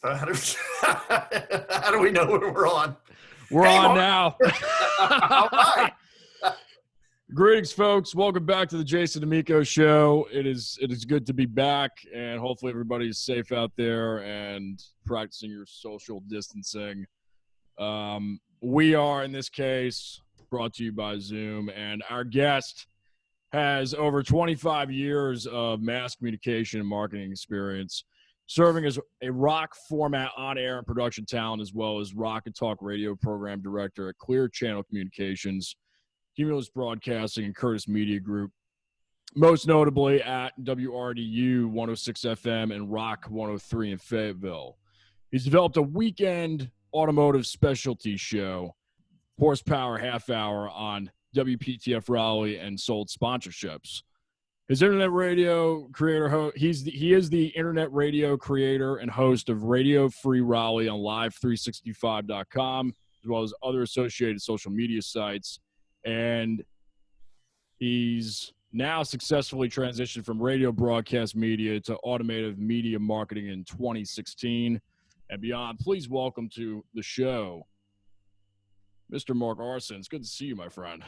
How do we know when we're on? We're on now. All right. Greetings, folks. Welcome back to the Jason Damico Show. It is good to be back, and hopefully everybody is safe out there and practicing your social distancing. We are, in this case, brought to you by Zoom, and our guest has over 25 years of mass communication and marketing experience, serving as a rock format on-air and production talent, as well as rock and talk radio program director at Clear Channel Communications, Cumulus Broadcasting, and Curtis Media Group, most notably at WRDU 106 FM and Rock 103 in Fayetteville. He's developed a weekend automotive specialty show, Horsepower Half Hour, on WPTF Raleigh, and sold sponsorships. His internet radio creator, he is the internet radio creator and host of Radio Free Raleigh on live365.com, as well as other associated social media sites. And he's now successfully transitioned from radio broadcast media to automotive media marketing in 2016 and beyond. Please welcome to the show, Mr. Mark Arsen. It's good to see you, my friend.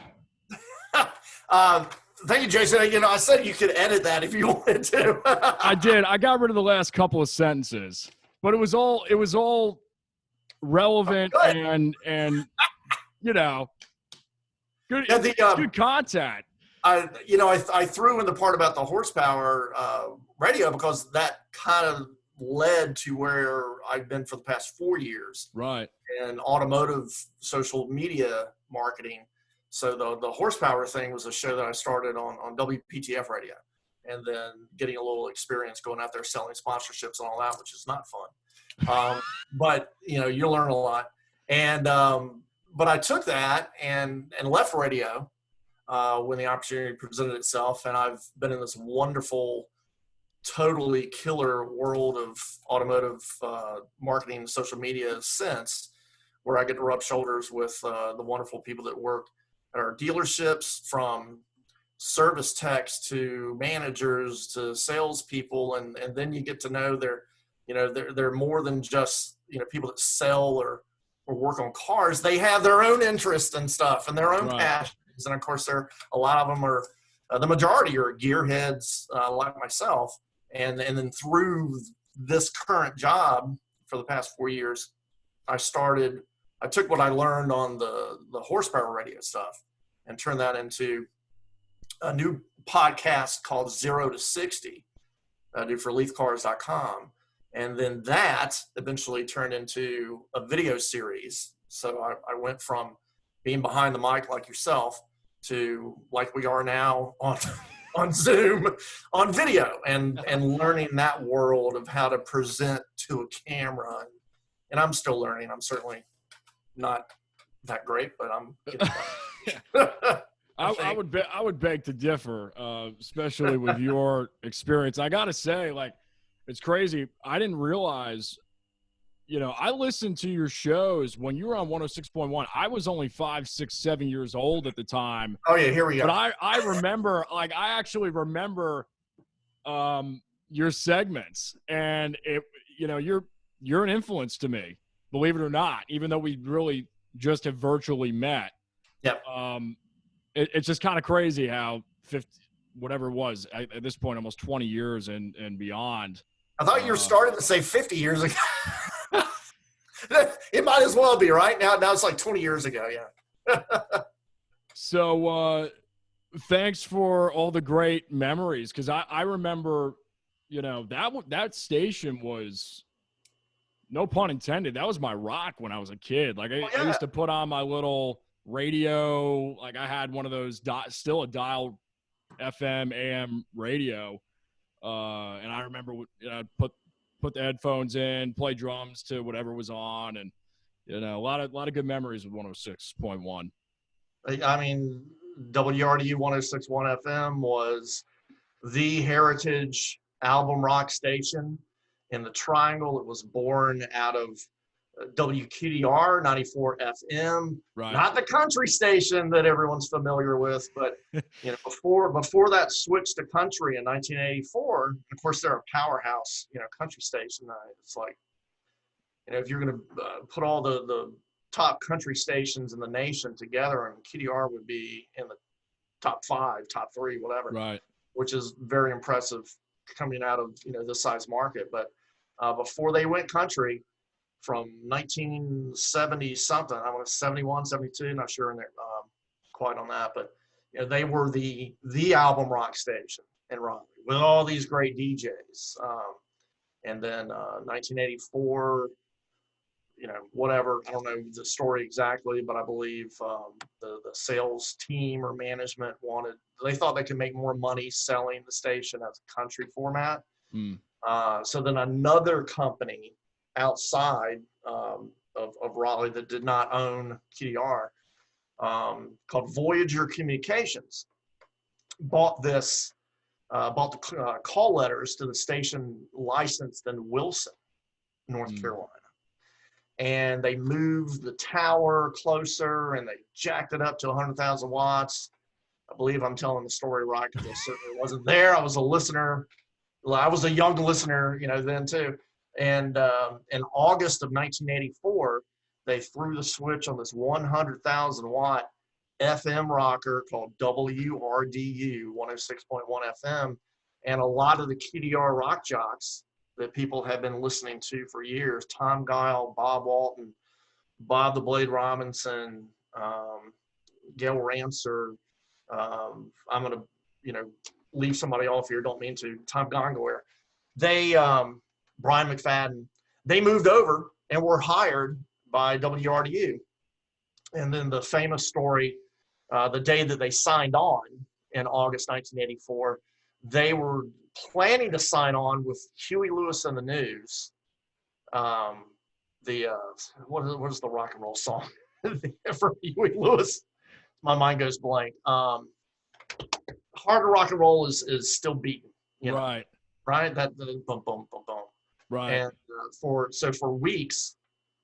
Thank you, Jason. You know, I said you could edit that if you wanted to. I did. I got rid of the last couple of sentences, but it was all relevant and you know, good. Yeah, good content. I threw in the part about the horsepower radio because that kind of led to where I've been for the past 4 years. Right. In automotive social media marketing. So the horsepower thing was a show that I started on WPTF radio, and then getting a little experience going out there selling sponsorships and all that, which is not fun. But you learn a lot. And but I took that and left radio when the opportunity presented itself, and I've been in this wonderful, totally killer world of automotive marketing and social media since, where I get to rub shoulders with the wonderful people that work at our dealerships, from service techs to managers to salespeople, and then you get to know they're more than just people that sell or work on cars. They have their own interest and stuff and their own passions, and of course a lot of them are the majority are gearheads like myself. And then through this current job for the past 4 years, I took what I learned on the horsepower radio stuff and turned that into a new podcast called 0 to 60, I do for leafcars.com. And then that eventually turned into a video series. So I went from being behind the mic like yourself to like we are now on Zoom, on video, and learning that world of how to present to a camera. And I'm still learning. I'm certainly not that great, but I'm getting better. I would beg to differ, especially with your experience. I gotta say, like, it's crazy. I didn't realize, I listened to your shows when you were on 106.1. I was only 5, 6, 7 years old at the time. Oh yeah, here we go. But I remember, I actually remember your segments, and you're an influence to me, believe it or not, even though we really just have virtually met. Yep. It's just kind of crazy how 50, whatever it was, at this point, almost 20 years and beyond. I thought you were starting to say 50 years ago. It might as well be, right? Now it's like 20 years ago, yeah. So thanks for all the great memories, because I remember, that station was, no pun intended, that was my rock when I was a kid. Like I used to put on my little radio, like I had one of those still a dial FM AM radio, and I remember put the headphones in, play drums to whatever was on, and a lot of good memories with 106.1. I mean, WRDU 106.1 FM was the heritage album rock station in the Triangle. It was born out of WQDR 94 FM, right. Not the country station that everyone's familiar with, but before that switch to country in 1984. Of course, they're a powerhouse, country station. It's like if you're going to put all the top country stations in the nation together, and QDR would be in the top 5, top 3, whatever. Right. Which is very impressive coming out of, this size market. But before they went country, from 1970 something, I want to 71, 72, not sure in there quite on that, but they were the album rock station in Raleigh with all these great DJs. And then 1984, whatever, I don't know the story exactly, but I believe the sales team or management they thought they could make more money selling the station as a country format. So then another company outside of Raleigh that did not own QDR, called Voyager Communications, bought the call letters to the station licensed in Wilson, North Carolina. And they moved the tower closer, and they jacked it up to 100,000 watts. I believe I'm telling the story right, because I certainly wasn't there. I was a listener. I was a young listener, then too. And in August of 1984, they threw the switch on this 100,000 watt FM rocker called WRDU 106.1 FM. And a lot of the QDR rock jocks that people have been listening to for years, Tom Guile, Bob Walton, Bob the Blade Robinson, Gail Rancer, I'm going to, leave somebody off here, don't mean to, Tom Gongaware. They, Brian McFadden, they moved over and were hired by WRDU. And then the famous story, the day that they signed on in August 1984, they were planning to sign on with Huey Lewis and the News. What is the rock and roll song for Huey Lewis? My mind goes blank. Harder rock and roll is still beaten. Right. Right. That the boom, boom, boom, boom. Right. And for weeks,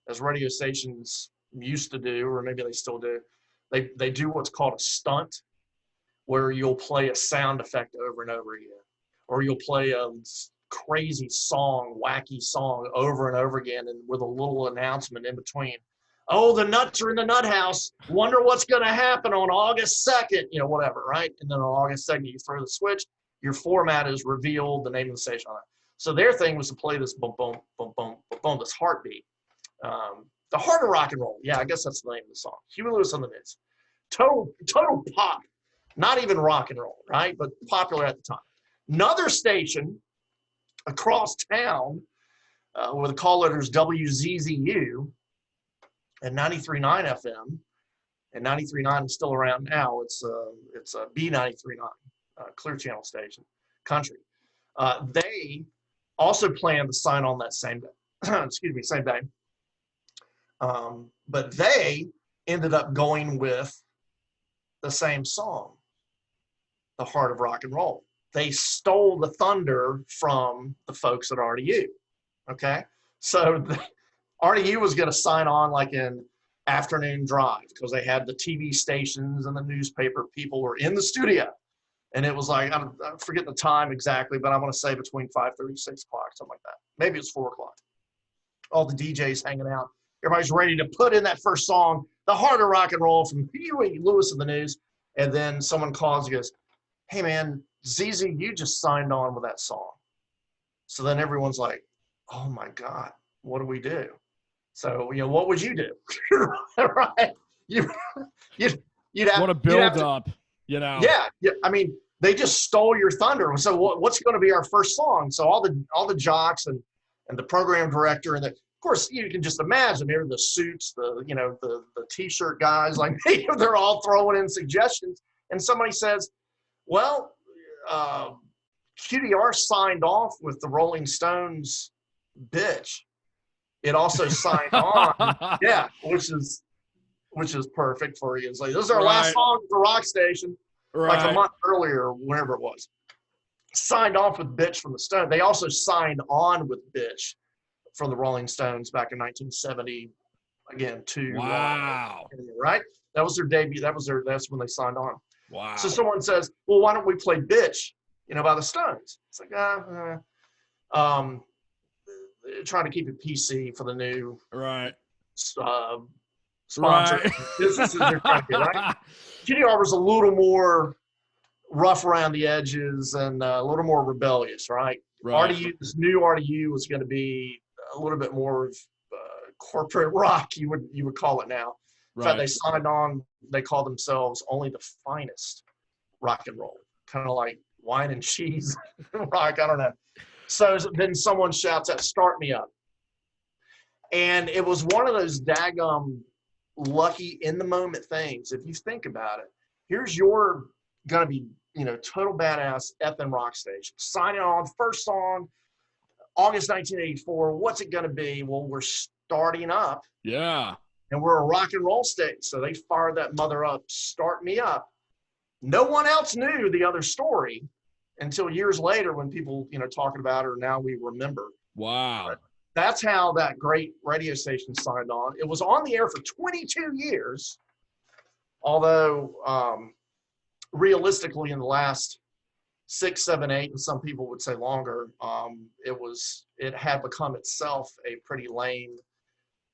as radio stations used to do, or maybe they still do, they do what's called a stunt, where you'll play a sound effect over and over again, or you'll play a crazy song, wacky song over and over again, and with a little announcement in between. Oh, the nuts are in the nut house. Wonder what's going to happen on August 2nd, whatever, right? And then on August 2nd, you throw the switch, your format is revealed, the name of the station on it. So their thing was to play this boom, boom, boom, boom, boom, boom, this heartbeat. The Heart of Rock and Roll. Yeah, I guess that's the name of the song. Huey Lewis on the News. Total pop. Not even rock and roll, right? But popular at the time. Another station across town with the call letters WZZU at 93.9 FM, and 93.9 is still around now. It's a B93.9, Clear Channel station, country. They also plan to sign on that same day. Same day. But they ended up going with the same song, The Heart of Rock and Roll. They stole the thunder from the folks at RDU. Okay, so RDU was going to sign on like in afternoon drive, because they had the TV stations and the newspaper people were in the studio, and it was like, I forget the time exactly, but I want to say between 5:30, 6 o'clock, something like that. Maybe it's 4 o'clock. All the DJs hanging out. Everybody's ready to put in that first song, The Heart of Rock and Roll from Huey Lewis and the News. And then someone calls and goes, hey man, ZZ, you just signed on with that song. So then everyone's like, oh my God, what do we do? So, what would you do? Right? You'd have what a build up, Yeah. I mean, they just stole your thunder. So what's going to be our first song? So all the jocks and the program director and of course, you can just imagine they're the suits, the t-shirt guys, like they're all throwing in suggestions. And somebody says, well, QDR signed off with the Rolling Stones, Bitch. It also signed on, yeah, which is perfect for you. It's like, this is our last song at the rock station, like a month earlier, or whenever it was. Signed off with Bitch from the Stones. They also signed on with Bitch from the Rolling Stones back in 1970. Again, right? That was their debut. That's when they signed on. Wow. So someone says, well, why don't we play Bitch, by the Stones? It's like, trying to keep it PC for the new Right. sponsor Right. businesses they're trying to get, right? QDR was a little more rough around the edges and a little more rebellious, right? Right. This new RDU was going to be a little bit more of corporate rock, you would call it now. In fact, they signed on, they call themselves only the finest rock and roll, kind of like wine and cheese rock, I don't know. So then someone shouts out, "Start me up." And it was one of those daggum lucky in the moment things. If you think about it, here's your gonna be, total badass FM rock station. Signing on, first song, August 1984. What's it gonna be? Well, we're starting up. Yeah. And we're a rock and roll state. So they fired that mother up, "Start me up." No one else knew the other story until years later when people, talking about it, or now we remember. Wow. But that's how that great radio station signed on. It was on the air for 22 years, although realistically in the last 6, 7, 8, and some people would say longer, it had become itself a pretty lame,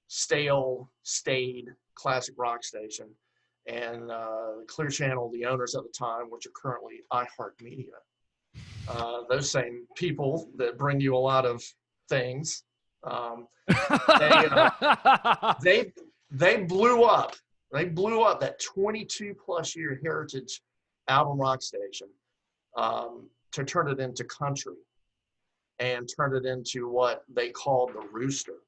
stale, staid classic rock station. And Clear Channel, the owners at the time, which are currently iHeartMedia, those same people that bring you a lot of things, they blew up. They blew up that 22 plus year heritage album rock station to turn it into country and turn it into what they called the Rooster.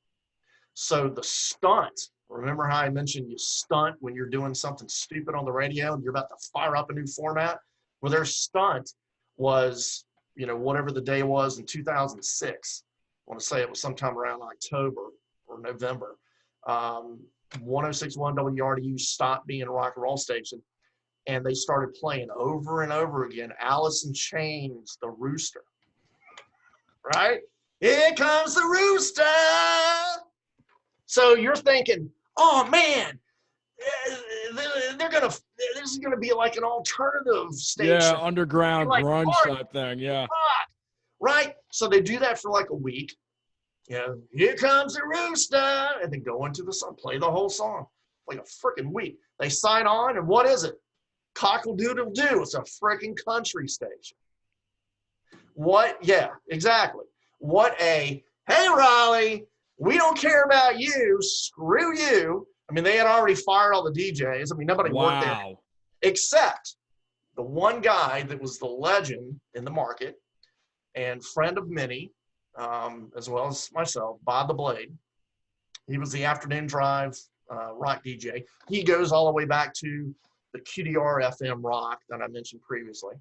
So the stunt, remember how I mentioned you stunt when you're doing something stupid on the radio and you're about to fire up a new format? Well, their stunt was, whatever the day was in 2006. I want to say it was sometime around October or November. 106.1 WRDU stopped being a rock and roll station, and they started playing over and over again Alice in Chains, the Rooster. Right? Here comes the Rooster. So you're thinking, oh man, this is gonna be like an alternative station. Yeah, underground like grunge type thing. Yeah. Rock, right? So they do that for like a week. Here comes the Rooster, and then go into the song, play the whole song, like a freaking week. They sign on, and what is it? Cockle-doodle-doo. It's a freaking country station. What? Yeah, exactly. Hey, Raleigh, we don't care about you. Screw you. I mean, they had already fired all the DJs. I mean, nobody worked there except the one guy that was the legend in the market and friend of many, as well as myself, Bob the Blade. He was the afternoon drive rock DJ. He goes all the way back to the QDR FM rock that I mentioned previously.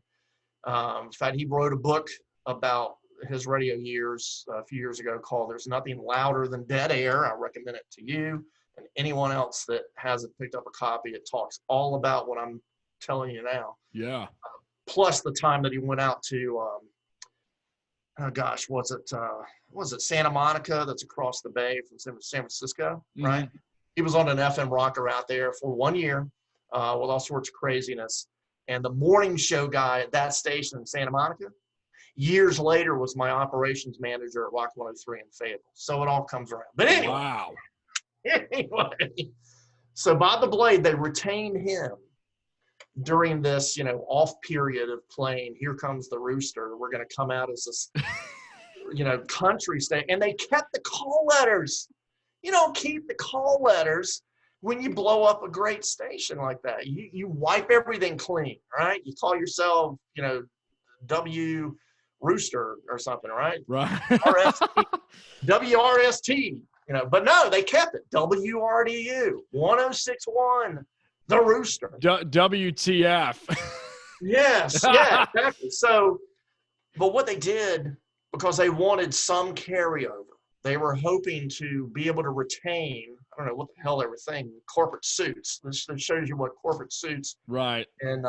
In fact, he wrote a book about his radio years a few years ago called "There's Nothing Louder Than Dead Air." I recommend it to you and anyone else that hasn't picked up a copy. It talks all about what I'm telling you now. Yeah. Plus the time that he went out to, was it Santa Monica? That's across the bay from San Francisco, right? Mm-hmm. He was on an FM rocker out there for 1 year with all sorts of craziness. And the morning show guy at that station in Santa Monica, years later, was my operations manager at Rock 103 in Fayetteville. So it all comes around. But anyway. Wow. Anyway. So Bob the Blade, they retained him during this, off period of playing "Here Comes the Rooster." We're going to come out as this, country state. And they kept the call letters. You don't keep the call letters when you blow up a great station like that. You wipe everything clean, right? You call yourself, W Rooster or something, right? Right. RST, WRST, but no, they kept it. WRDU, 106.1, the Rooster. WTF. Yes, yeah, exactly. So, but what they did, because they wanted some carryover, they were hoping to be able to retain, I don't know what the hell they were thinking, corporate suits. This shows you what corporate suits. Right. And,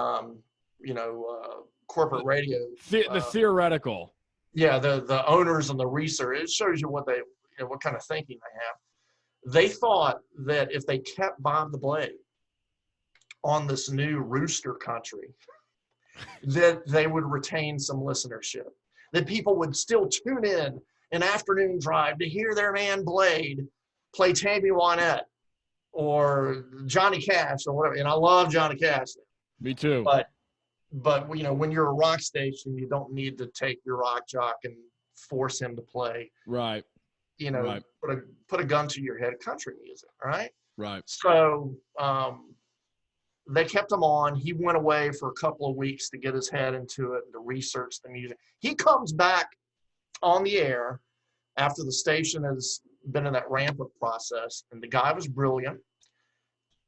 corporate radio. The theoretical. Yeah, the owners and the research. It shows you what what kind of thinking they have. They thought that if they kept Bob the Blade on this new Rooster country, that they would retain some listenership. That people would still tune in an afternoon drive to hear their man Blade play Tammy Wynette or Johnny Cash or whatever. And I love Johnny Cash. Me too. But you know, when you're a rock station, you don't need to take your rock jock and force him to play. Right. You know, right. put a gun to your head, country music, right? Right. So they kept him on. He went away for a couple of weeks to get his head into it and to research the music. He comes back on the air after the station has been in that ramp-up process, and the guy was brilliant,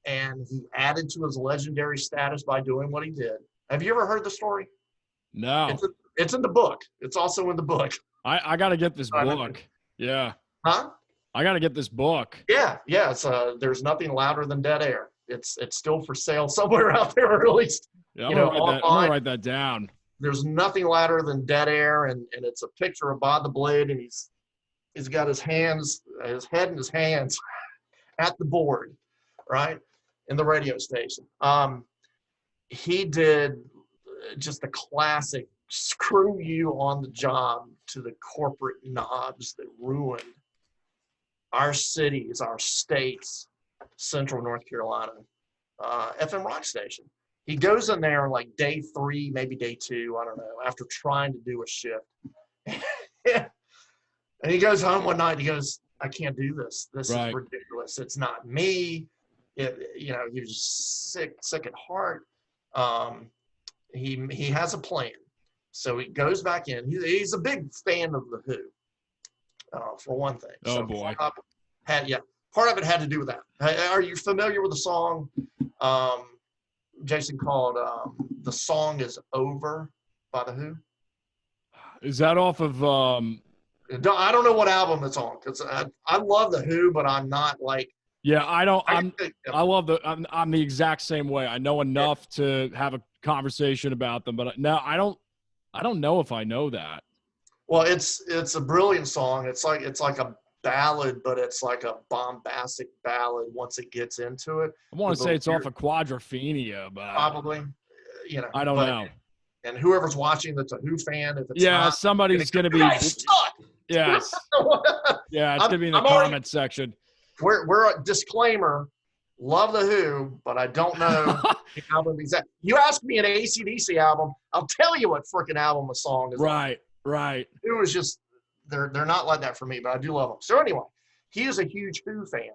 and he added to his legendary status by doing what he did. Have you ever heard the story? No. It's in the book. It's also in the book. I got to get this book. Yeah. Huh? I got to get this book. Yeah. It's There's Nothing Louder Than Dead Air. It's still for sale somewhere out there, or at least I'm gonna write that down. There's Nothing Louder Than Dead Air, and it's a picture of Bob the Blade, and he's got his head in his hands at the board, right, in the radio station. He did just the classic screw you on the job to the corporate knobs that ruined our cities, our states, Central North Carolina, FM rock station. He goes in there on like day 3, maybe day 2, I don't know, after trying to do a shift. And he goes home one night and he goes, I can't do this. This is ridiculous. It's not me. He was sick at heart. He has a plan. So he goes back in. He's a big fan of The Who, for one thing. Oh, boy. Part of it had to do with that. Are you familiar with the song Jason called The Song Is Over by The Who? Is that off of I don't know what album it's on, because I love The Who, but I'm not like. Yeah, I don't. I'm the exact same way. I know enough to have a conversation about them, but no, I don't know if I know that. Well, it's a brilliant song. It's like a ballad, but it's like a bombastic ballad once it gets into it. I want to say it's off of Quadrophenia, but probably, I don't know. And whoever's watching that's a Who fan, if it's not, somebody's going to be. Yes. Yeah, it's going to be in the comment section. We're a disclaimer. Love The Who, but I don't know the album exactly. You ask me an AC/DC album, I'll tell you what freaking album a song is. Right. It was just they're not like that for me, but I do love them. So anyway, he is a huge Who fan,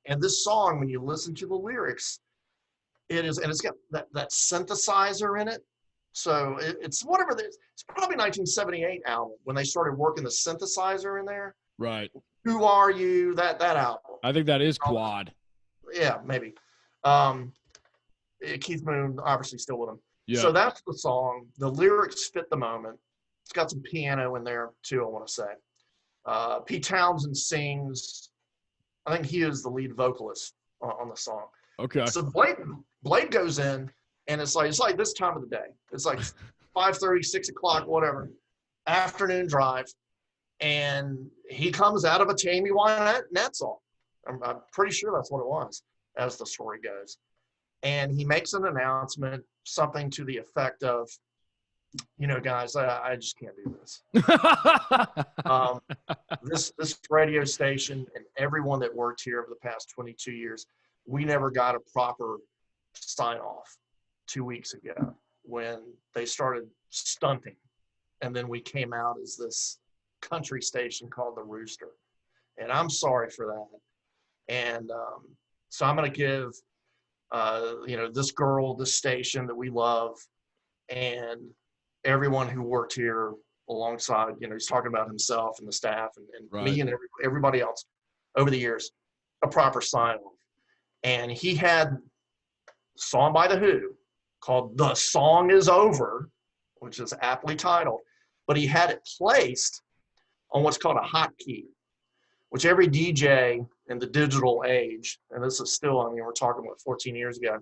and this song, when you listen to the lyrics, it's got that synthesizer in it. So it's whatever it is. It's probably 1978 album when they started working the synthesizer in there. Right. Who Are You? That album. I think that is Quad. Yeah, maybe. Keith Moon, obviously still with him. Yeah. So that's the song. The lyrics fit the moment. It's got some piano in there too, I want to say. Pete Townsend sings. I think he is the lead vocalist on the song. Okay. So Blade goes in, and it's like this time of the day. It's like 5:30, 6 o'clock, whatever. Afternoon drive. And he comes out of a Tammy Wynette song. I'm pretty sure that's what it was, as the story goes. And he makes an announcement, something to the effect of, guys, I just can't do this. This radio station and everyone that worked here over the past 22 years, we never got a proper sign-off 2 weeks ago when they started stunting. And then we came out as this country station called The Rooster. And I'm sorry for that. And so I'm going to give, this girl, this station that we love, and everyone who worked here alongside, he's talking about himself and the staff and me and everybody else over the years, a proper sign-off. And he had a song by The Who called The Song Is Over, which is aptly titled, but he had it placed on what's called a hotkey, which every DJ in the digital age, and this is still, we're talking about 14 years ago,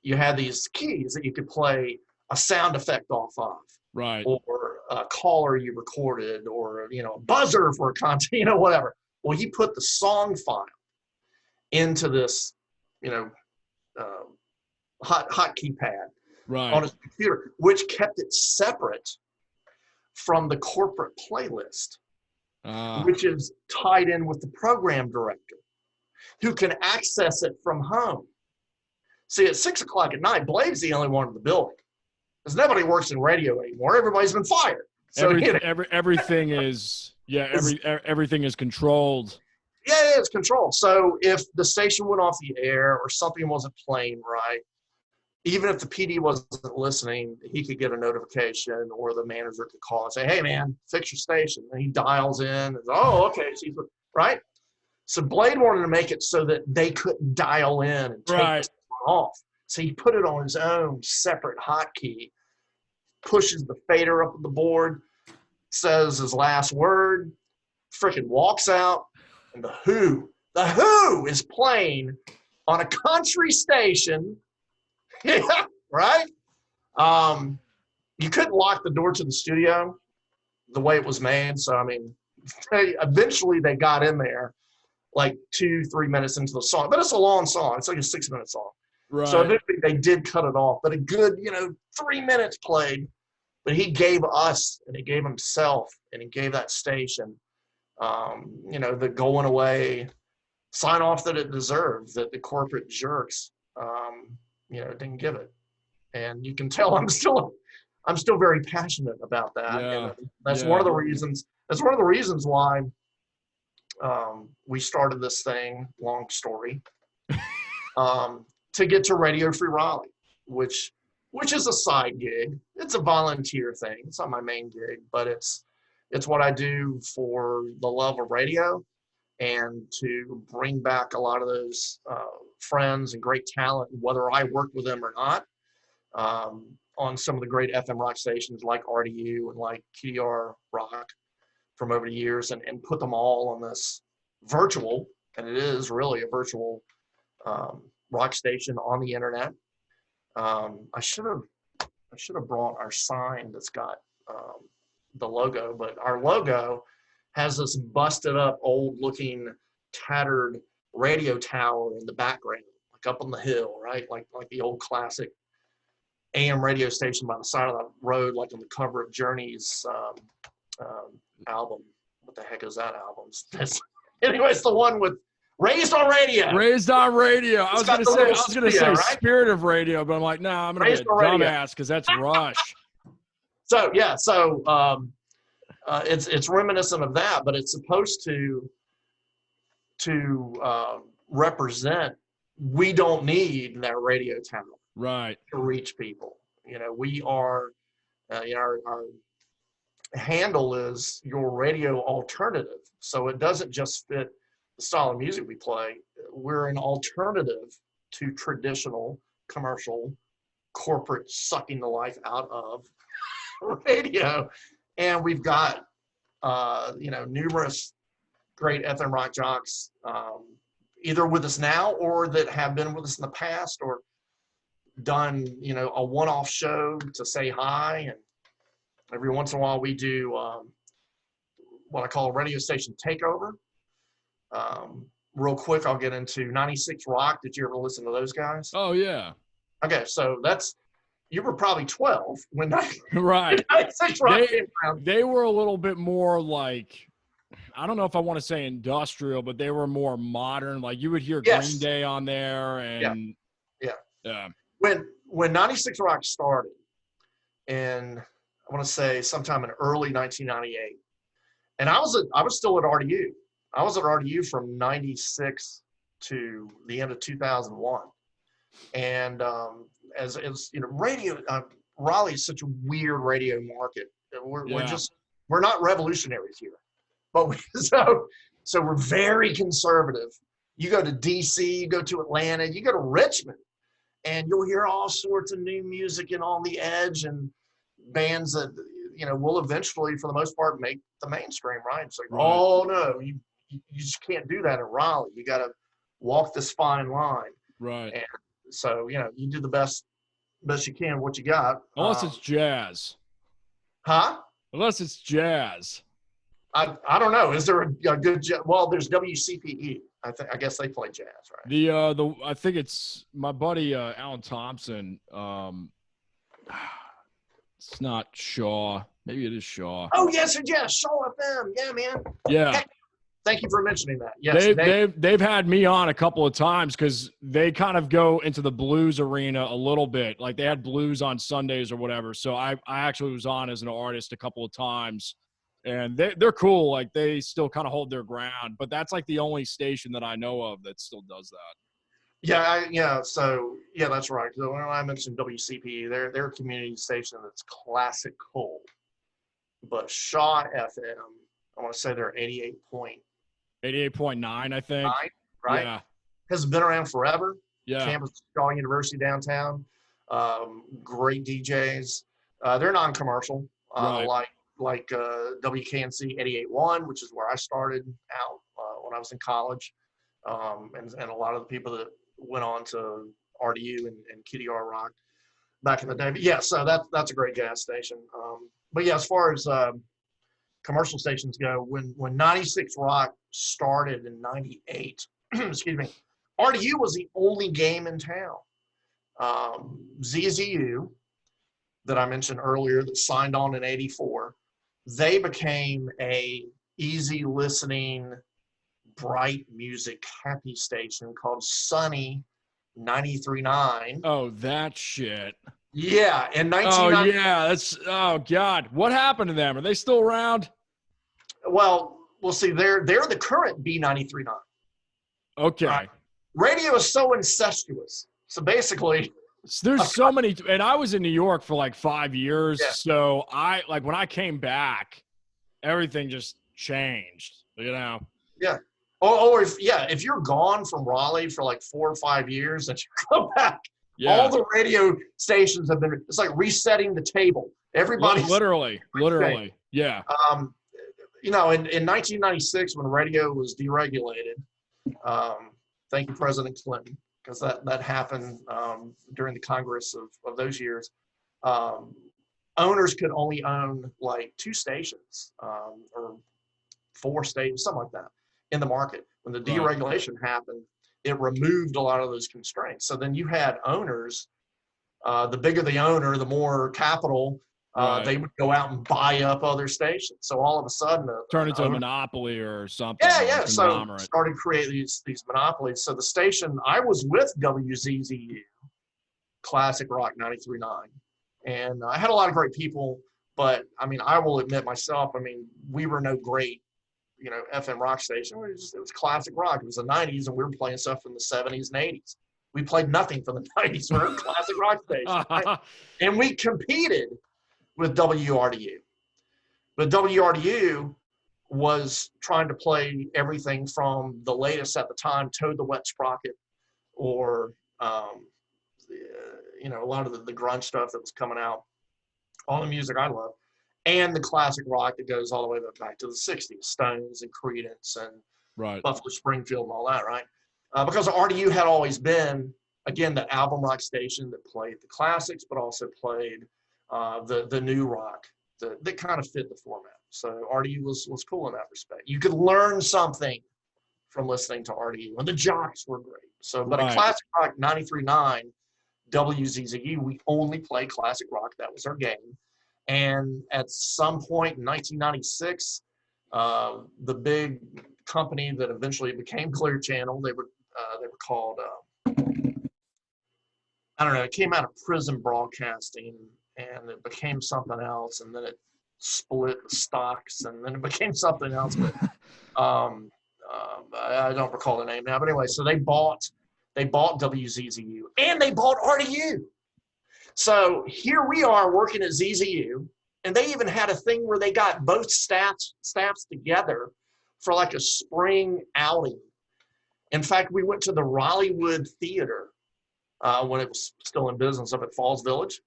you had these keys that you could play a sound effect off of. Right. Or a caller you recorded, or, a buzzer for a content, whatever. Well, he put the song file into this, hotkey pad on his computer, which kept it separate from the corporate playlist. which is tied in with the program director, who can access it from home. See, at 6 o'clock at night, Blade's the only one in the building, because nobody works in radio anymore. Everybody's been fired. So everything is everything is controlled. Yeah, it's controlled. So if the station went off the air or something wasn't playing right, even if the PD wasn't listening, he could get a notification, or the manager could call and say, "Hey, man, fix your station." And he dials in and, "Oh, okay." Right? So Blade wanted to make it so that they couldn't dial in and take the off. So he put it on his own separate hotkey, pushes the fader up on the board, says his last word, freaking walks out, and the Who is playing on a country station. Yeah, right? You couldn't lock the door to the studio the way it was made. So, I mean, eventually they got in there like 2-3 minutes into the song. But it's a long song. It's like a 6-minute song. Right. So eventually they did cut it off. But a good, 3 minutes played. But he gave us, and he gave himself, and he gave that station, the going away sign off that it deserved, that the corporate jerks, didn't give it. And you can tell I'm still very passionate about that. Yeah. And that's one of the reasons. That's one of the reasons why we started this thing. Long story. To get to Radio Free Raleigh, which is a side gig. It's a volunteer thing. It's not my main gig, but it's what I do for the love of radio, and to bring back a lot of those friends and great talent, whether I work with them or not, on some of the great FM rock stations like RDU and like QDR Rock from over the years, and put them all on this virtual, and it is really a virtual rock station on the internet. I should have brought our sign that's got the logo, but our logo has this busted up, old looking, tattered radio tower in the background, like up on the hill, right? Like the old classic AM radio station by the side of the road, like on the cover of Journey's album. What the heck is that album? Anyway, it's the one with Raised on Radio. Raised on Radio. I was gonna say right? Spirit of Radio, but I'm like, nah, I'm gonna be a dumbass because that's Rush. So yeah, it's reminiscent of that, but it's supposed to represent, we don't need that radio tower, right, to reach people. We are, our handle is your radio alternative. So it doesn't just fit the style of music we play. We're an alternative to traditional commercial corporate sucking the life out of radio. And we've got numerous great FM rock jocks, either with us now or that have been with us in the past, or done a one-off show to say hi. And every once in a while we do what I call a radio station takeover. Real quick, I'll get into 96 Rock. Did you ever listen to those guys? Oh yeah. Okay, so you were probably 12 when right. 96 Rock came around. They were a little bit more like, I don't know if I want to say industrial, but they were more modern. Like you would hear Green Day on there, and yeah. When 96 Rock started, and I want to say sometime in early 1998, and I was still at RDU. I was at RDU from 96 to the end of 2001. And as radio, Raleigh is such a weird radio market. We're not revolutionaries here, but so we're very conservative. You go to DC, you go to Atlanta, you go to Richmond, and you'll hear all sorts of new music and On the Edge and bands that will eventually, for the most part, make the mainstream. Right? It's like, oh no, you just can't do that in Raleigh. You got to walk this fine line. Right. And so, you do the best you can, what you got. Unless it's jazz. Huh? Unless it's jazz. I don't know. Is there a good jazz? Well, there's WCPE. I guess they play jazz, right? I think it's my buddy Alan Thompson. It's not Shaw. Maybe it is Shaw. Oh, yes, Shaw FM. Yeah, man. Yeah. Heck, thank you for mentioning that. Yes, they've had me on a couple of times because they kind of go into the blues arena a little bit. Like they had blues on Sundays or whatever. So I actually was on as an artist a couple of times, and they're cool. Like they still kind of hold their ground, but that's like the only station that I know of that still does that. Yeah, So yeah, that's right. So when I mentioned WCPE, they're a community station that's classical, but Shaw FM, I want to say they're 88.9, I think. right? Yeah. Has been around forever. Yeah. Campus Shaw University downtown. Great DJs. They're non-commercial, Right. like WKNC 88.1, which is where I started out when I was in college, and a lot of the people that went on to RDU and KDR Rock back in the day. But yeah, so that's a great gas station. But yeah, as far as commercial stations go, when 96 Rock started in 98, excuse me, RDU was the only game in town. ZZU, that I mentioned earlier, that signed on in 84, they became a easy listening, bright music, happy station called Sunny 93.9. Oh, that shit. Yeah, in 1990. Oh, yeah. Oh, God. What happened to them? Are they still around? Well, we'll see. They're the current B93.9. Okay. Radio is so incestuous. So basically, there's so many, and I was in New York for like 5 years. Yeah. So when I came back, everything just changed, Yeah. Or if you're gone from Raleigh for like 4 or 5 years and you come back, all the radio stations have been, it's like resetting the table. Everybody's literally. Yeah. In 1996 when radio was deregulated, thank you, President Clinton, because that happened during the Congress of those years. Owners could only own like 2 stations or 4 stations, something like that, in the market. When the deregulation happened, it removed a lot of those constraints. So then you had owners, the bigger the owner, the more capital, they would go out and buy up other stations. So all of a sudden, turn into a monopoly or something. Yeah. So started creating these monopolies. So the station, I was with WZZU, Classic Rock 93.9, and I had a lot of great people. But I mean, I will admit myself, I mean, we were no great, FM rock station. It was classic rock. It was the 90s, and we were playing stuff from the 70s and 80s. We played nothing from the 90s. We were a classic rock station. Right? And we competed with WRDU. But WRDU was trying to play everything from the latest at the time, Toad the Wet Sprocket, or, a lot of the grunge stuff that was coming out, all the music I love, and the classic rock that goes all the way back to the 60s, Stones and Creedence and Buffalo Springfield and all that, right? Because RDU had always been, again, the album rock station that played the classics, but also played the new rock that kind of fit the format. So RDU was cool in that respect. You could learn something from listening to RDU, and the jocks were great. So, but in classic rock 93.9, WZZU, we only played classic rock. That was our game. And at some point in 1996, the big company that eventually became Clear Channel, they were called, I don't know, it came out of Prism Broadcasting, and it became something else, and then it split the stocks, and then it became something else. But I don't recall the name now. But anyway, so they bought WZZU, and they bought RDU. So here we are working at ZZU, and they even had a thing where they got both staffs together for like a spring outing. In fact, we went to the Raleighwood Theater when it was still in business up at Falls Village,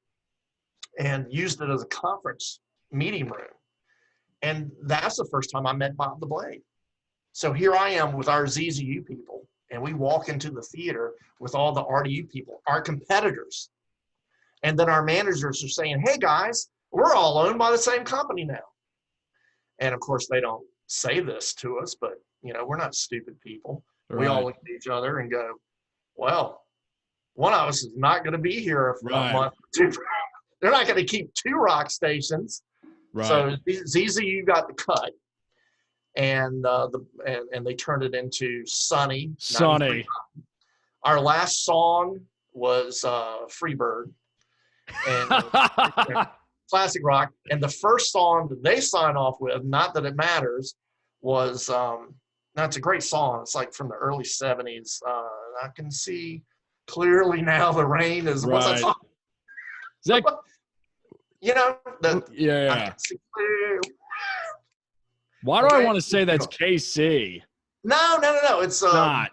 and used it as a conference meeting room. And that's the first time I met Bob the Blade. So here I am with our ZZU people, and we walk into the theater with all the RDU people, our competitors. And then our managers are saying, hey guys, we're all owned by the same company now. And of course they don't say this to us, but we're not stupid people. We all look at each other and go, well, one of us is not going to be here for a month or two. They're not going to keep 2 rock stations. Right. So ZZU got the cut, and and they turned it into Sunny. Sunny. Our last song was Freebird, and classic rock. And the first song that they signed off with, not that it matters, was that's a great song. It's like from the early '70s. I can see clearly now the rain is. Right. What's that song? Is that, you know, yeah. I can see clear. Why do I want to say that's KC? No. It's not.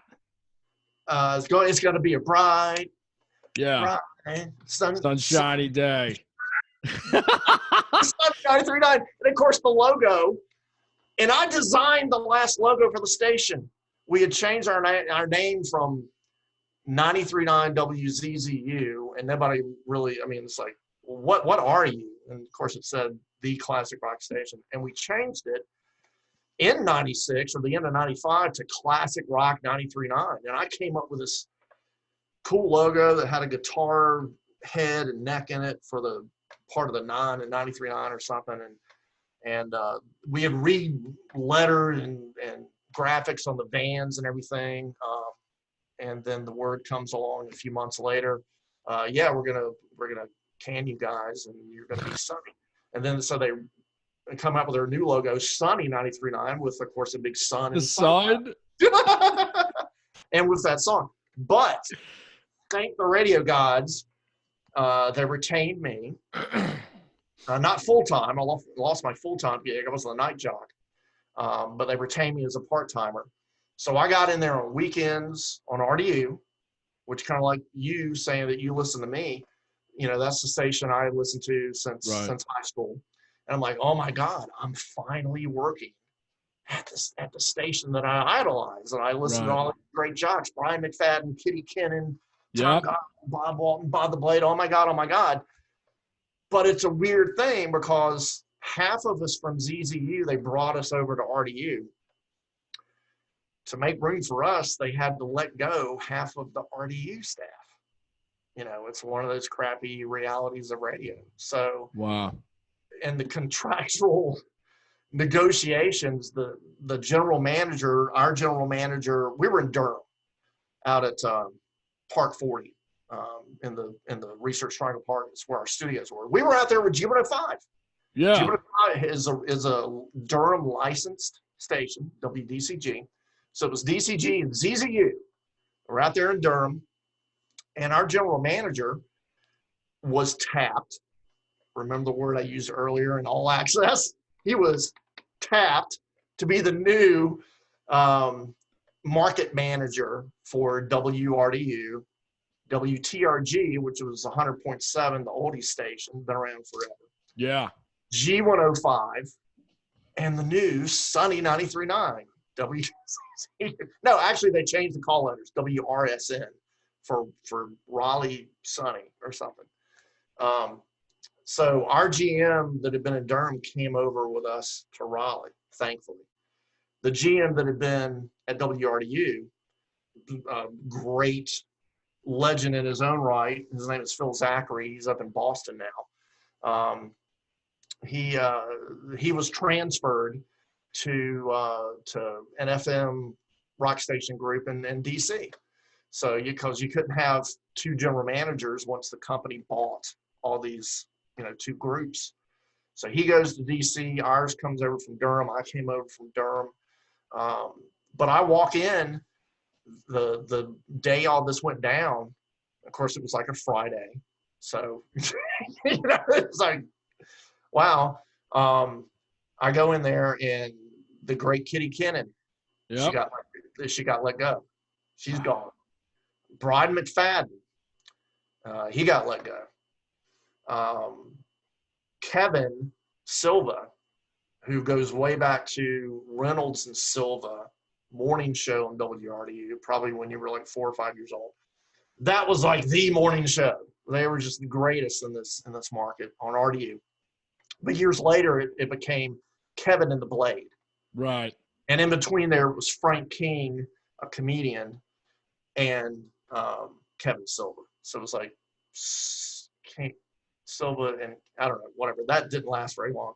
It's going to be a bright, sunshiny day. Sunshine 39, and of course the logo. And I designed the last logo for the station. We had changed our name from 93.9 WZZU, and nobody really. I mean, it's like, well, what are you? And of course, it said the classic rock station, and we changed it in '96 or the end of '95 to Classic Rock 93.9. And I came up with this cool logo that had a guitar head and neck in it for the part of the 9 and 93.9 or something. And we had re-lettered and graphics on the vans and everything. And then the word comes along a few months later. Yeah, we're gonna can you guys, and you're gonna be Sunny. And then so they come out with their new logo, Sunny 93.9, with of course a big sun. The sun. And with that song, but thank the radio gods, they retained me. Not full-time. I lost my full-time gig. I was the night jock. But they retained me as a part-timer. So I got in there on weekends on RDU, which kind of like you saying that you listen to me. You know, that's the station I had listened to since high school. And I'm like, oh my God, I'm finally working at the station that I idolize. And I listen to all the great jocks, Brian McFadden, Kitty Kennan, Tom Godwin, Bob Walton, Bob the Blade. Oh my God. But it's a weird thing because half of us from ZZU, they brought us over to RDU. To make room for us, they had to let go half of the RDU staff. You know, it's one of those crappy realities of radio. So, and the contractual negotiations, the general manager, our general manager, we were in Durham out at Park 40. In the Research Triangle Park is where our studios were. We were out there with G105. Yeah. G105 is a Durham licensed station, WDCG. So it was DCG and ZZU. We're out there in Durham, and our general manager was tapped. Remember the word I used earlier in All Access? He was tapped to be the new market manager for WRDU. WTRG, which was 100.7, the oldie station, been around forever. Yeah. G105, and the new Sunny 93.9. No, actually, they changed the call letters. WRSN for Raleigh Sunny or something. So our GM that had been in Durham came over with us to Raleigh, thankfully. The GM that had been at WRDU, great legend in his own right. His name is Phil Zachary. He's up in Boston now. He was transferred to an FM rock station group in DC. So because you couldn't have two general managers once the company bought all these, two groups. So he goes to DC. Ours comes over from Durham. I came over from Durham. But I walk in the day all this went down. Of course, it was like a Friday. So, it's like, wow. I go in there, and the great Kitty Kennan, she got let go. She's gone. Brian McFadden, he got let go. Kevin Silva, who goes way back to Reynolds and Silva morning show on WRDU, probably when you were like 4 or 5 years old. That was like the morning show. They were just the greatest in this market on RDU. But years later, it became Kevin and the Blade. Right. And in between there was Frank King, a comedian, and Kevin Silva. So it was like Silva and I don't know, whatever. That didn't last very long.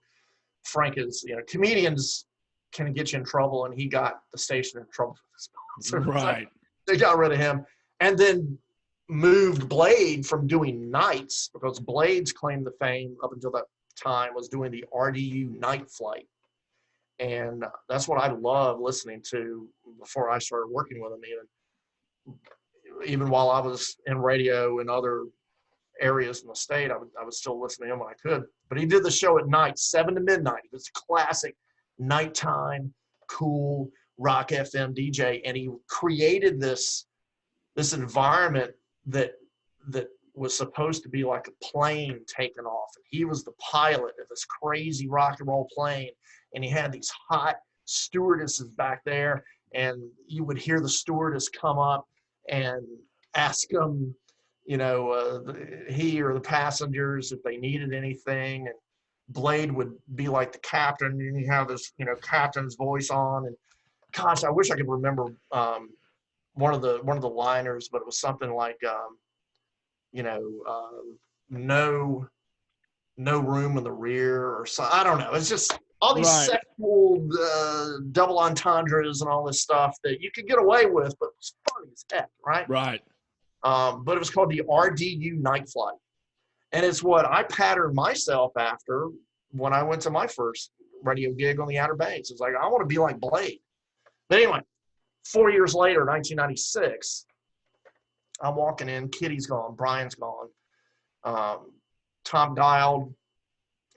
Frank is, comedians can get you in trouble, and he got the station in trouble for the sponsor. Right. So they got rid of him, and then moved Blade from doing nights, because Blade's claim to fame up until that time was doing the RDU night flight. And that's what I love listening to before I started working with him, even while I was in radio in other areas in the state, I was still listening to him when I could. But he did the show at night, 7 to midnight. It was a classic nighttime, cool rock FM DJ, and he created this environment that was supposed to be like a plane taking off. And he was the pilot of this crazy rock and roll plane, and he had these hot stewardesses back there, and you would hear the stewardess come up and ask him, he or the passengers if they needed anything. And Blade would be like the captain, and you have this, captain's voice on. And gosh, I wish I could remember one of the liners, but it was something like, no room in the rear, or so. I don't know. It's just all these sexual double entendres and all this stuff that you could get away with, but it's funny as heck, right? Right. But it was called the RDU Night Flight. And it's what I patterned myself after when I went to my first radio gig on the Outer Banks. It's like, I want to be like Blade. But anyway, 4 years later, 1996, I'm walking in. Kitty's gone. Brian's gone. Tom Dial,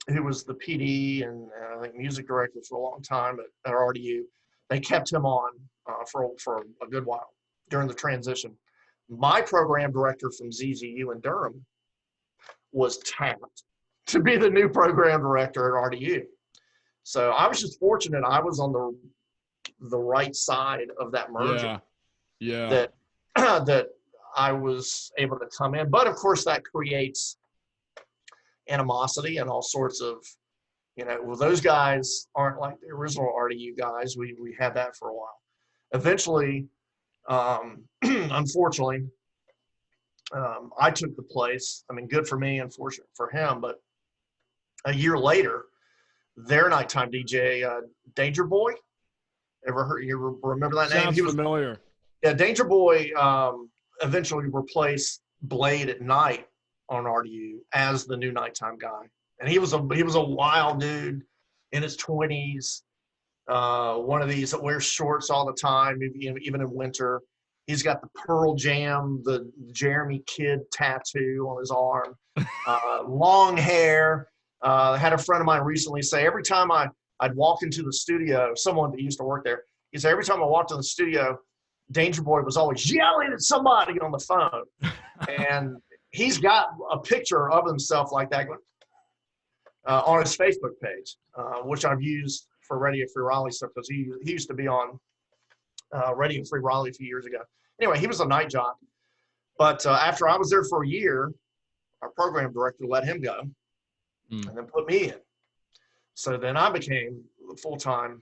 who was the PD and I think music director for a long time at RDU, they kept him on for a good while during the transition. My program director from ZZU in Durham was tapped to be the new program director at RDU. So I was just fortunate I was on the right side of that merger. Yeah. That I was able to come in. But of course that creates animosity and all sorts of, well, those guys aren't like the original RDU guys. We had that for a while. Eventually, unfortunately, I took the place. I mean, good for me, unfortunate for him. But a year later, their nighttime DJ, Danger Boy, you remember that name? Sounds familiar. Yeah, Danger Boy eventually replaced Blade at night on RDU as the new nighttime guy. And he was a wild dude in his 20s. One of these that wears shorts all the time, even in winter. He's got the Pearl Jam, the Jeremy Kidd tattoo on his arm, long hair. I had a friend of mine recently say every time I'd walk into the studio, someone that used to work there, he said every time I walked in the studio, Danger Boy was always yelling at somebody on the phone. And he's got a picture of himself like that on his Facebook page, which I've used for Radio Free Raleigh stuff, because he used to be on Radio Free Raleigh a few years ago. Anyway, he was a night jockey. But after I was there for a year, our program director let him go and then put me in. So then I became the full-time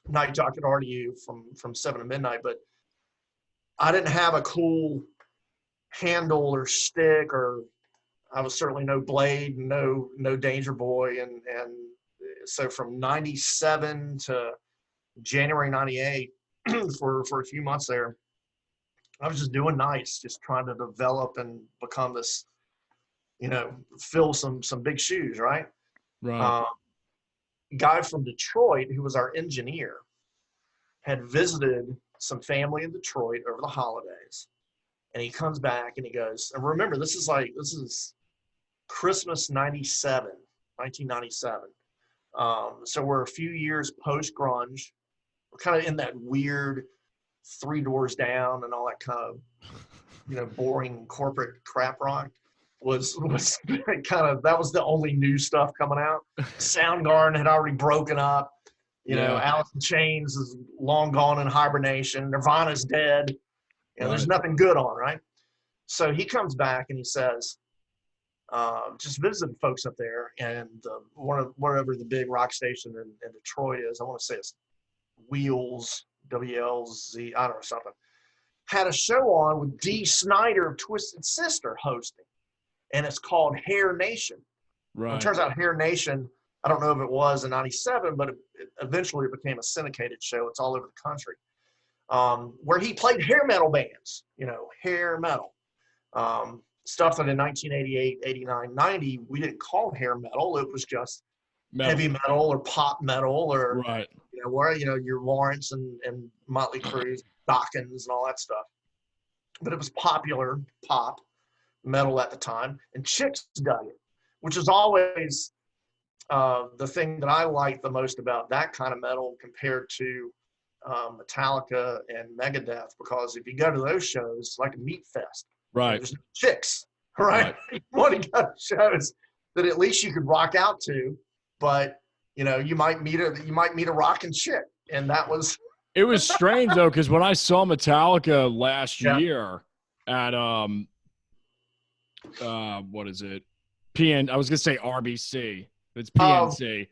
night jockey at RDU from 7 to midnight. But I didn't have a cool handle or stick, or I was certainly no Blade, no Danger Boy. And so from 97 to January 98, for a few months there, I was just doing nights, just trying to develop and become this, fill some big shoes, right? Right. Guy from Detroit, who was our engineer, had visited some family in Detroit over the holidays. And he comes back and he goes, and remember, this is Christmas 1997. So we're a few years post-grunge. We're kind of in that weird Three Doors Down and all that kind of, boring corporate crap rock was kind of, that was the only new stuff coming out. Soundgarden had already broken up. Alice in Chains is long gone in hibernation. Nirvana's dead. There's nothing good on, right? So he comes back and he says, just visiting folks up there, and whatever the big rock station in Detroit is, I want to say it's Wheels, WLZ, I don't know, something, had a show on with Dee Snider of Twisted Sister hosting, and it's called Hair Nation. Right. It turns out Hair Nation, I don't know if it was in 97, but it eventually became a syndicated show. It's all over the country. Where he played hair metal bands, hair metal. Stuff that in 1988, 89, 90, we didn't call hair metal. It was just heavy metal or pop metal or, right. where, your Lawrence and Motley Crue, Dawkins and all that stuff. But it was popular pop metal at the time, and chicks dug it, which is always the thing that I like the most about that kind of metal compared to Metallica and Megadeth, because if you go to those shows, it's like a meat fest. Right. There's no chicks, right? You want to go to shows that at least you could rock out to, but you might meet a rocking chick, and that was. It was strange though, because when I saw Metallica last year at what is it? I was gonna say RBC. It's PNC.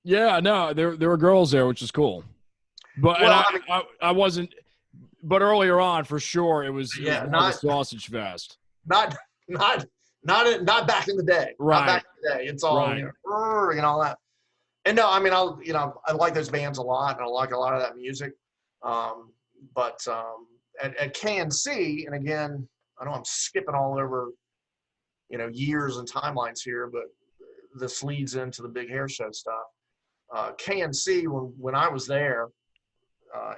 Yeah, no, there were girls there, which is cool. But I wasn't. But earlier on, for sure, it was not a sausage fest. Not back in the day. Right. Not back in the day. It's all and all that. And no, I mean, I like those bands a lot, and I like a lot of that music. But at KNC, and again, I know I'm skipping all over, years and timelines here, but this leads into the big hair show stuff. KNC, when I was there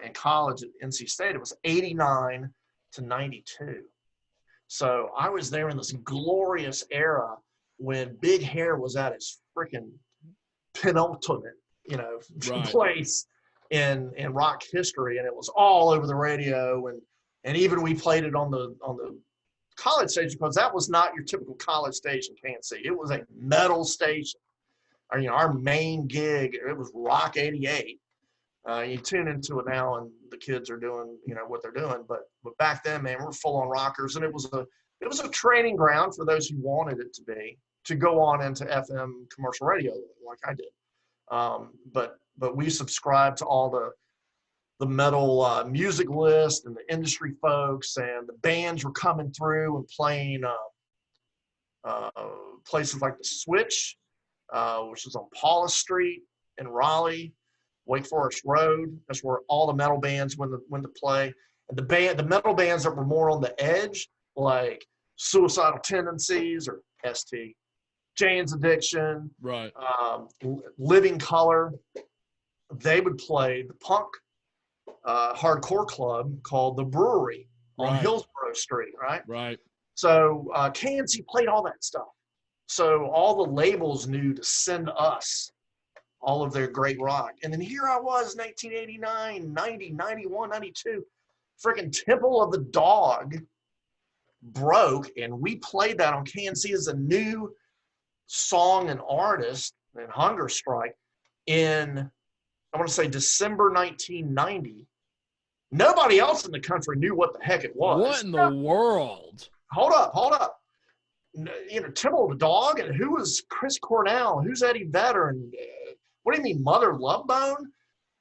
in college at NC State, it was 89 to 92. So I was there in this glorious era when big hair was at its freaking penultimate, place in rock history, and it was all over the radio, and even we played it on the college station, because that was not your typical college station, KNC. It was a metal station. Our main gig, it was Rock 88. You tune into it now, and the kids are doing, what they're doing. But back then, man, we're full on rockers, and it was a training ground for those who wanted it to be, to go on into FM commercial radio like I did. But we subscribed to all the metal music list and the industry folks, and the bands were coming through and playing places like the Switch, which is on Paula Street in Raleigh, Wake Forest Road. That's where all the metal bands went to play. And the metal bands that were more on the edge, like Suicidal Tendencies or ST, Jane's Addiction, right, Living Color, they would play the punk hardcore club called the Brewery on Hillsborough Street, right? Right. So KNC played all that stuff. So all the labels knew to send us all of their great rock. And then here I was, 1989, 90, 91, 92, freaking Temple of the Dog broke, and we played that on KNC as a new song and artist and Hunger Strike in, I want to say, December 1990. Nobody else in the country knew what the heck it was. What in the world? Hold up. Temple of the Dog, and who was Chris Cornell? Who's Eddie Vedder? And what do you mean, Mother Love Bone?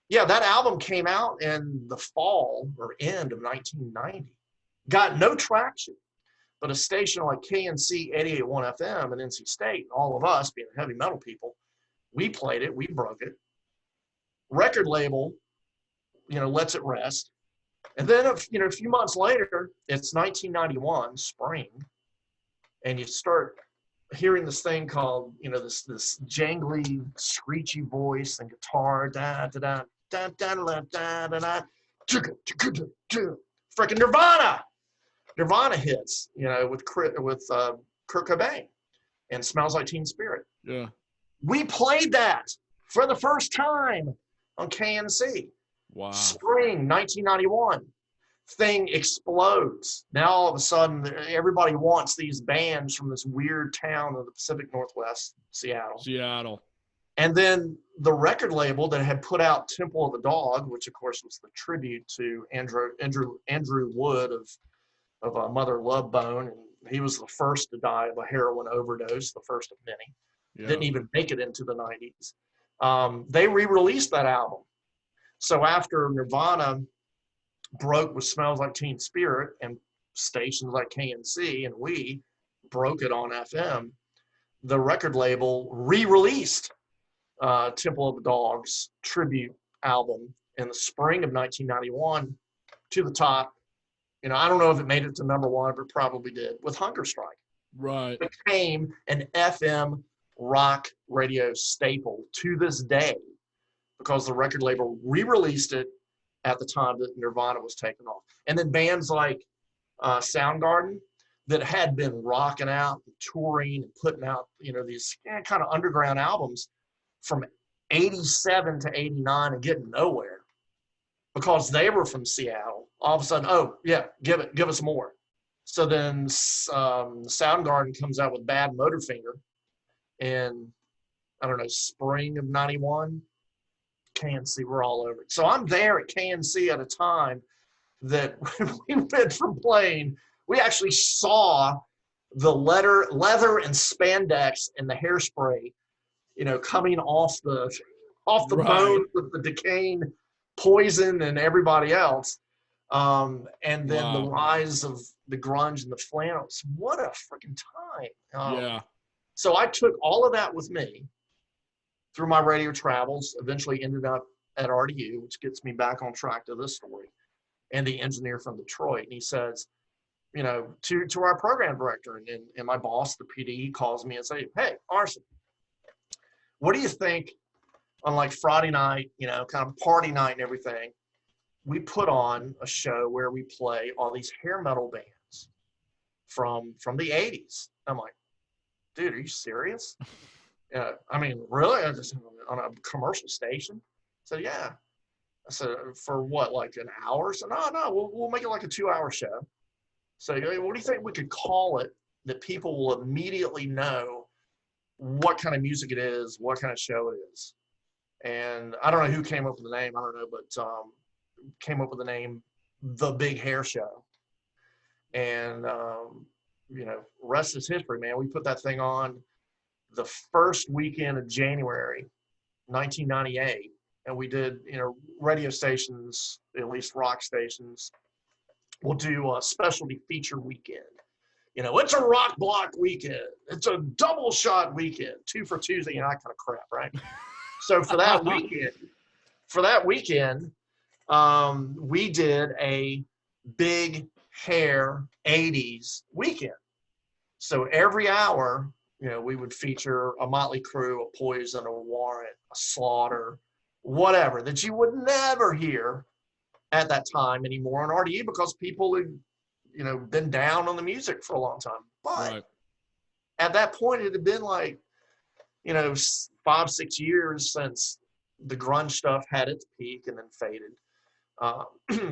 Yeah, that album came out in the fall or end of 1990. Got no traction. But a station like KNC 88.1 FM and NC State, all of us being heavy metal people, we played it, we broke it. Record label, lets it rest. And then, a few months later, it's 1991, spring, and you start hearing this thing called, this jangly, screechy voice and guitar, da-da-da, da-da-da-da-da-da, freaking Nirvana! Nirvana hits, with Kurt Cobain and Smells Like Teen Spirit. Yeah. We played that for the first time on KNC. Wow. Spring 1991. Thing explodes. Now all of a sudden, everybody wants these bands from this weird town of the Pacific Northwest, Seattle. And then the record label that had put out Temple of the Dog, which of course was the tribute to Andrew Wood of Mother Love Bone, and he was the first to die of a heroin overdose, the first of many. Yeah. Didn't even make it into the 90s. They re-released that album. So after Nirvana broke with Smells Like Teen Spirit, and stations like KNC and we broke it on FM, the record label re-released Temple of the Dog's tribute album in the spring of 1991 to the top. I don't know if it made it to number one, but probably did, with Hunger Strike. Right. It became an FM rock radio staple to this day because the record label re-released it at the time that Nirvana was taken off. And then bands like Soundgarden that had been rocking out and touring and putting out, these kind of underground albums from 87 to 89 and getting nowhere because they were from Seattle. All of a sudden, oh yeah, give us more. So then Soundgarden comes out with Bad Motorfinger in, I don't know, spring of 91. KNC, we're all over it. So I'm there at KNC at a time that we went from playing, we actually saw the leather and spandex and the hairspray, coming off the Right. bone with the decaying Poison and everybody else. And then the rise of the grunge and the flannels. What a freaking time. Yeah. So I took all of that with me through my radio travels, eventually ended up at RDU, which gets me back on track to this story, and the engineer from Detroit. And he says, to our program director and my boss, the PD, he calls me and says, hey, Arsen, what do you think on like Friday night, kind of party night and everything, we put on a show where we play all these hair metal bands from the 80s. I'm like, dude, are you serious? I mean, really? On a commercial station? So yeah. I said, for what, like an hour? So no, we'll make it like a 2-hour show. So what do you think we could call it that people will immediately know what kind of music it is, what kind of show it is? And I don't know who came up with the name. I don't know, but came up with the name The Big Hair Show. And, rest is history, man. We put that thing on the first weekend of January 1998. And we did, radio stations, at least rock stations, we'll do a specialty feature weekend. It's a rock block weekend. It's a double shot weekend, 2 for Tuesday, and that kind of crap, right? So for that weekend, we did a big hair 80s weekend. So every hour, we would feature a Motley Crue, a Poison, a Warrant, a Slaughter, whatever that you would never hear at that time anymore on RDE because people had, been down on the music for a long time. But at that point, it had been like, 5-6 years since the grunge stuff had its peak and then faded.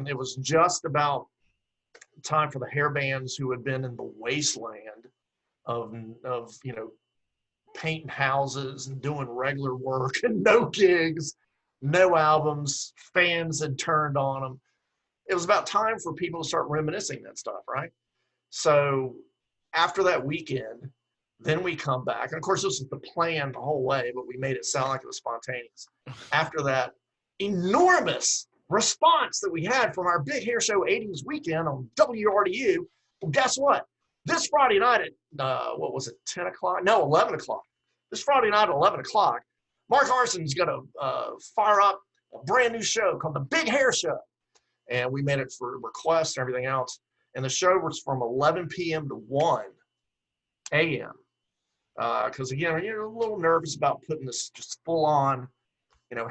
It was just about time for the hair bands who had been in the wasteland of painting houses and doing regular work and no gigs, no albums, fans had turned on them. It was about time for people to start reminiscing that stuff, right? So after that weekend, then we come back. And of course, this was the plan the whole way, but we made it sound like it was spontaneous. After that enormous response that we had from our Big Hair Show 80s weekend on WRDU, well, guess what? This Friday night at, 10 o'clock? No, 11 o'clock. This Friday night at 11 o'clock, Mark Arsen's going to fire up a brand new show called The Big Hair Show. And we made it for requests and everything else. And the show was from 11 p.m. to 1 a.m. Because, again, you're a little nervous about putting this just full on,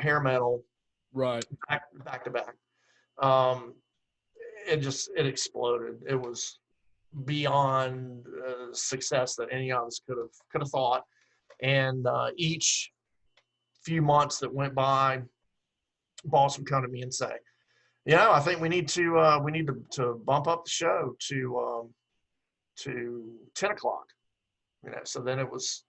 hair metal back to back. It exploded. It was beyond success that any of us could have thought. And each few months that went by, boss would come to me and say, I think we need to bump up the show to 10 o'clock. So then it was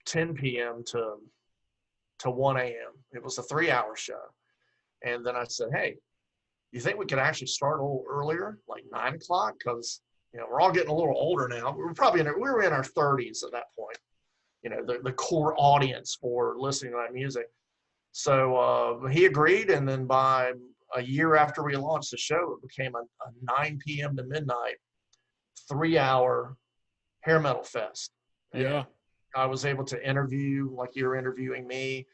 10 p.m. to 1 a.m. It was a 3-hour show. And then I said, hey, you think we could actually start a little earlier, like 9 o'clock? Because we're all getting a little older now. We were in our 30s at that point. The core audience for listening to that music. So he agreed, and then by a year after we launched the show, it became a 9 p.m. to midnight, 3-hour hair metal fest. Yeah. I was able to interview, like you're interviewing me,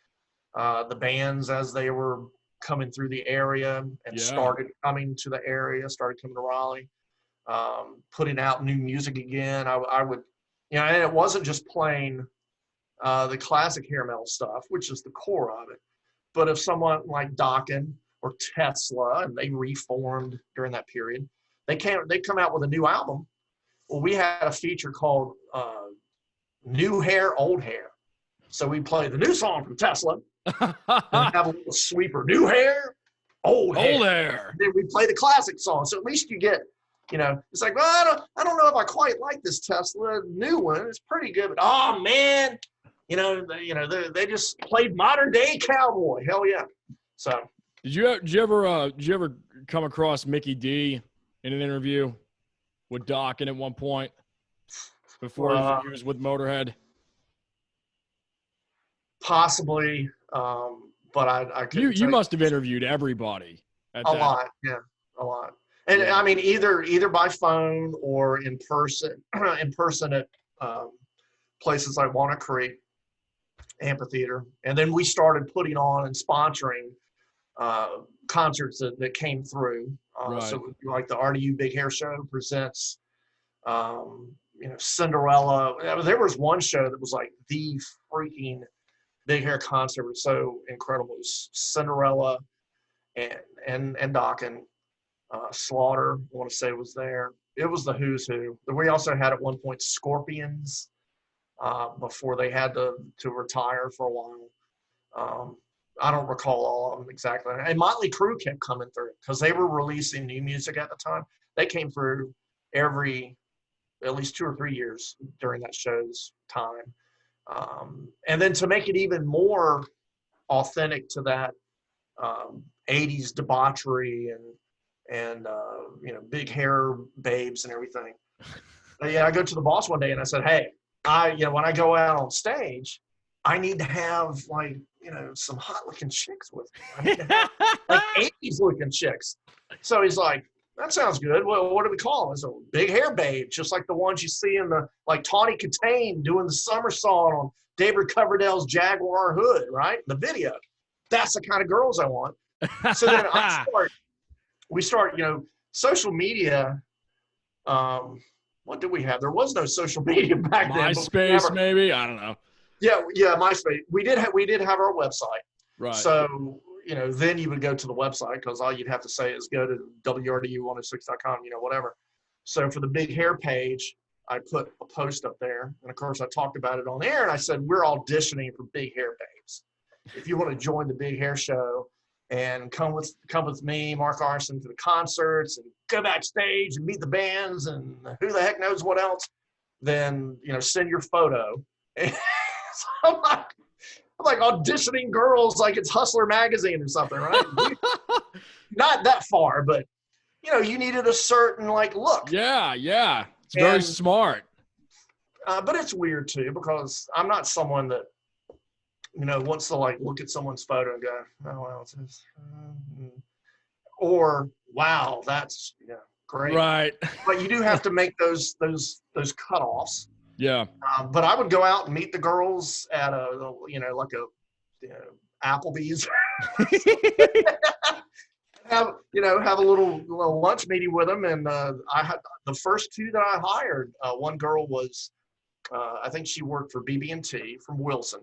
the bands as they were coming through the area and started coming to the area, started coming to Raleigh, putting out new music again. I would, and it wasn't just playing the classic hair metal stuff, which is the core of it. But if someone like Dokken or Tesla, and they reformed during that period, they come out with a new album. Well, we had a feature called New Hair, Old Hair. So we play the new song from Tesla, and have a little sweeper, new hair, old hair. And then we play the classic song. So at least you get, it's like, well, I don't know if I quite like this Tesla new one. It's pretty good, but oh man, they just played modern day cowboy. Hell yeah. So did you ever come across Mickey D in an interview with Dokken at one point before he was with Motorhead? Possibly, but I couldn't. You must have interviewed everybody. A lot. And I mean, either by phone or in person at places like Walnut Creek Amphitheater, and then we started putting on and sponsoring concerts that came through. Right. So like the RDU Big Hair Show presents, Cinderella. There was one show that was like the freaking Big Hair concert. Was so incredible. It was Cinderella and Dokken. Slaughter, I want to say, was there. It was the who's who. We also had at one point Scorpions before they had to retire for a while. I don't recall all of them exactly. And Motley Crue kept coming through because they were releasing new music at the time. They came through at least 2 or 3 years during that show's time. And then to make it even more authentic to that 80s debauchery and big hair babes and everything. But I go to the boss one day and I said, hey, when I go out on stage, I need to have some hot looking chicks with me. I need to have like 80s looking chicks. So he's like, that sounds good. Well, what do we call them? It's a big hair babe, just like the ones you see in like Tawny Katane doing the somersault on David Coverdale's Jaguar hood, right? The video. That's the kind of girls I want. So then we start, social media. What did we have? There was no social media back then. MySpace, maybe? I don't know. Yeah, MySpace. We did have our website. Right. So, then you would go to the website because all you'd have to say is go to WRDU106.com, whatever. So for the Big Hair page, I put a post up there. And of course, I talked about it on air and I said, we're auditioning for Big Hair babes. If you want to join the Big Hair Show, and come with me, Mark Arsen, to the concerts and go backstage and meet the bands and who the heck knows what else, then, send your photo. And so I'm like auditioning girls like it's Hustler magazine or something, right? Not that far, but, you needed a certain look. Yeah. It's very smart. But it's weird too, because I'm not someone that, wants to look at someone's photo and go, oh, well, it's this. Or, wow, that's great. Right. But you do have to make those cutoffs. Yeah. But I would go out and meet the girls at Applebee's. have a little lunch meeting with them. And I had the first 2 that I hired. One girl was, I think she worked for BB&T from Wilson.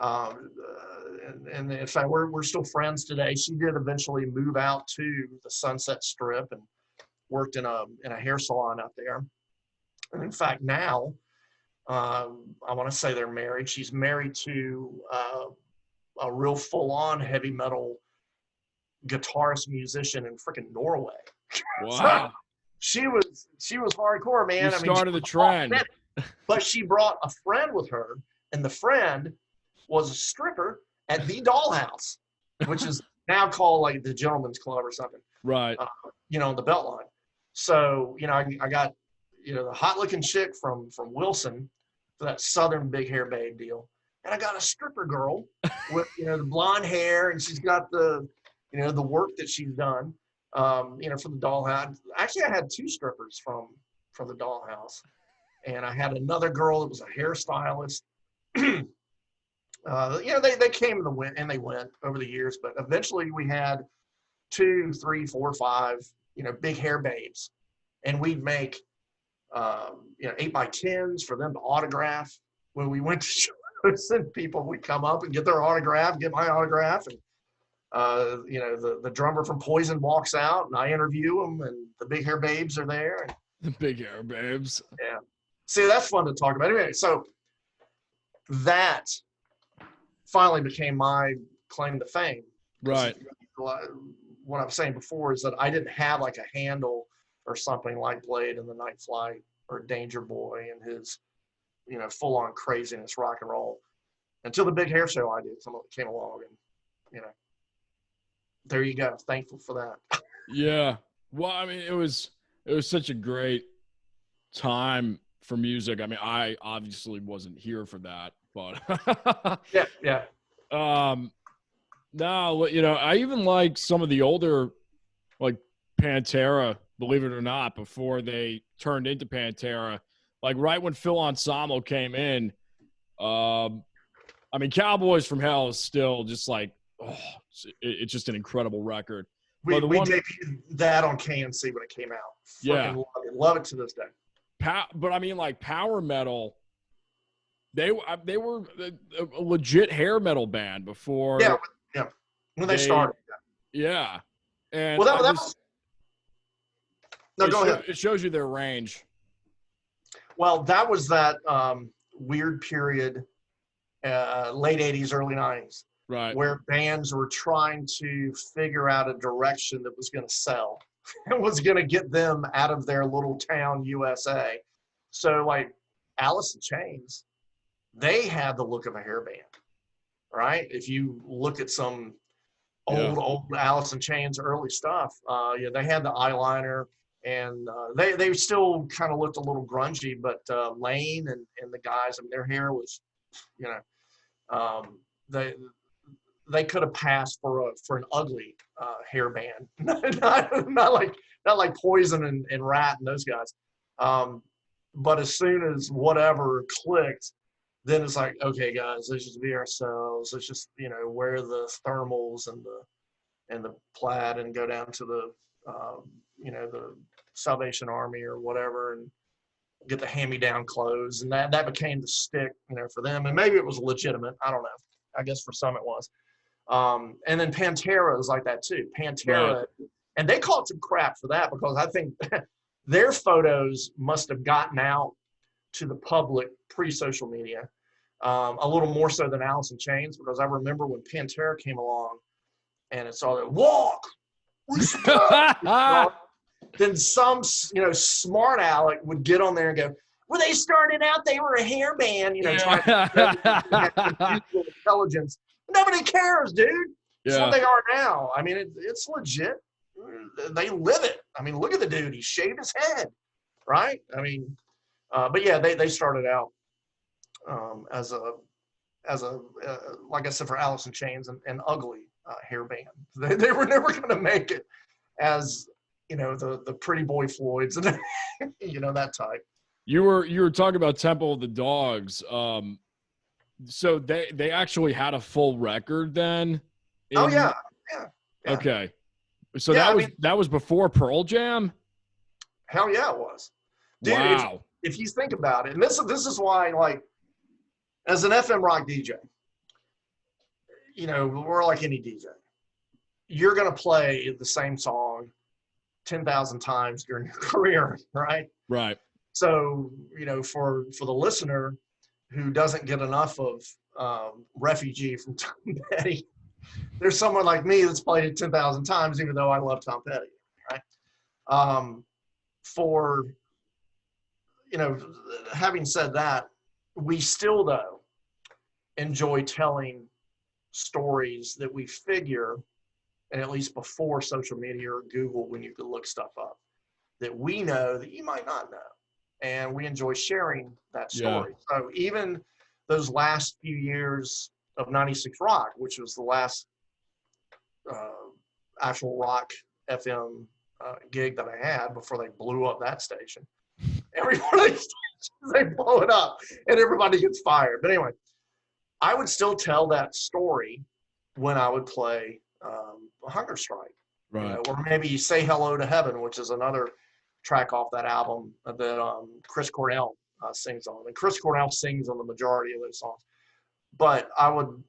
And in fact, we're still friends today. She did eventually move out to the Sunset Strip and worked in a hair salon out there. And in fact, now I want to say they're married. She's married to a real full-on heavy metal guitarist musician in freaking Norway. Wow. So she was hardcore, man. You started the trend. But she brought a friend with her, and the friend was a stripper at the Dollhouse, which is now called the Gentleman's Club or something. Right. On the Beltline. So, I got, the hot looking chick from Wilson for that Southern Big Hair Babe deal. And I got a stripper girl with, the blonde hair, and she's got the work that she's done, for the Dollhouse. Actually, I had 2 strippers from the Dollhouse. and I had another girl that was a hairstylist. They came and they went over the years, but eventually we had 2, 3, 4, 5, big hair babes, and we'd make 8x10s for them to autograph when we went to shows, and people would come up and get their autograph, get my autograph, and the drummer from Poison walks out, and I interview them, and the big hair babes are there. And, The big hair babes. yeah. See, that's fun to talk about. Anyway, so that finally became my claim to fame. Right. What I was saying before is that I didn't have like a handle or something like Blade and the Night Flight or Danger Boy and his, full-on craziness, rock and roll, until the big hair show I did. Someone came along, and there you go. Thankful for that. Yeah. Well, I mean, it was such a great time for music. I mean, I obviously wasn't here for that, but yeah. No, I even like some of the older, like Pantera, believe it or not, before they turned into Pantera. Like right when Phil Anselmo came in, I mean, Cowboys from Hell is still just like, it's just an incredible record. We debuted that on KNC when it came out. Yeah. Love it to this day. But I mean, like power metal, they were a legit hair metal band before. Yeah. When they started. Yeah. And well, go ahead. It shows you their range. Well, that was that weird period, late 80s, early 90s, right, where bands were trying to figure out a direction that was going to sell and was going to get them out of their little town USA. So like Alice in Chains, they had the look of a hair band, right? If you look at some old Alice in Chains early stuff, they had the eyeliner, and they still kind of looked a little grungy, but Lane and the guys, I mean, their hair was, they could have passed for an ugly hair band, not like Poison and Rat and those guys. But as soon as whatever clicked, then it's like, okay, guys, let's just be ourselves. Let's just wear the thermals and the plaid and go down to the the Salvation Army or whatever and get the hand-me-down clothes, and that became the stick for them. And maybe it was legitimate. I don't know. I guess for some it was. And then Pantera is like that too. Pantera, right. And they caught some crap for that because I think their photos must have gotten out to the public pre-social media, a little more so than Alice in Chains, because I remember when Pantera came along and it's all that walk, respect, then some smart aleck would get on there and go, well, they started out, they were a hair band, trying to intelligence. Nobody cares, dude. It's what they are now. I mean, it's legit. They live it. I mean, look at the dude. He shaved his head, right? I mean, but yeah, they started out as a like I said, for Alice in Chains, an ugly hair band. They were never going to make it as the Pretty Boy Floyds and that type. You were talking about Temple of the Dogs. So they actually had a full record then? Oh yeah. Okay. So that was before Pearl Jam? Hell yeah, it was. Dude, wow. If you think about it, and this is why, like, as an FM rock DJ, we're like any DJ. You're gonna play the same song 10,000 times during your career, right? Right. So, for the listener who doesn't get enough of Refugee from Tom Petty, there's someone like me that's played it 10,000 times, even though I love Tom Petty, right? Having said that, we still, though, enjoy telling stories that we figure, and at least before social media or Google, when you could look stuff up, that we know that you might not know. And we enjoy sharing that story. Yeah. So even those last few years of 96 Rock, which was the last actual rock FM gig that I had before they blew up that station. Every one of these They blow it up and everybody gets fired. But anyway, I would still tell that story when I would play Hunger Strike. Right. You know, or maybe Say Hello to Heaven, which is another track off that album that Chris Cornell sings on. And Chris Cornell sings on the majority of those songs. But I would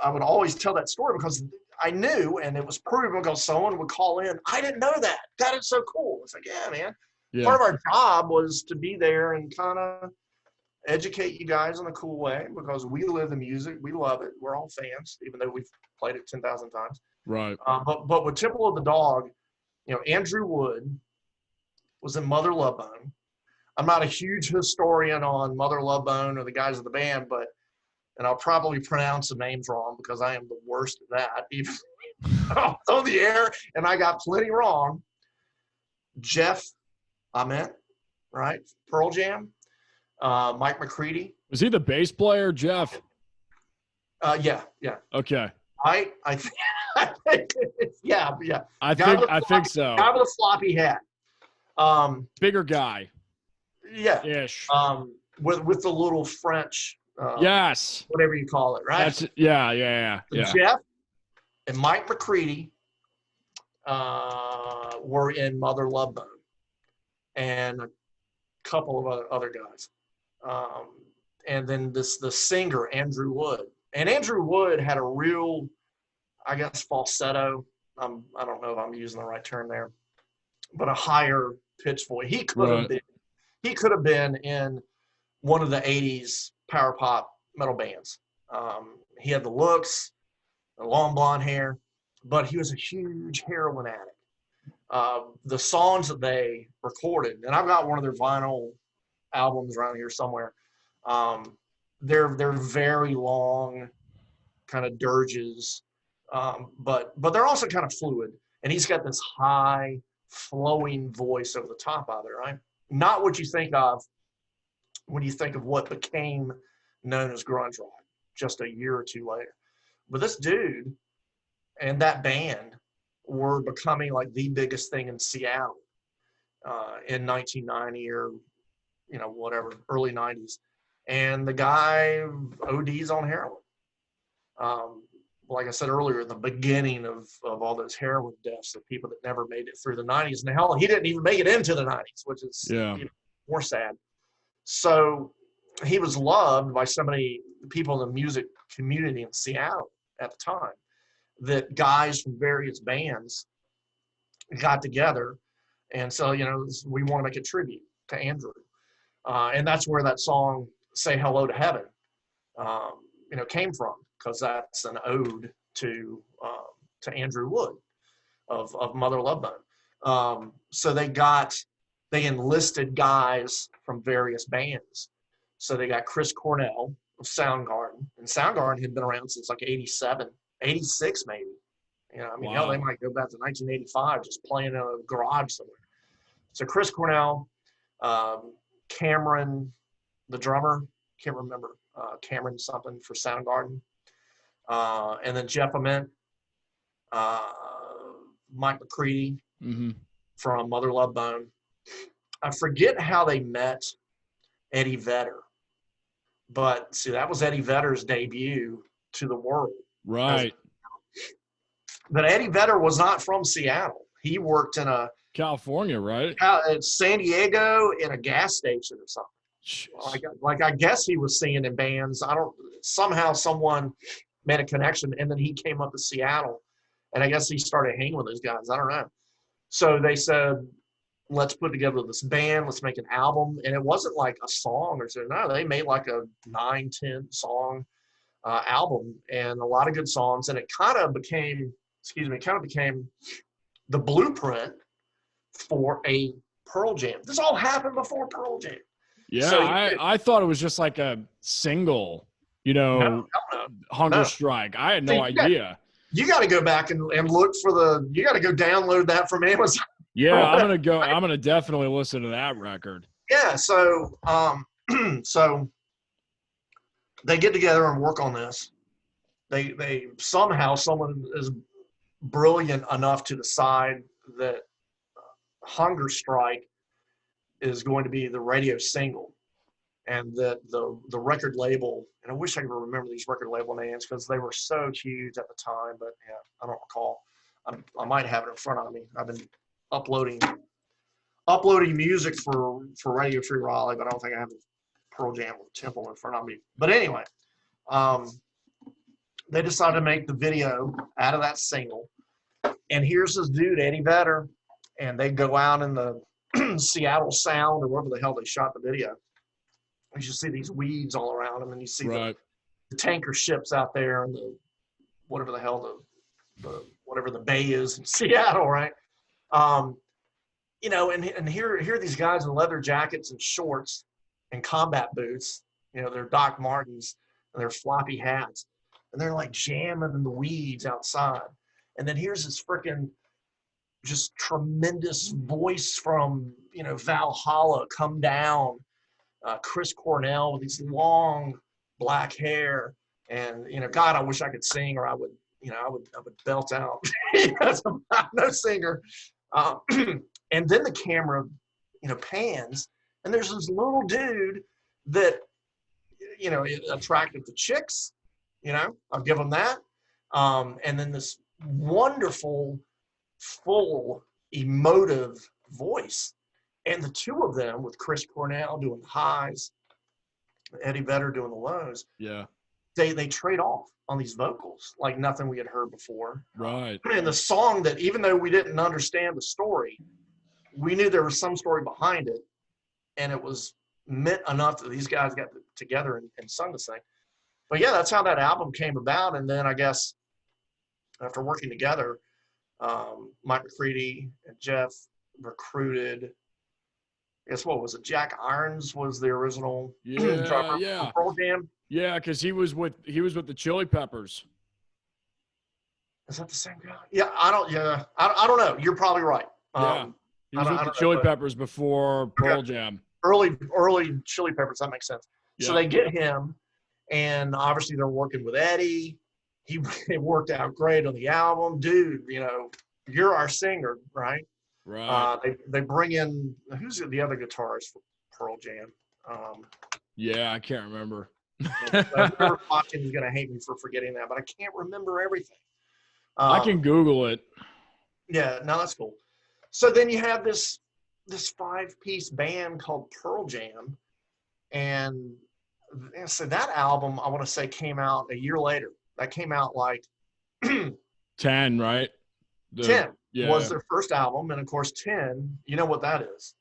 always tell that story because I knew, and it was proven because someone would call in, I didn't know that. That is so cool. It's like, yeah, man. Yeah. Part of our job was to be there and kind of educate you guys in a cool way because we live the music. We love it. We're all fans, even though we've played it 10,000 times. Right. But with Temple of the Dog, you know, Andrew Wood was in Mother Love Bone. I'm not a huge historian on Mother Love Bone or the guys of the band, and I'll probably pronounce the names wrong because I am the worst at that. Even on the air, and I got plenty wrong. Jeff Ament, right? Pearl Jam. Mike McCready. Was he the bass player, Jeff? Yeah. Okay. I think yeah. I think so. Guy with a floppy hat. Bigger guy. Yeah. Ish. With the little French. Yes. Whatever you call it, right? That's yeah. Jeff and Mike McCready were in Mother Love Bone, and a couple of other guys. And then the singer, Andrew Wood. And Andrew Wood had a real, I guess, falsetto. I don't know if I'm using the right term there, but a higher pitch voice. He could have been in one of the 80s power pop metal bands. He had the looks, the long blonde hair, but he was a huge heroin addict. The songs that they recorded, and I've got one of their vinyl albums around here somewhere. They're very long, kind of dirges, but they're also kind of fluid. And he's got this high, flowing voice over the top of it, right? Not what you think of when you think of what became known as grunge rock just a year or two later. But this dude and that band were becoming like the biggest thing in Seattle in 1990 or, you know, whatever, early 90s. And the guy ODs on heroin. Like I said earlier, the beginning of all those heroin deaths of people that never made it through the 90s. And hell, he didn't even make it into the 90s, which is even more sad. So he was loved by so many people in the music community in Seattle at the time that guys from various bands got together and so, you know, we want to make a tribute to Andrew. And that's where that song, Say Hello to Heaven, you know, came from, because that's an ode to Andrew Wood of Mother Love Bone. So they enlisted guys from various bands. So they got Chris Cornell of Soundgarden, and Soundgarden had been around since like 87, 86 maybe. You know, I mean, hell, they might go back to 1985, just playing in a garage somewhere. So Chris Cornell, Cameron, the drummer, can't remember, Cameron something for Soundgarden, and then Jeff Ament, Mike McCready from Mother Love Bone. I forget how they met Eddie Vedder, but see, that was Eddie Vedder's debut to the world. Right. But Eddie Vedder was not from Seattle. He worked in California, right? San Diego in a gas station or something. Like I guess he was singing in bands. Somehow someone made a connection, and then he came up to Seattle, and I guess he started hanging with those guys. I don't know. So they said, let's put together this band, let's make an album. And it wasn't like a song or something. No, they made like a 9-10 song album, and a lot of good songs. And it kind of became the blueprint for a Pearl Jam. This all happened before Pearl Jam. Yeah, so I thought it was just like a single, you know, no. Hunger Strike. I had no idea. You got to go back and look for you got to go download that from Amazon. Yeah, I'm gonna definitely listen to that record. Yeah, so so they get together and work on this. They somehow someone is brilliant enough to decide that Hunger Strike is going to be the radio single. and that the record label, and I wish I could remember these record label names because they were so huge at the time, but yeah, I don't recall. I might have it in front of me. I've been uploading music for Radio Free Raleigh, but I don't think I have Pearl Jam or Temple in front of me. But anyway, they decided to make the video out of that single. And here's this dude, Eddie Vedder, and they go out in the Seattle Sound or wherever the hell they shot the video. You just see these weeds all around them, and you see the tanker ships out there, and the whatever the hell whatever the bay is in Seattle, right? You know, and here are these guys in leather jackets and shorts and combat boots. You know, they're Doc Martens and their floppy hats, and they're like jamming in the weeds outside. And then here's this freaking just tremendous voice from, you know, Valhalla come down. Chris Cornell with these long black hair, and you know, God, I wish I could sing, or I would belt out. Because I'm no singer. And then the camera, you know, pans, and there's this little dude that, you know, attracted the chicks. You know, I'll give him that. And then this wonderful, full, emotive voice. And the two of them, with Chris Cornell doing the highs, Eddie Vedder doing the lows, they trade off on these vocals like nothing we had heard before. Right. And the song that, even though we didn't understand the story, we knew there was some story behind it, and it was meant enough that these guys got together and sung the thing. But yeah, that's how that album came about. And then I guess after working together, Mike McCready and Jeff recruited, I guess, what was it? Jack Irons was the original drummer for Pearl Jam. Yeah, because he was with the Chili Peppers. Is that the same guy? Yeah, I don't know. You're probably right. He was with the Chili Peppers before Pearl Jam. Early Chili Peppers. That makes sense. Yeah. So they get him, and obviously they're working with Eddie. It worked out great on the album, dude. You know, you're our singer, right? Right. They bring in, who's the other guitarist for Pearl Jam? Yeah, I can't remember. Whoever watching is gonna hate me for forgetting that, but I can't remember everything. I can Google it. Yeah, no, that's cool. So then you have this 5-piece band called Pearl Jam, and so that album, I want to say, came out a year later. That came out like 10, right? 10 was their first album, and of course 10. You know what that is?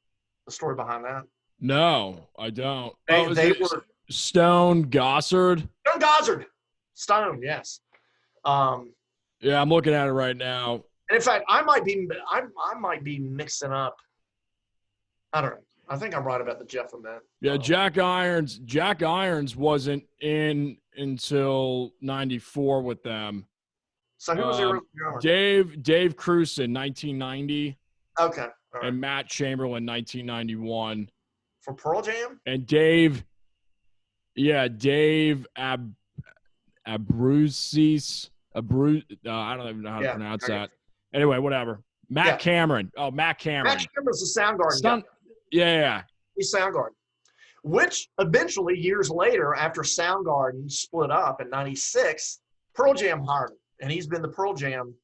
The story behind that? No, I don't. They were Stone Gossard. Stone Gossard. Stone, yes. Yeah, I'm looking at it right now. And in fact, I might be mixing up. I don't know. I think I'm right about the Jeff event. Yeah, Jack Irons wasn't in until '94 with them. So who was the original drummer? Dave Cruson, 1990. Okay. All right. And Matt Chamberlain, 1991. For Pearl Jam? And Dave Abruzzi. I don't even know how to pronounce that. Anyway, whatever. Matt Cameron. Oh, Matt Cameron. Matt Cameron's the Soundgarden guy. Yeah. He's Soundgarden. Which eventually, years later, after Soundgarden split up in '96, Pearl Jam hired him. And he's been the Pearl Jam,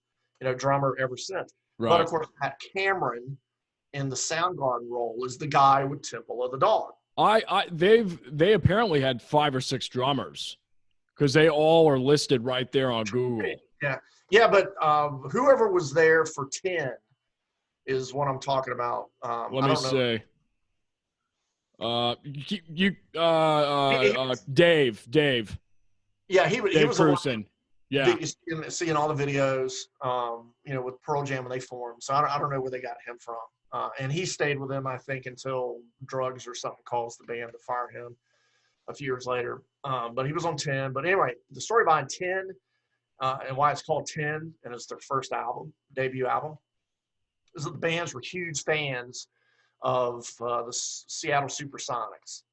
drummer ever since. Right. But of course, Matt Cameron in the Soundgarden role is the guy with Temple of the Dog. They apparently had 5 or 6 drummers, because they all are listed right there on Google. Yeah, but whoever was there for 10 is what I'm talking about. Let me see. Dave. Yeah, he was Cruson. Yeah, seeing all the videos, with Pearl Jam when they formed. So I don't know where they got him from. And he stayed with them, I think, until drugs or something caused the band to fire him a few years later. But he was on 10. But anyway, the story behind 10 and why it's called 10, and it's their first album, debut album, is that the bands were huge fans of the Seattle Supersonics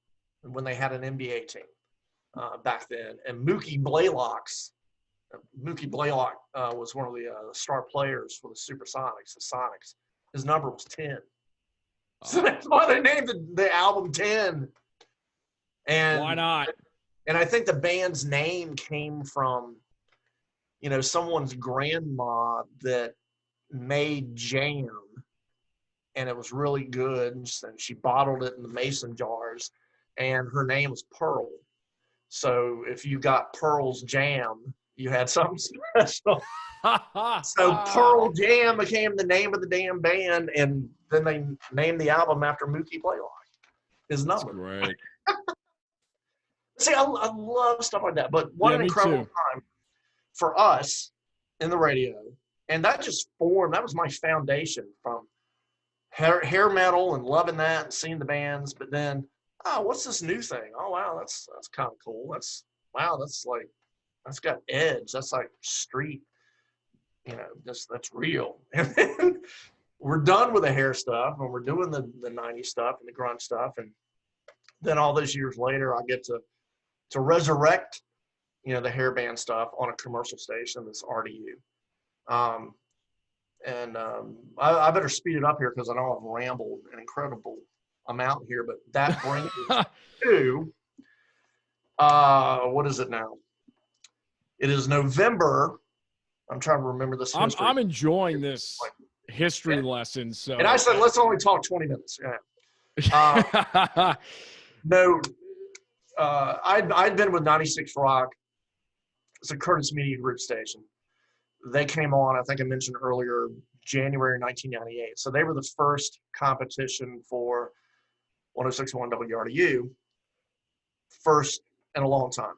when they had an NBA team back then. And Mookie Blaylock was one of the star players for the Supersonics, the Sonics. His number was 10. So that's why they named the album 10. And why not? And I think the band's name came from, someone's grandma that made jam, and it was really good, and she bottled it in the mason jars, and her name was Pearl. So if you got Pearl's Jam, you had something special. So Pearl Jam became the name of the damn band, and then they named the album after Mookie Blaylock, his number. That's great. See, I love stuff like that. But what an incredible time for us in the radio. And that just formed, that was my foundation from hair metal and loving that and seeing the bands. But then, what's this new thing? Oh, wow, that's kind of cool. That's got edge. That's like street, that's real. And then we're done with the hair stuff, and we're doing the 90s stuff and the grunge stuff. And then all those years later, I get to resurrect, the hair band stuff on a commercial station that's RDU. I better speed it up here because I know I've rambled an incredible amount here, but that brings us to, what is it now? It is November. I'm trying to remember this history. I'm enjoying this history lesson. So, and I said, let's only talk 20 minutes. Yeah. No, I'd been with 96 Rock. It's a Curtis Media Group station. They came on, I think I mentioned earlier, January 1998. So they were the first competition for 106.1 WRDU, first in a long time.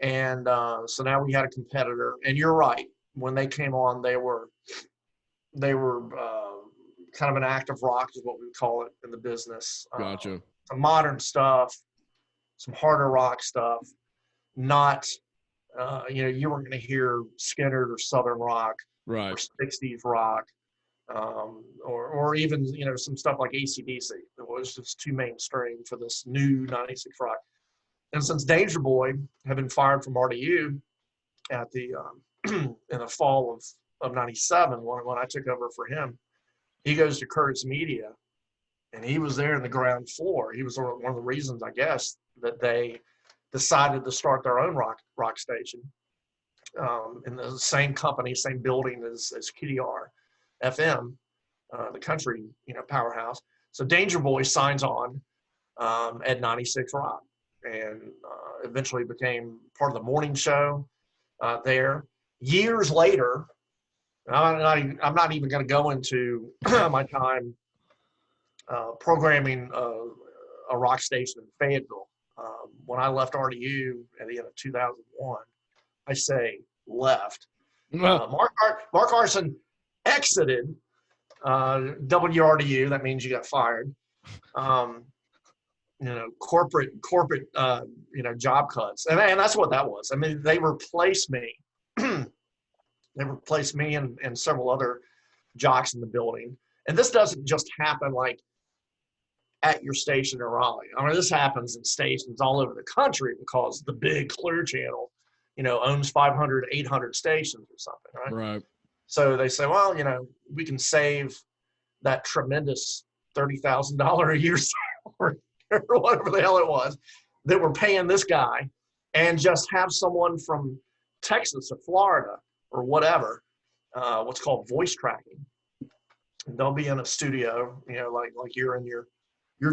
And so now we had a competitor. And you're right. When they came on, they were kind of an active rock is what we would call it in the business. Gotcha. Some modern stuff, some harder rock stuff, not, you weren't going to hear Skinner or Southern rock, right, or 60s rock, or even, some stuff like AC/DC. It was just too mainstream for this new 96 rock. And since Danger Boy had been fired from RDU at the in the fall of 97, when I took over for him, he goes to Curtis Media, and he was there in the ground floor. He was one of the reasons, I guess, that they decided to start their own rock station in the same company, same building as KDR FM, the country, powerhouse. So Danger Boy signs on at 96 Rock, and eventually became part of the morning show there. Years later, I'm not even going to go into my time programming a rock station in Fayetteville. When I left RDU at the end of 2001, I say left. Mark Arsen exited WRDU. That means you got fired. Corporate, job cuts. And that's what that was. I mean, they replaced me. They replaced me and several other jocks in the building. And this doesn't just happen like at your station in Raleigh. I mean, this happens in stations all over the country because the big Clear Channel, owns 500, 800 stations or something, right? Right. So they say, well, we can save that tremendous $30,000 a year salary or whatever the hell it was that we're paying this guy, and just have someone from Texas or Florida or whatever, what's called voice tracking. And they'll be in a studio, like you're in your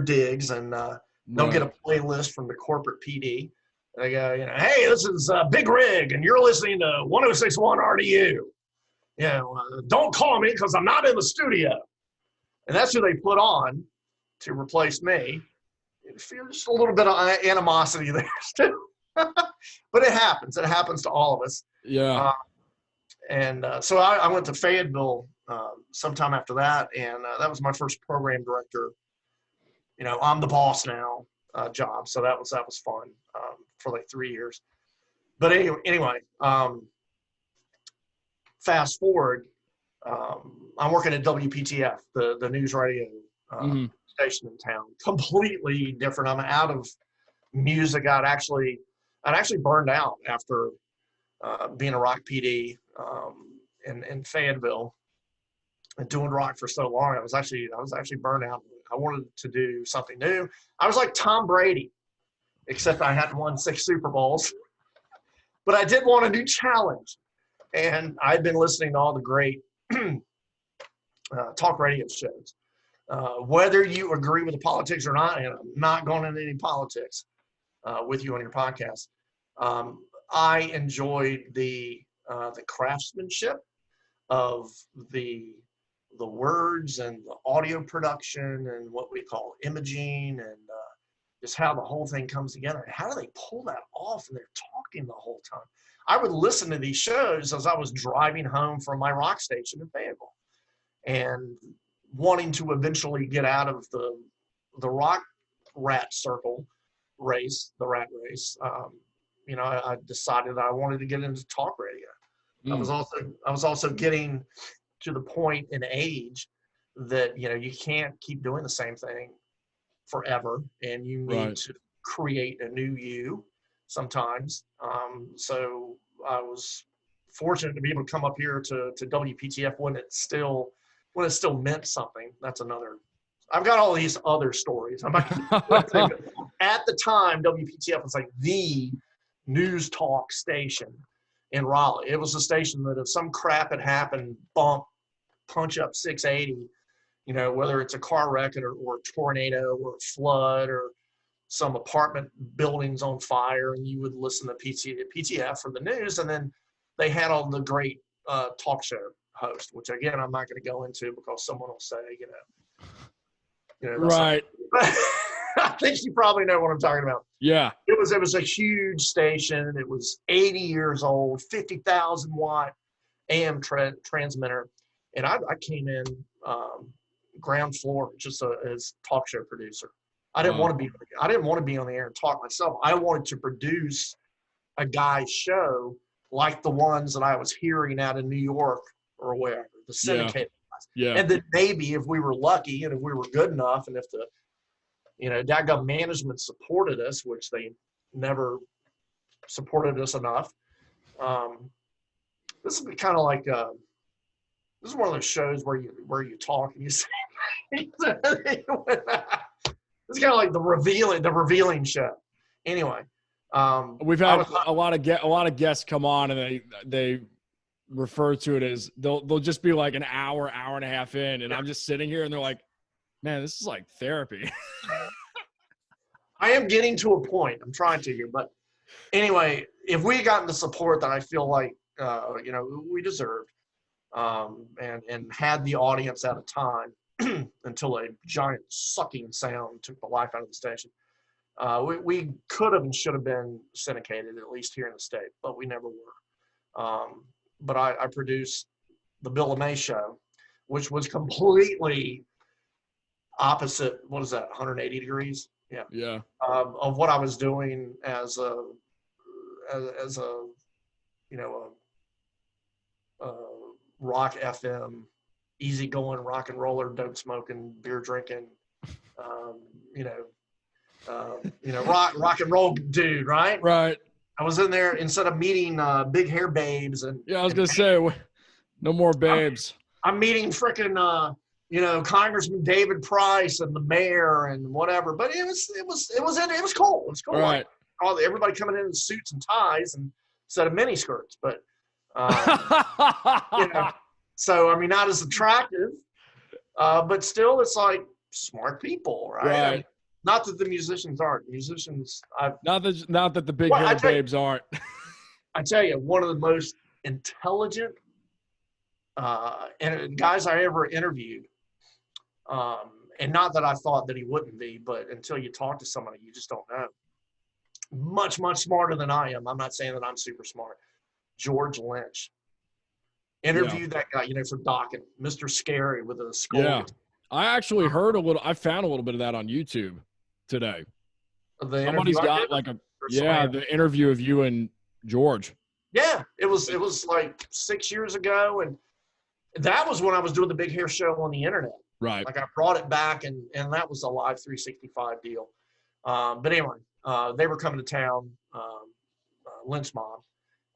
digs, and they'll get a playlist from the corporate PD. And they go, hey, this is Big Rig, and you're listening to 106.1 RDU. Don't call me because I'm not in the studio. And that's who they put on to replace me. There's a little bit of animosity there too. But it happens. It happens to all of us. Yeah. So I went to Fayetteville sometime after that, and that was my first program director. I'm the boss now job. So that was fun for like 3 years. But anyway, fast forward, I'm working at WPTF, the news radio station in town. Completely different. I'm out of music. I'd actually burned out after being a rock PD in Fayetteville and doing rock for so long. I was actually burned out. I wanted to do something new. I was like Tom Brady. except I hadn't won 6 Super Bowls. But I did want a new challenge. And I'd been listening to all the great talk radio shows. Whether you agree with the politics or not, and I'm not going into any politics with you on your podcast, I enjoyed the craftsmanship of the words and the audio production and what we call imaging and just how the whole thing comes together. How do they pull that off? And they're talking the whole time. I would listen to these shows as I was driving home from my rock station in Fayetteville and wanting to eventually get out of the rock rat circle race, the rat race. I decided that I wanted to get into talk radio. I was also getting to the point in age that, you can't keep doing the same thing forever, and you need to create a new you sometimes. So I was fortunate to be able to come up here to WPTF when it still meant something. That's another. I've got all these other stories. I'm not gonna at the time, WPTF was like the news talk station in Raleigh. It was a station that if some crap had happened, punch up 680, whether it's a car wreck or a tornado or a flood or some apartment buildings on fire, and you would listen to PTF for the news. And then they had all the great talk show hosts, which again, I'm not going to go into because someone will say, right. I think you probably know what I'm talking about. Yeah. It was a huge station. It was 80 years old, 50,000 watt AM transmitter. And I came in ground floor just as talk show producer. I didn't want to be on the air and talk myself. I wanted to produce a guy's show like the ones that I was hearing out in New York or wherever, the syndicated guys. Yeah. And then maybe if we were lucky and if we were good enough and if the dadgum management supported us, which they never supported us enough. This would be kind of like this is one of those shows where you talk and you say it's kind of like the revealing show. Anyway, we've had a lot of guests come on and they refer to it as they'll just be like an hour and a half in, and I'm just sitting here and they're like, man, this is like therapy. I am getting to a point. I'm trying to here, but anyway, if we had gotten the support that I feel like we deserved, and had the audience at a time until a giant sucking sound took the life out of the station, we could have and should have been syndicated, at least here in the state, but we never were. But I produced the Bill LeMay show, which was completely opposite. What is that? 180 degrees. Yeah. Of what I was doing as a rock FM, easygoing rock and roller, dope smoking, beer drinking, rock and roll dude, right? Right. I was in there instead of meeting big hair babes and I was gonna say no more babes. I'm meeting freaking Congressman David Price and the mayor and whatever. But it was cool. It was cool. Right. Like, everybody coming in suits and ties instead of mini skirts, but so I mean, not as attractive, but still, it's like smart people, right? I mean, not that the musicians aren't. Musicians, not that the big hair babes aren't. I tell you, one of the most intelligent and guys I ever interviewed, and not that I thought that he wouldn't be, but until you talk to somebody, you just don't know. Much, much smarter than I am. I'm not saying that I'm super smart. George Lynch. Interviewed that guy, for Dokken, Mr. Scary with a skull. Yeah. I actually I found a little bit of that on YouTube today. Somebody's got the interview of you and George. Yeah, it was like 6 years ago, and that was when I was doing the Big Hair Show on the internet. Right. Like I brought it back, and that was a live 365 deal. But anyway, they were coming to town, Lynch Mob,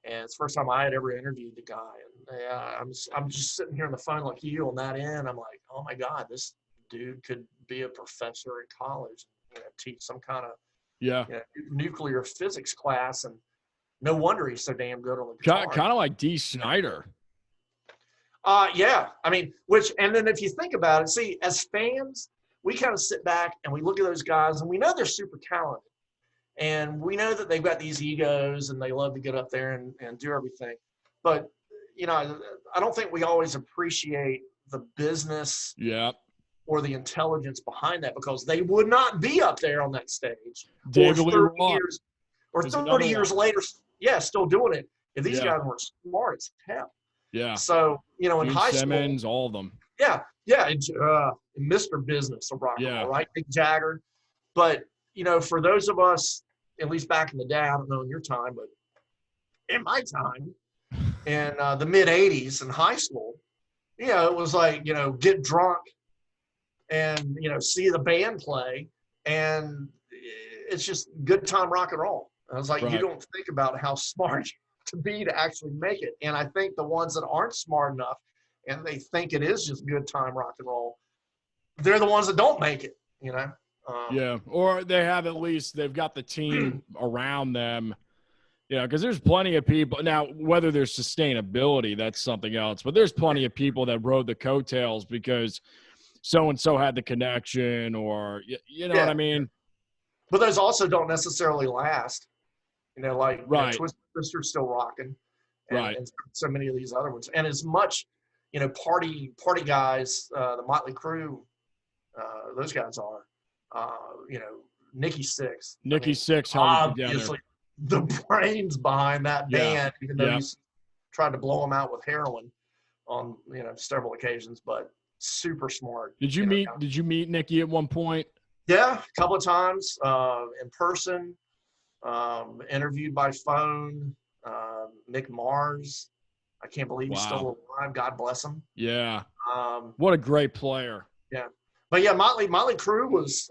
and it's the first time I had ever interviewed the guy. And I'm just sitting here on the phone like you on that end. I'm like, oh my God, this dude could be a professor in college, teach some kind of Yeah. Nuclear physics class, and no wonder he's so damn good on the guitar. Kind of like D. Snyder. Yeah. I mean, and then if you think about it, see, as fans, we kind of sit back and we look at those guys and we know they're super talented. And we know that they've got these egos and they love to get up there and do everything. But, I don't think we always appreciate the business or the intelligence behind that, because they would not be up there on that stage. David or Lee 30 years later, still doing it, if these guys weren't smart as hell. Yeah. So, in Gene high Simmons, school. all of them. Yeah. And, Mr. Business of rock and roll, right? Mick Jagger. But, for those of us, at least back in the day, I don't know in your time, but in my time, in the mid-'80s in high school, it was like, get drunk and, see the band play. And it's just good time rock and roll. I was like, you don't think about how smart you have to be to actually make it. And I think the ones that aren't smart enough and they think it is just good time rock and roll, they're the ones that don't make it, or they've got the team around them, because there's plenty of people now, whether there's sustainability, that's something else, but there's plenty of people that rode the coattails because so-and-so had the connection, or you know what I mean? But those also don't necessarily last, Twisted Sister's still rocking, and so many of these other ones. And as much, party guys, the Motley Crue, those guys are, Nikki Sixx. Sixx held it together. The brains behind that band, even though he's tried to blow them out with heroin on, several occasions, but super smart. Did you meet Nikki at one point? Yeah, a couple of times, in person, interviewed by phone. Nick Mars, I can't believe he's still alive. God bless him. Yeah. What a great player. Yeah. But yeah, Motley Crue was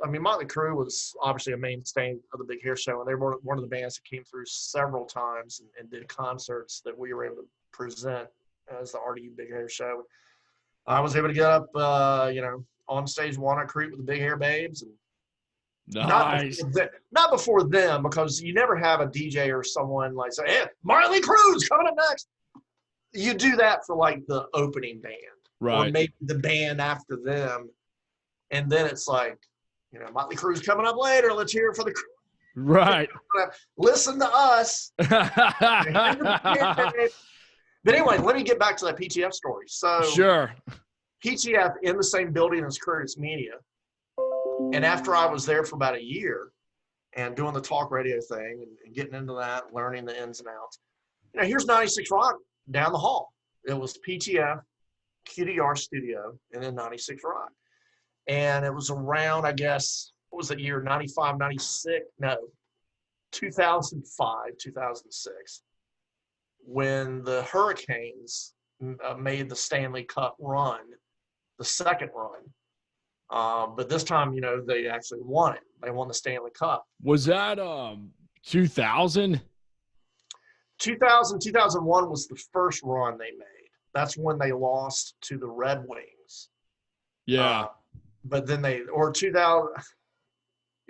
obviously a mainstay of the Big Hair Show, and they were one of the bands that came through several times and did concerts that we were able to present as the RDU Big Hair Show. I was able to get up, on stage Walnut Creek with the Big Hair Babes, and nice. Not before them, because you never have a DJ or someone like say, "Hey, Motley Crue's coming up next." You do that for like the opening band, or maybe the band after them. And then it's like, Motley Crue's coming up later. Let's hear it for the crew. Right. Listen to us. But anyway, let me get back to that PTF story. So sure. PTF in the same building as Curtis Media. And after I was there for about a year and doing the talk radio thing and getting into that, learning the ins and outs, here's 96 Rock down the hall. It was PTF, QDR Studio, and then 96 Rock. And it was around, I guess, what was the year, 95, 96? No, 2005, 2006, when the Hurricanes made the Stanley Cup run, the second run. But this time, they actually won it. They won the Stanley Cup. Was that 2000? 2001 was the first run they made. That's when they lost to the Red Wings. Yeah. But then 2000.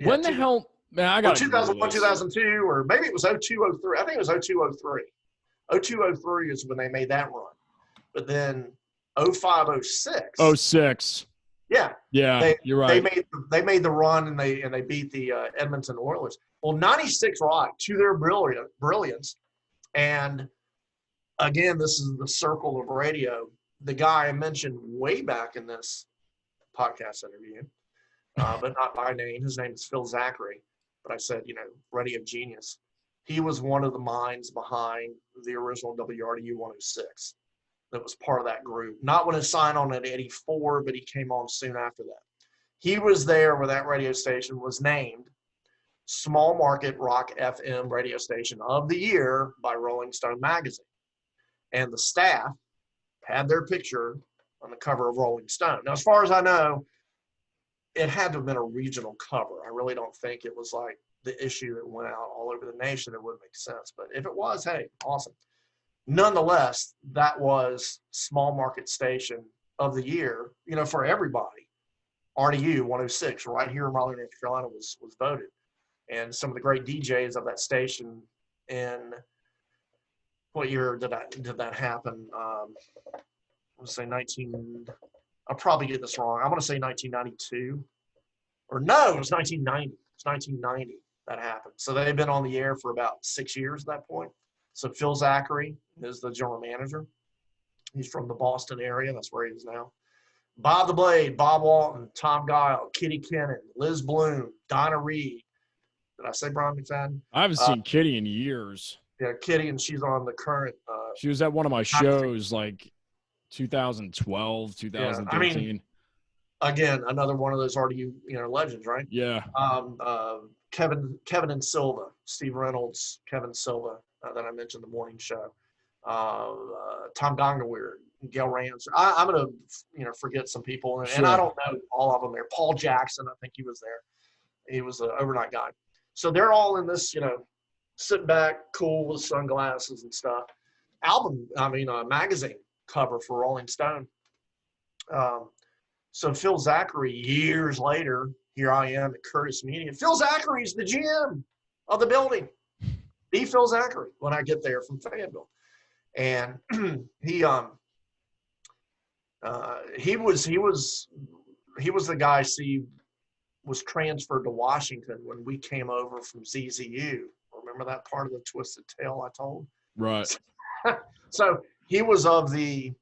When the hell? Man, I got 2001, 2002, or maybe it was 02, 03. I think it was 02, 03. 02, 03 is when they made that run. But then 05, 06. 06. Yeah. Yeah, you're right. They made the run and they beat the Edmonton Oilers. Well, 96 Rock, to their brilliance, and again, this is the circle of radio. The guy I mentioned way back in this podcast interview, but not by name. His name is Phil Zachary. But I said, radio genius. He was one of the minds behind the original WRDU 106 that was part of that group. Not when it signed on in 84, but he came on soon after that. He was there where that radio station was named Small Market Rock FM Radio Station of the Year by Rolling Stone Magazine. And the staff had their picture on the cover of Rolling Stone. Now, as far as I know, it had to have been a regional cover. I really don't think it was like the issue that went out all over the nation. It wouldn't make sense. But if it was, hey, awesome. Nonetheless, that was Small Market Station of the Year, for everybody. RDU 106 right here in Raleigh, North Carolina was voted. and some of the great DJs of that station. In what year did that happen? Let's say 19. I'll probably get this wrong. I'm going to say 1992, or no, it was 1990. It's 1990 that happened. So they've been on the air for about 6 years at that point. So Phil Zachary is the general manager. He's from the Boston area. That's where he is now. Bob the Blade, Bob Walton, Tom Guile, Kitty Kennan, Liz Bloom, Donna Reed. Did I say Brian McFadden? I haven't seen Kitty in years. Yeah, Kitty, and she's on the current. She was at one of my shows like 2012, 2013. Yeah, I mean, again, another one of those RDU legends, right? Yeah. Kevin and Silva, Steve Reynolds, Kevin Silva that I mentioned the morning show. Tom Gongaweir, Gail Rance. I'm gonna forget some people, and I don't know all of them there. Paul Jackson, I think he was there. He was an overnight guy. So they're all in this, sitting back, cool with sunglasses and stuff. Magazine cover for Rolling Stone. So Phil Zachary, years later, here I am at Curtis Media. Phil Zachary's the GM of the building. The Phil Zachary when I get there from Fayetteville. And he was the guy, was transferred to Washington when we came over from ZZU. Remember that part of the Twisted Tale I told? Right. So he was of the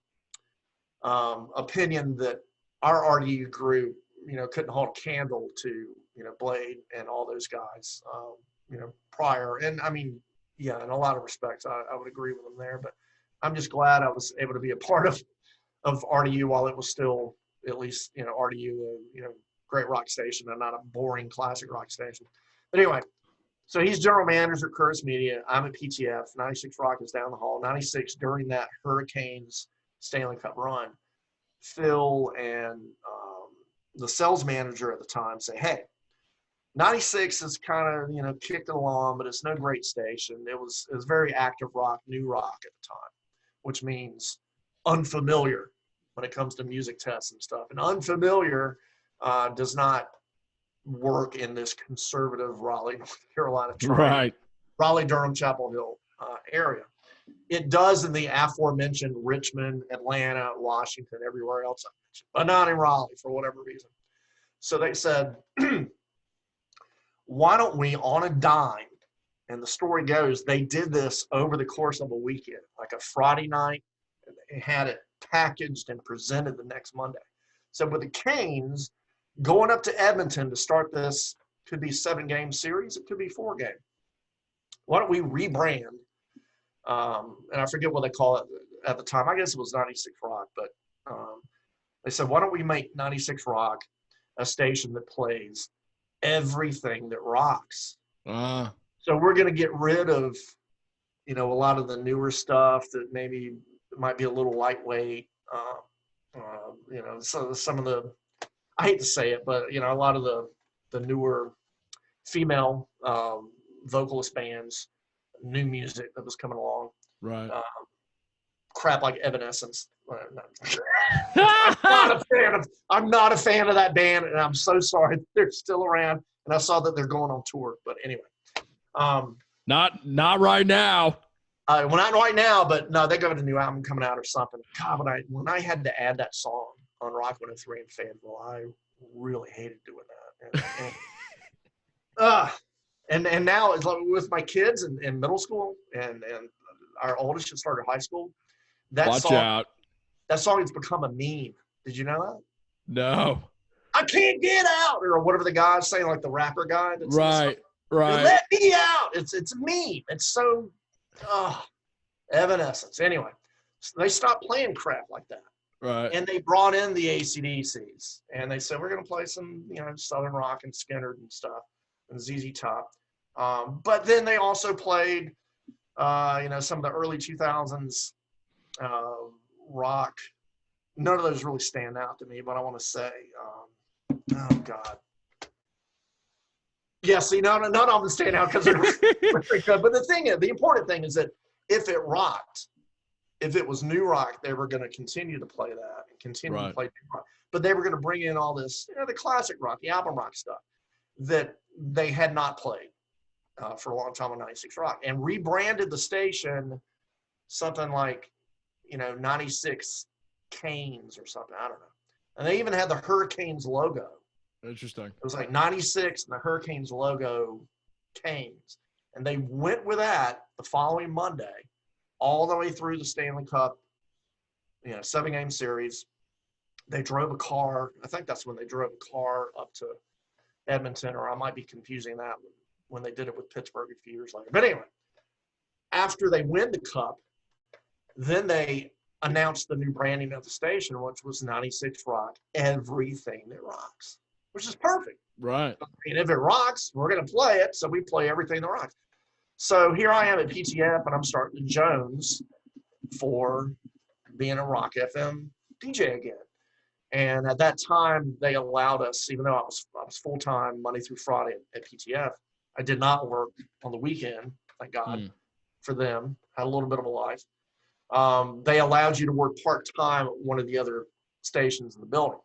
opinion that our RDU group, couldn't hold a candle to, Blade and all those guys, prior. And I mean, yeah, in a lot of respects, I would agree with him there. But I'm just glad I was able to be a part of RDU while it was still, at least, RDU, great rock station and not a boring classic rock station. But anyway, so he's general manager at Curtis Media. I'm at PTF. 96 Rock is down the hall. 96 during that Hurricanes Stanley Cup run. Phil and the sales manager at the time say, hey, 96 is kind of, kicked along, but it's no great station. It was very active rock, new rock at the time, which means unfamiliar when it comes to music tests and stuff. And unfamiliar does not work in this conservative Raleigh, North Carolina, right? Raleigh, Durham, Chapel Hill area. It does in the aforementioned Richmond, Atlanta, Washington, everywhere else I mentioned, but not in Raleigh for whatever reason. So they said, why don't we, on a dime, and the story goes, they did this over the course of a weekend, like a Friday night, and they had it packaged and presented the next Monday. So with the Canes going up to Edmonton to start this, could be 7-game series, it could be 4-game. Why don't we rebrand? And I forget what they call it at the time. I guess it was 96 Rock, but they said, why don't we make 96 Rock a station that plays everything that rocks? So we're going to get rid of, a lot of the newer stuff that maybe might be a little lightweight. So some of the, I hate to say it, but, a lot of the newer female vocalist bands, new music that was coming along. Right. Crap like Evanescence. I'm not a fan of that band, and I'm so sorry that they're still around. And I saw that they're going on tour. But anyway. Not right now. Well, not right now, but no, they got a new album coming out or something. God, when I had to add that song on Rock 103 in Fayetteville, I really hated doing that. And now it's like with my kids in middle school and our oldest just started high school. That song has become a meme. Did you know that? No. I can't get out, or whatever the guy's saying, like the rapper guy. That's right. Let me out. It's a meme. It's so Evanescence. Anyway, so they stopped playing crap like that. Right. And they brought in the AC/DCs, and they said, we're going to play some, Southern rock and Skinner and stuff, and ZZ Top. But then they also played, some of the early 2000s rock. None of those really stand out to me, but I want to say, oh God. Yeah, see, none of them stand out because they're pretty good. But the important thing is that if it rocked, if it was new rock, they were going to continue to play that and continue to play new rock. But they were going to bring in all this, the classic rock, the album rock stuff that they had not played for a long time on 96 Rock, and rebranded the station something like, 96 Canes or something. I don't know. And they even had the Hurricanes logo. Interesting. It was like 96 and the Hurricanes logo, Canes. And they went with that the following Monday, all the way through the Stanley Cup, 7-game series. They drove a car. I think that's when they drove a car up to Edmonton, or I might be confusing that when they did it with Pittsburgh a few years later. But anyway, after they win the Cup, then they announced the new branding of the station, which was 96 Rock, everything that rocks, which is perfect. Right. And if it rocks, we're going to play it. So we play everything that rocks. So here I am at PTF, and I'm starting to Jones for being a Rock FM DJ again. And at that time, they allowed us, even though I was full-time Monday through Friday at PTF, I did not work on the weekend, thank God, for them. Had a little bit of a life. They allowed you to work part-time at one of the other stations in the building,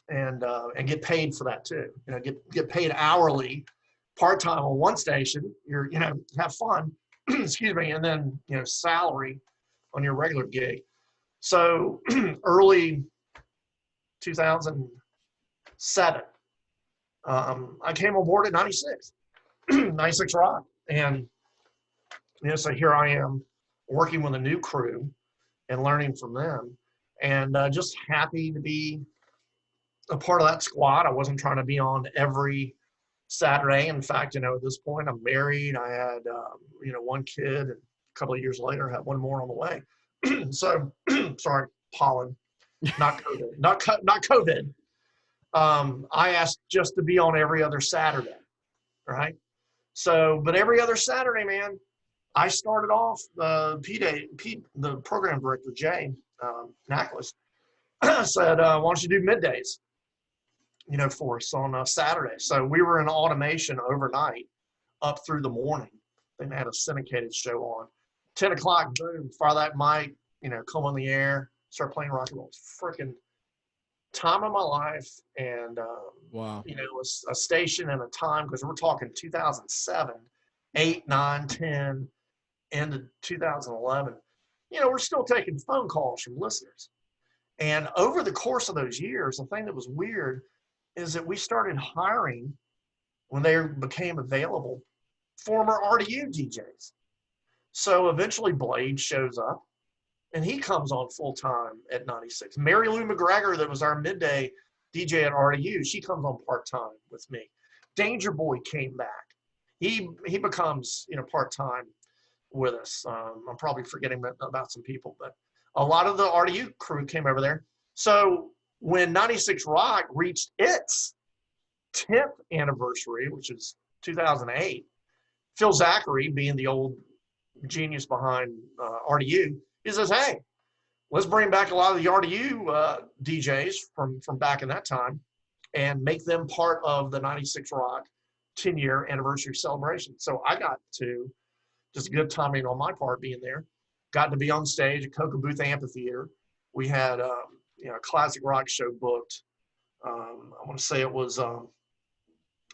and get paid for that too. Get paid hourly, part-time on one station. You're have fun, excuse me, and then salary on your regular gig. So early 2007, I came aboard at 96 Rock, and so here I am working with a new crew and learning from them, and just happy to be a part of that squad. I wasn't trying to be on every Saturday. In fact, at this point, I'm married. I had one kid, and a couple of years later, I had one more on the way. So, sorry, pollen, not COVID, not COVID. I asked just to be on every other Saturday, right? So, but every other Saturday, man, I started off the program director, Jay Nacklis, said, why don't you do middays, for us on Saturday. So we were in automation overnight up through the morning. Then they had a syndicated show on. 10 o'clock, boom, fire that mic, come on the air, start playing rock and roll. It's freaking time of my life. And, wow. A station and a time, because we're talking 2007, 8, 9, 10, into 2011, we're still taking phone calls from listeners. And over the course of those years, the thing that was weird is that we started hiring, when they became available, former RDU DJs. So eventually Blade shows up, and he comes on full-time at 96. Mary Lou McGregor, that was our midday DJ at RDU, she comes on part-time with me. Danger Boy came back. He becomes, part-time with us. I'm probably forgetting about some people, but a lot of the RDU crew came over there. So when 96 Rock reached its 10th anniversary, which is 2008, Phil Zachary, being the old genius behind RDU, he says, hey, let's bring back a lot of the RDU DJs from back in that time and make them part of the 96 Rock 10-year anniversary celebration. So I got to, just good timing on my part being there, got to be on stage at Cocoa Booth Amphitheater. We had a classic rock show booked. I want to say it was, I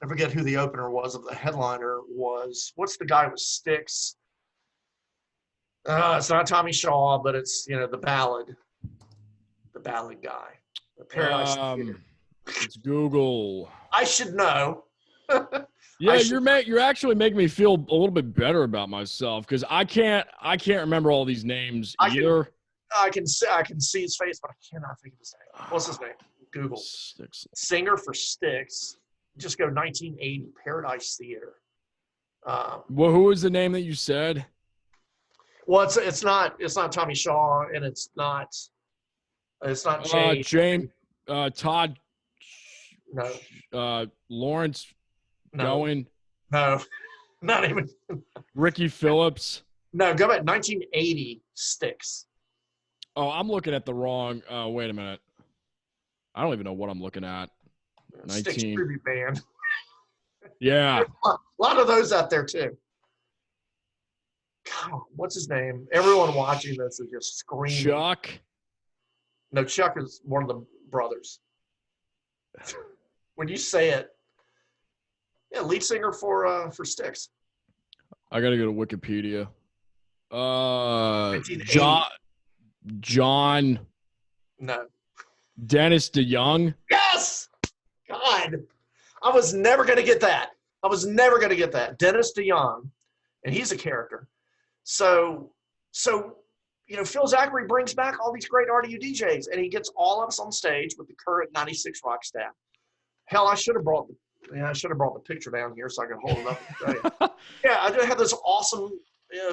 forget who the opener was, of the headliner was, what's the guy with Styx? It's not Tommy Shaw, but it's, the ballad guy. The Paradise Theater. It's Google. I should know. Yeah, you're actually making me feel a little bit better about myself, because I can't remember all these names either. I can see his face, but I cannot think of his name. What's his name? Google. Styx. Singer for Styx. Just go 1980 Paradise Theater. Well, who was the name that you said? Well, it's not Tommy Shaw, and it's not James Todd. No. Lawrence. No. Going. No. Not even. Ricky Phillips. No, go back. 1980 Styx. Oh, I'm looking at the wrong. Wait a minute. I don't even know what I'm looking at. Styx tribute band. Yeah. A lot of those out there too. God, what's his name? Everyone watching this is just screaming. Chuck. No, Chuck is one of the brothers. When you say it, yeah, lead singer for Styx. I gotta go to Wikipedia. 1980. John No. Dennis DeYoung. Yes! God. I was never going to get that. Dennis DeYoung, and he's a character. So Phil Zachary brings back all these great RDU DJs, and he gets all of us on stage with the current 96 Rock staff. Hell, I should have brought the picture down here so I could hold it up and show you. Yeah, I did have this awesome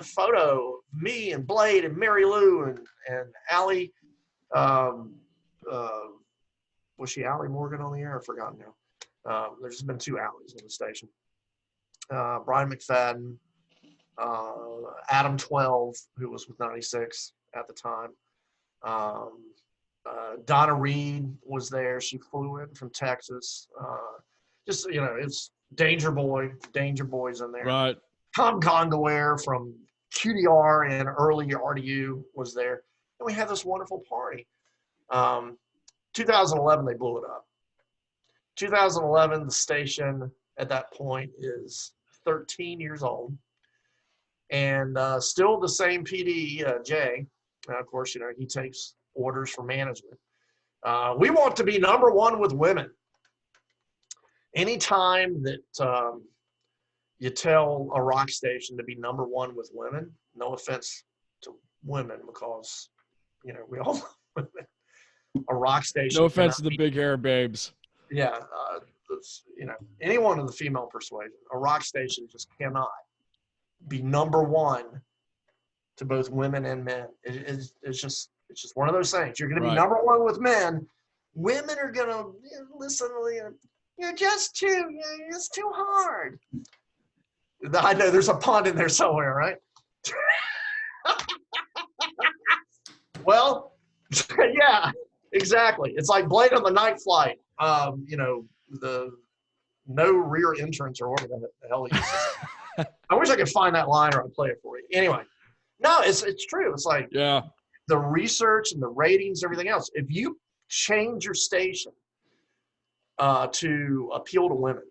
photo of me and Blade and Mary Lou and Allie. Was she Allie Morgan on the air? I've forgotten now. There's been 2 Allies on the station. Brian McFadden, Adam 12, who was with 96 at the time. Donna Reed was there. She flew in from Texas. It's Danger Boy's in there. Right. Tom Gongaware from QDR and early RDU was there. And we had this wonderful party. 2011, they blew it up. 2011, the station at that point is 13 years old. And still the same PD, Jay. Of course, he takes orders from management. We want to be number 1 with women. Anytime that you tell a rock station to be number 1 with women, no offense to women, because, we all love women. A rock station. No offense to the big hair babes. Yeah. Anyone of the female persuasion, a rock station just cannot be number 1 to both women and men. It's just one of those things. You're going to be number 1 with men. Women are going to listen. You're just it's too hard. I know there's a pun in there somewhere, right? Well, yeah, exactly. It's like Blade on the Night Flight. The no rear entrance or whatever the hell he uses. I wish I could find that line or I'd play it for you. Anyway, no, it's true. It's like the research and the ratings, everything else. If you change your station to appeal to women,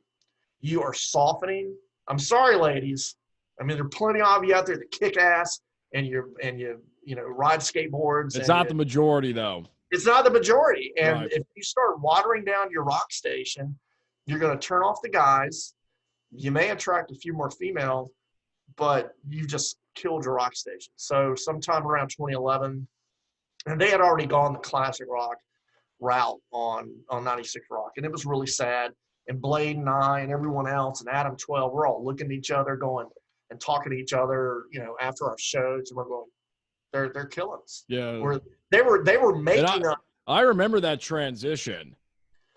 you are softening. I'm sorry, ladies. I mean, there are plenty of you out there that kick ass and you ride skateboards. It's not the majority, though. It's not the majority. And if you start watering down your rock station, you're going to turn off the guys. You may attract a few more females, but you just killed your rock station. So sometime around 2011, and they had already gone the classic rock route on 96 Rock. And it was really sad. And Blade and I and everyone else and Adam 12, we're all looking at each other going and talking to each other, after our shows. And we're going, they're killing us. Yeah. They were making us. I remember that transition.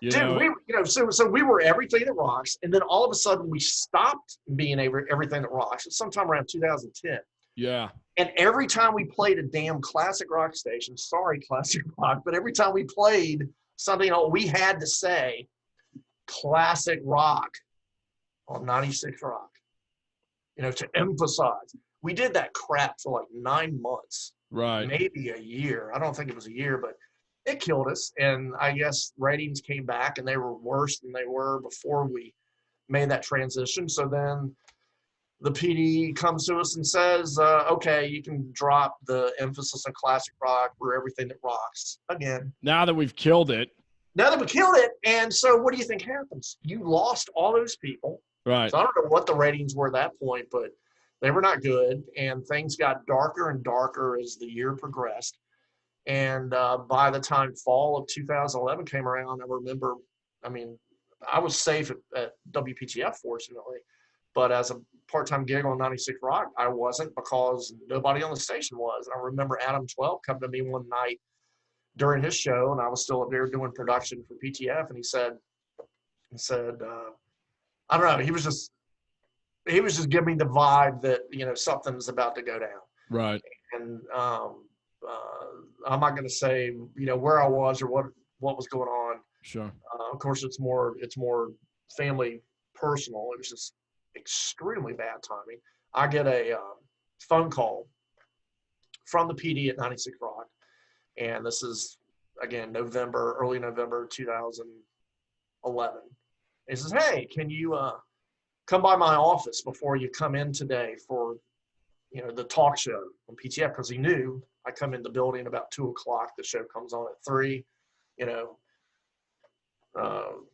So we were everything that rocks, and then all of a sudden we stopped being everything that rocks. It's sometime around 2010. Yeah. And every time we played a damn classic rock station, sorry, classic rock, but every time we played something, we had to say classic rock on 96 Rock, to emphasize. We did that crap for like 9 months. Right. Maybe a year. I don't think it was a year, but it killed us. And I guess ratings came back and they were worse than they were before we made that transition. So then the PD comes to us and says, okay, you can drop the emphasis on classic rock. We're everything that rocks again. Now that we've killed it. And so what do you think happens? You lost all those people. Right. So I don't know what the ratings were at that point, but they were not good. And things got darker and darker as the year progressed. And by the time fall of 2011 came around, I remember, I was safe at WPTF, fortunately. But as a part-time gig on 96 Rock, I wasn't, because nobody on the station was. And I remember Adam 12 coming to me one night during his show, and I was still up there doing production for PTF, and he said, I don't know, he was just giving me the vibe that, something's about to go down. Right. And I'm not going to say, where I was or what was going on. Sure. Of course, it's more family personal. It was just extremely bad timing. I get a phone call from the PD at 96 Rock, and this is, again, early November 2011. He says, hey, can you come by my office before you come in today for, the talk show on PTF, because he knew I come in the building about 2:00. The show comes on at 3.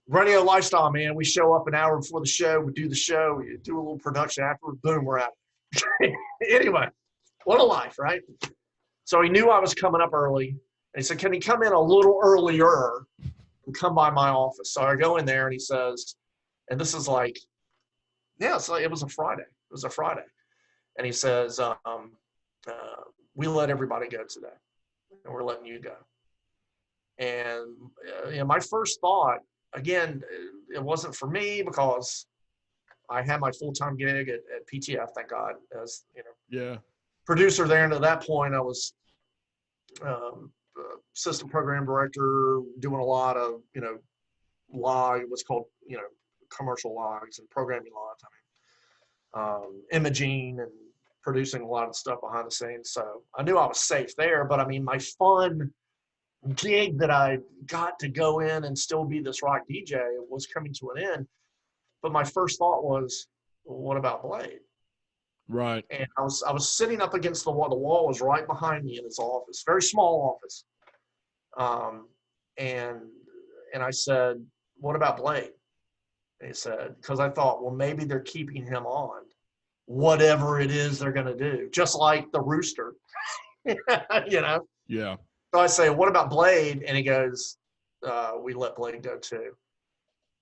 Radio lifestyle, man. We show up an hour before the show. We do the show. We do a little production afterward. Boom, we're out. Anyway, what a life, right? So he knew I was coming up early. And he said, can he come in a little earlier and come by my office? So I go in there and he says, and this is like, it was a Friday. It was a Friday. And he says, we let everybody go today, and we're letting you go. And my first thought, again, it wasn't for me because I had my full-time gig at PTF, thank God, as producer there. And at that point, I was assistant program director, doing a lot of what's called commercial logs and programming logs. Imaging and producing a lot of stuff behind the scenes. So I knew I was safe there, but my fun gig that I got to go in and still be this rock DJ was coming to an end. But my first thought was, well, what about Blade? Right. And I was sitting up against the wall. The wall was right behind me in his office, very small office. And I said, what about Blade? And he said, because I thought, well, maybe they're keeping him on, whatever it is they're going to do, just like the rooster, Yeah. So I say, what about Blade? And he goes, we let Blade go too.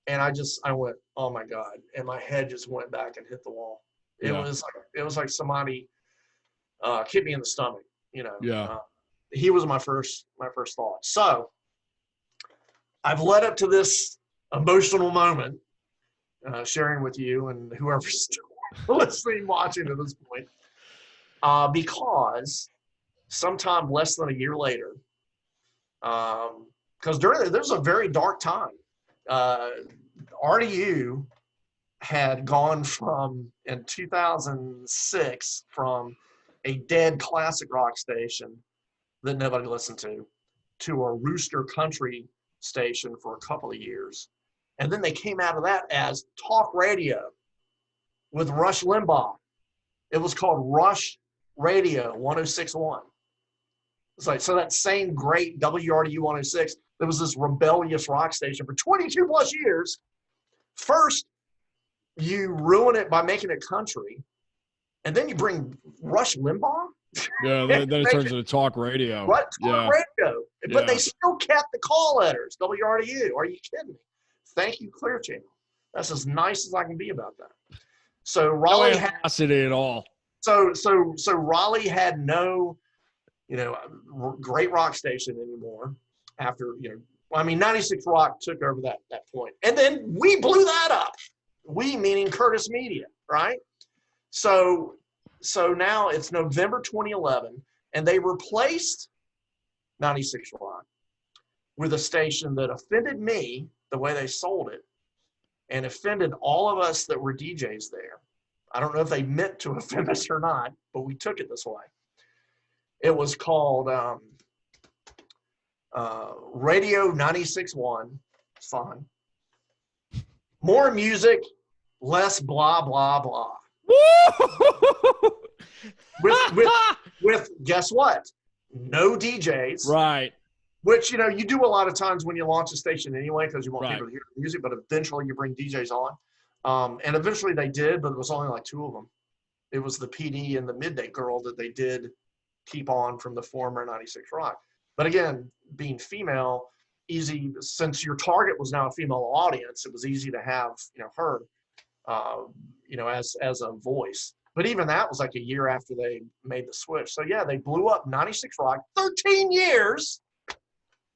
And I went, oh my God. And my head just went back and hit the wall. It was like somebody kicked me in the stomach, he was my first thought. So I've led up to this emotional moment, sharing with you and whoever's still listening, watching at this point, because sometime less than a year later, because there's a very dark time. RDU had gone from, in 2006, from a dead classic rock station that nobody listened to a rooster country station for a couple of years. And then they came out of that as talk radio with Rush Limbaugh. It was called Rush Radio 106.1. It's like, so that same great WRDU 106, there was this rebellious rock station for 22 plus years. First, you ruin it by making it country, and then you bring Rush Limbaugh. Yeah, then it turns into talk radio. What? Talk radio. But they still kept the call letters, WRDU. Are you kidding me? Thank you, Clear Channel. That's as nice as I can be about that. So Raleigh had at all. So Raleigh had no, great rock station anymore after, 96 Rock took over that point. And then we blew that up. We meaning Curtis Media, right? So now it's November 2011, and they replaced 96 Rock with a station that offended me the way they sold it, and offended all of us that were DJs there. I don't know if they meant to offend us or not, but we took it this way. It was called Radio 96.1. It's fun. More music, less blah, blah, blah. with guess what? No DJs. Right. Which, you do a lot of times when you launch a station anyway, because you want people to hear the music, but eventually you bring DJs on. And eventually they did, but it was only like 2 of them. It was the PD and the Midday Girl that they did keep on from the former 96 Rock. But again, being female, easy, since your target was now a female audience, it was easy to have, her, as a voice. But even that was like a year after they made the switch. So yeah, they blew up 96 Rock, 13 years.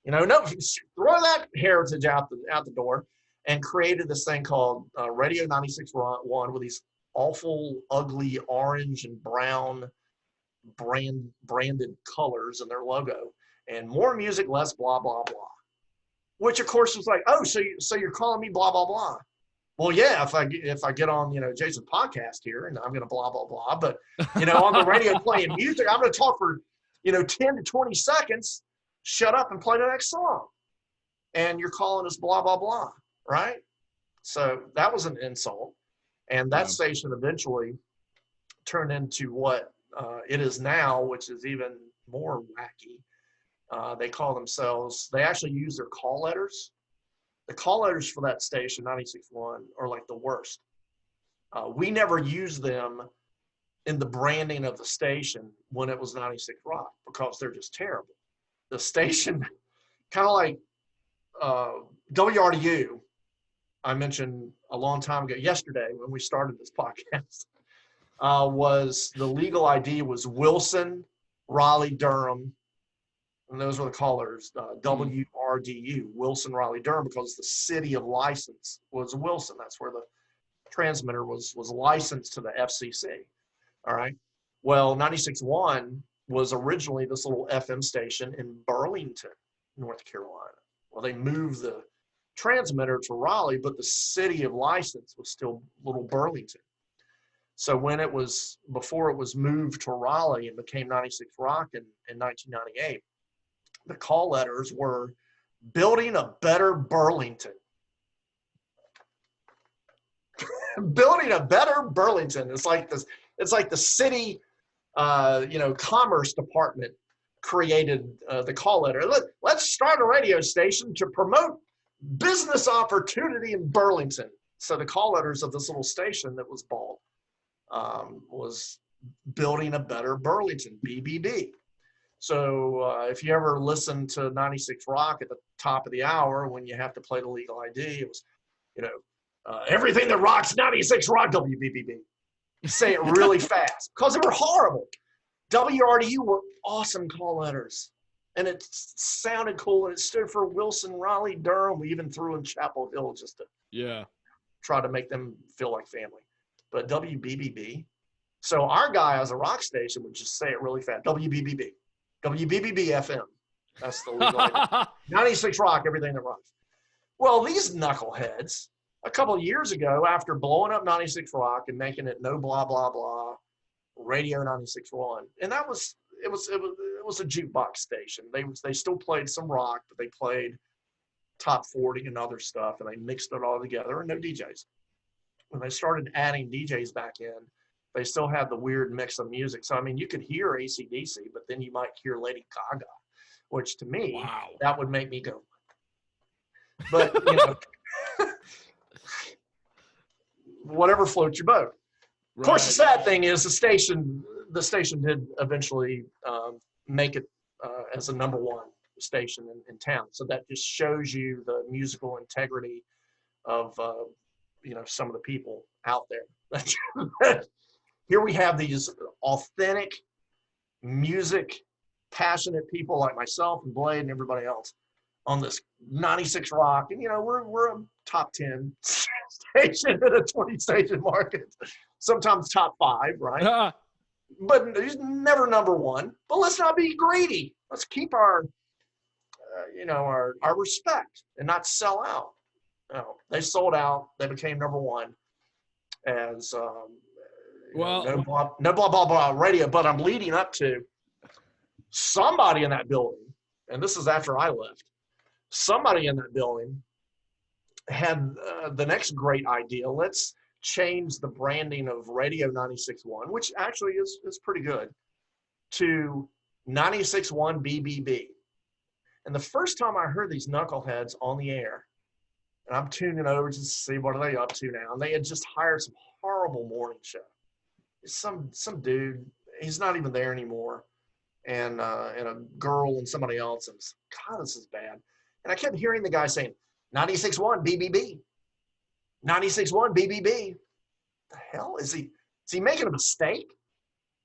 No, throw that heritage out the door, and created this thing called Radio 96.1 with these awful, ugly orange and brown branded colors in their logo, and more music, less blah blah blah. Which of course was like, oh, so you're calling me blah blah blah? Well, yeah, if I get on Jason's podcast here, and I'm gonna blah blah blah, but on the radio playing music, I'm gonna talk for 10 to 20 seconds. Shut up and play the next song. And you're calling us blah, blah, blah, right? So that was an insult. And that station eventually turned into what it is now, which is even more wacky. They call themselves, they actually use their call letters. The call letters for that station, 96.1, are like the worst. We never used them in the branding of the station when it was 96 Rock because they're just terrible. The station, kind of like WRDU, I mentioned a long time ago, yesterday when we started this podcast, was the legal ID was Wilson, Raleigh, Durham, and those were the callers, WRDU, Wilson, Raleigh, Durham, because the city of license was Wilson. That's where the transmitter was licensed to the FCC. All right. Well, 96.1 was originally this little FM station in Burlington, North Carolina. Well, they moved the transmitter to Raleigh, but the city of license was still little Burlington. So when it was, before it was moved to Raleigh and became 96 Rock in 1998, the call letters were building a better Burlington. Building a better Burlington. It's like this. It's like the city, commerce department created the call letter. Let's start a radio station to promote business opportunity in Burlington. So the call letters of this little station that was bought was building a better Burlington, BBB. So if you ever listen to 96 Rock at the top of the hour when you have to play the legal ID, it was, everything that rocks 96 Rock WBBB. Say it really fast because they were horrible. WRDU were awesome call letters, and it sounded cool, and it stood for Wilson, Raleigh, Durham. We even threw in Chapel Hill just to try to make them feel like family. But WBBB, so our guy as a rock station would just say it really fast. WBBB, WBBB FM. That's the legal idea. 96 Rock, everything that rocks. Well, these knuckleheads, a couple of years ago, after blowing up 96 Rock and making it no blah blah blah, Radio 96.1, and it was a jukebox station. They still played some rock, but they played top 40 and other stuff, and they mixed it all together, and no DJs. When they started adding DJs back in, they still had the weird mix of music. So I mean, you could hear AC/DC, but then you might hear Lady Gaga, which to me, that would make me go. But whatever floats your boat. Of course, the sad thing is the station did eventually make it as a number one station in town. So that just shows you the musical integrity of some of the people out there. Here we have these authentic music passionate people like myself and Blade and everybody else on this 96 Rock, and we're a top 10 station in a 20 station market, sometimes top 5, right? But he's never number one. But let's not be greedy. Let's keep our respect and not sell out. They sold out. They became number one as no blah blah blah radio. But I'm leading up to somebody in that building, and this is after I left. Somebody in that building had the next great idea. Let's change the branding of Radio 96.1, which actually is pretty good, to 96.1 BBB. And the first time I heard these knuckleheads on the air, and I'm tuning over to see what are they up to now, and they had just hired some horrible morning show. Some dude, he's not even there anymore, and a girl and somebody else, and God, this is bad. And I kept hearing the guy saying, 96.1 BBB, 96.1 BBB. The hell is he making a mistake?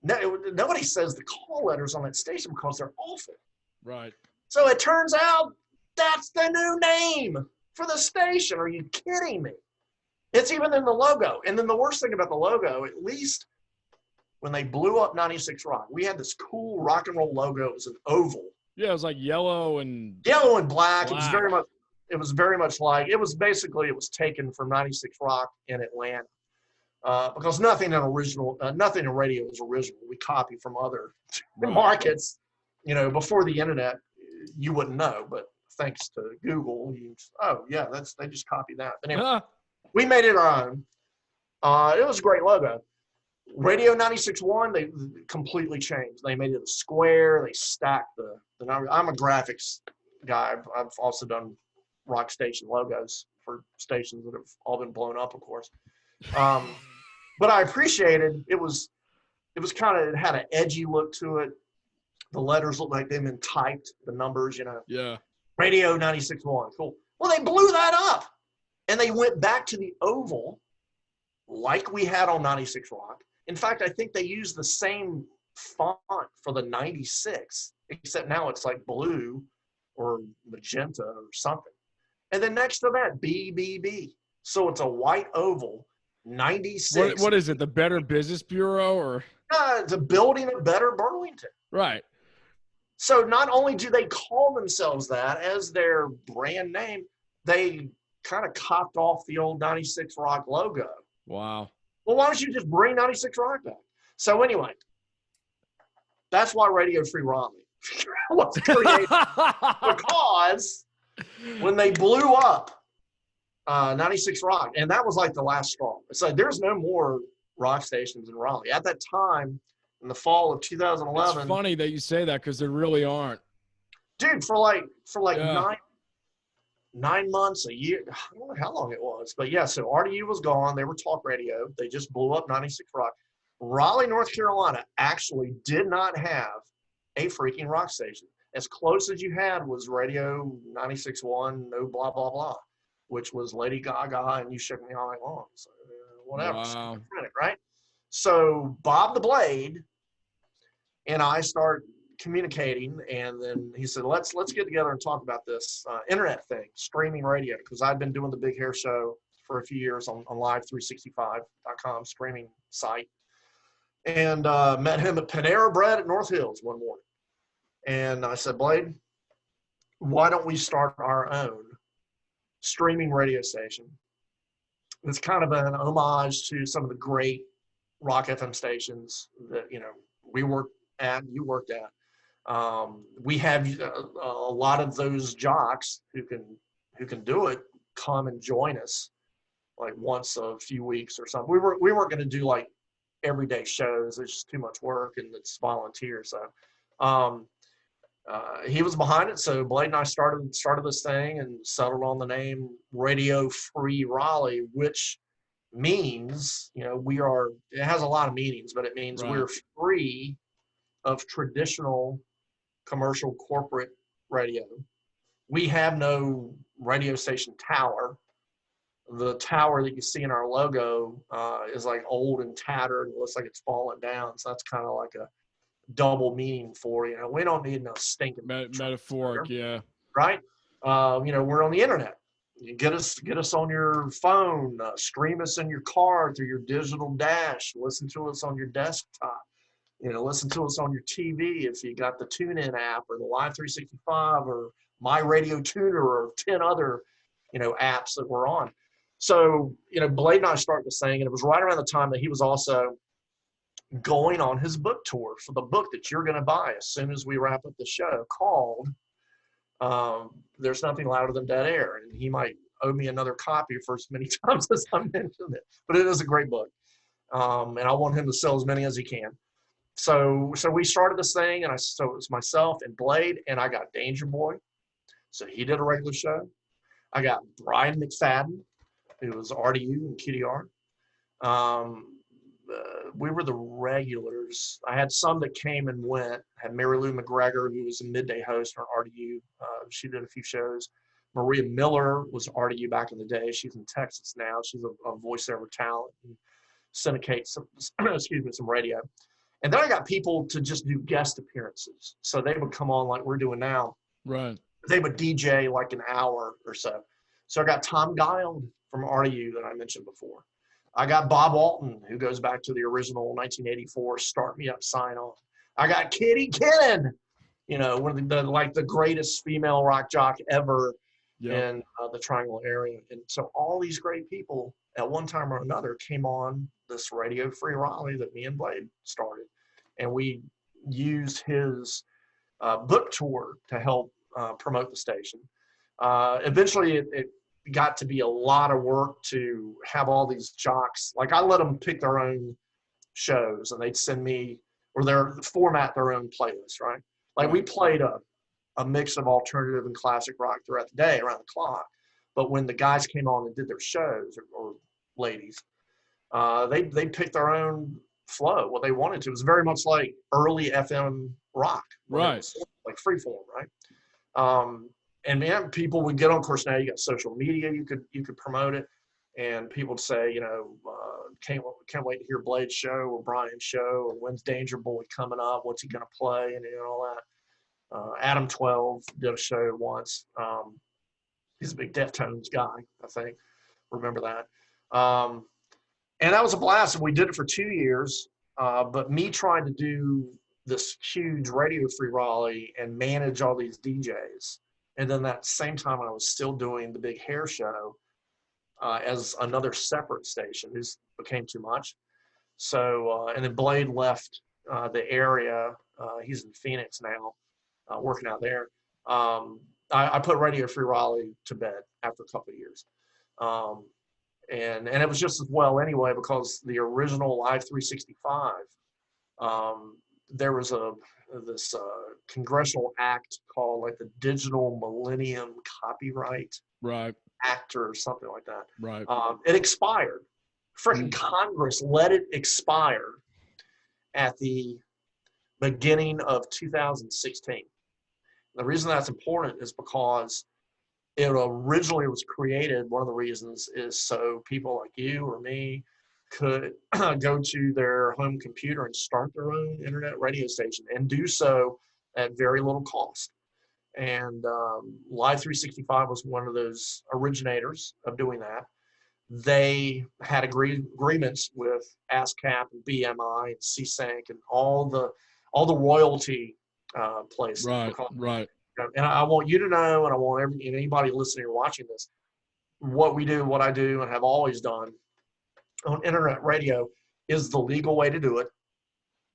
No, nobody says the call letters on that station because they're awful. Right. So it turns out that's the new name for the station. Are you kidding me? It's even in the logo. And then the worst thing about the logo, at least when they blew up 96 Rock, we had this cool rock and roll logo. It was an oval. Yeah, it was like yellow and black. It was very much like, it was taken from 96 Rock in Atlanta. Because nothing in radio is original. We copy from other markets. Before the internet, you wouldn't know, but thanks to Google, they just copy that. But anyway, we made it our own. It was a great logo. Radio 96.1, they completely changed. They made it a square. They stacked the number. I'm a graphics guy. I've also done rock station logos for stations that have all been blown up, of course. But I appreciated it was kind of, it had an edgy look to it. The letters looked like they'd been typed, the numbers, Yeah. Radio 96.1, cool. Well, they blew that up, and they went back to the oval like we had on 96 Rock. In fact, I think they used the same font for the 96, except now it's like blue or magenta or something. And then next to that, BBB. So it's a white oval, 96. What is it, the Better Business Bureau or? It's a building of Better Burlington. Right. So not only do they call themselves that as their brand name, they kind of copped off the old 96 Rock logo. Wow. Well, why don't you just bring 96 Rock back? So anyway, that's why Radio Free Raleigh was created. Because when they blew up 96 Rock, and that was like the last straw. It's like there's no more rock stations in Raleigh. At that time, in the fall of 2011. It's funny that you say that because there really aren't. Dude, for like yeah. 9 months, a year, I don't know how long it was. But yeah, so RDU was gone. They were talk radio. They just blew up 96 Rock. Raleigh, North Carolina actually did not have a freaking rock station. As close as you had was Radio 96.1, no blah, blah, blah, which was Lady Gaga and You Shook Me All Night Long. So whatever. Wow. Right? So Bob the Blade and I start communicating, and then he said, let's get together and talk about this internet thing, streaming radio, because I'd been doing the Big Hair Show for a few years on live365.com streaming site, and met him at Panera Bread at North Hills one morning. And I said, Blade, why don't we start our own streaming radio station? It's kind of an homage to some of the great rock FM stations that, we worked at, you worked at. We have a lot of those jocks who can do it come and join us like once a few weeks or something. We weren't going to do like everyday shows. It's just too much work and it's volunteer. So he was behind it. So Blade and I started this thing and settled on the name Radio Free Raleigh, which means, it has a lot of meanings, but it means we're free of traditional commercial corporate radio. We have no radio station tower. The tower that you see in our logo is like old and tattered and looks like it's fallen down. So that's kind of like a double meaning for, we don't need no stinking metaphoric, yeah. Right? We're on the internet. You get us on your phone, stream us in your car through your digital dash, listen to us on your desktop. Listen to us on your TV if you got the TuneIn app or the Live 365 or My Radio Tuner or 10 other, apps that we're on. So, Blade and I started this thing, and it was right around the time that he was also going on his book tour for the book that you're going to buy as soon as we wrap up the show, called There's Nothing Louder Than Dead Air. And he might owe me another copy for as many times as I mentioned it. But it is a great book. And I want him to sell as many as he can. So we started this thing, and so it was myself and Blade, and I got Danger Boy. So he did a regular show. I got Brian McFadden, who was RDU and QDR. We were the regulars. I had some that came and went. I had Mary Lou McGregor, who was a midday host on RDU. She did a few shows. Maria Miller was RDU back in the day. She's in Texas now. She's a voiceover talent and syndicates some radio. And then I got people to just do guest appearances. So they would come on like we're doing now. Right. They would DJ like an hour or so. So I got Tom Guild from RDU that I mentioned before. I got Bob Walton, who goes back to the original 1984 Start Me Up sign on. I got Kitty Kinnon, one of the greatest female rock jock ever in the Triangle area. And so all these great people at one time or another came on this Radio Free Raleigh that me and Blade started. And we used his book tour to help promote the station. Eventually got to be a lot of work to have all these jocks. Like I let them pick their own shows, and they'd send me, or their format their own playlist, right? Like we played a mix of alternative and classic rock throughout the day around the clock. But when the guys came on and did their shows, or ladies, they picked their own flow, what they wanted to. It was very much like early FM rock, right? Like freeform, right? And man, people would get on. Of course, now you got social media. You could promote it, and people would say, can't wait to hear Blade's show or Brian's show, or when's Danger Boy coming up? What's he gonna play? And all that. Adam 12 did a show once. He's a big Deftones guy, I think. Remember that. And that was a blast. And we did it for 2 years. But me trying to do this huge Radio Free Raleigh and manage all these DJs. And then that same time I was still doing the big hair show as another separate station. This became too much. So, and then Blade left the area. He's in Phoenix now, working out there. I put Radio Free Raleigh to bed after a couple of years. And it was just as well anyway, because the original Live 365, there was this congressional act called like the Digital Millennium Copyright Act or something like that. Right. It expired. Freaking Congress let it expire at the beginning of 2016. The reason that's important is because it originally was created, one of the reasons is so people like you or me could go to their home computer and start their own internet radio station and do so at very little cost. And Live 365 was one of those originators of doing that. They had agreements with ASCAP and BMI and CSync and all the royalty places. Right. And I want you to know, and I want anybody listening or watching this, what we do, what I do, and have always done on internet radio is the legal way to do it.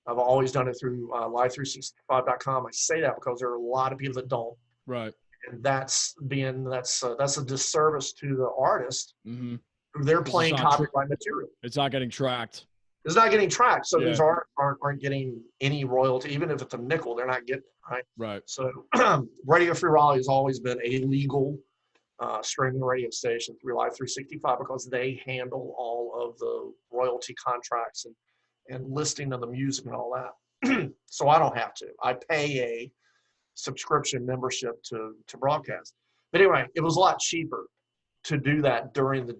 I've always done it through live365.com. I say that because there are a lot of people that don't. Right. And that's a disservice to the artist. Mm-hmm. They're playing copyright material. It's not getting tracked. It's not getting tracked. So these aren't getting any royalty, even if it's a nickel, they're not getting it, right? Right. So Radio Free Raleigh has always been a legal streaming radio station through Live 365 because they handle all of the royalty contracts and listing of the music and all that. So I don't have to. I pay a subscription membership to broadcast. But anyway, it was a lot cheaper to do that during the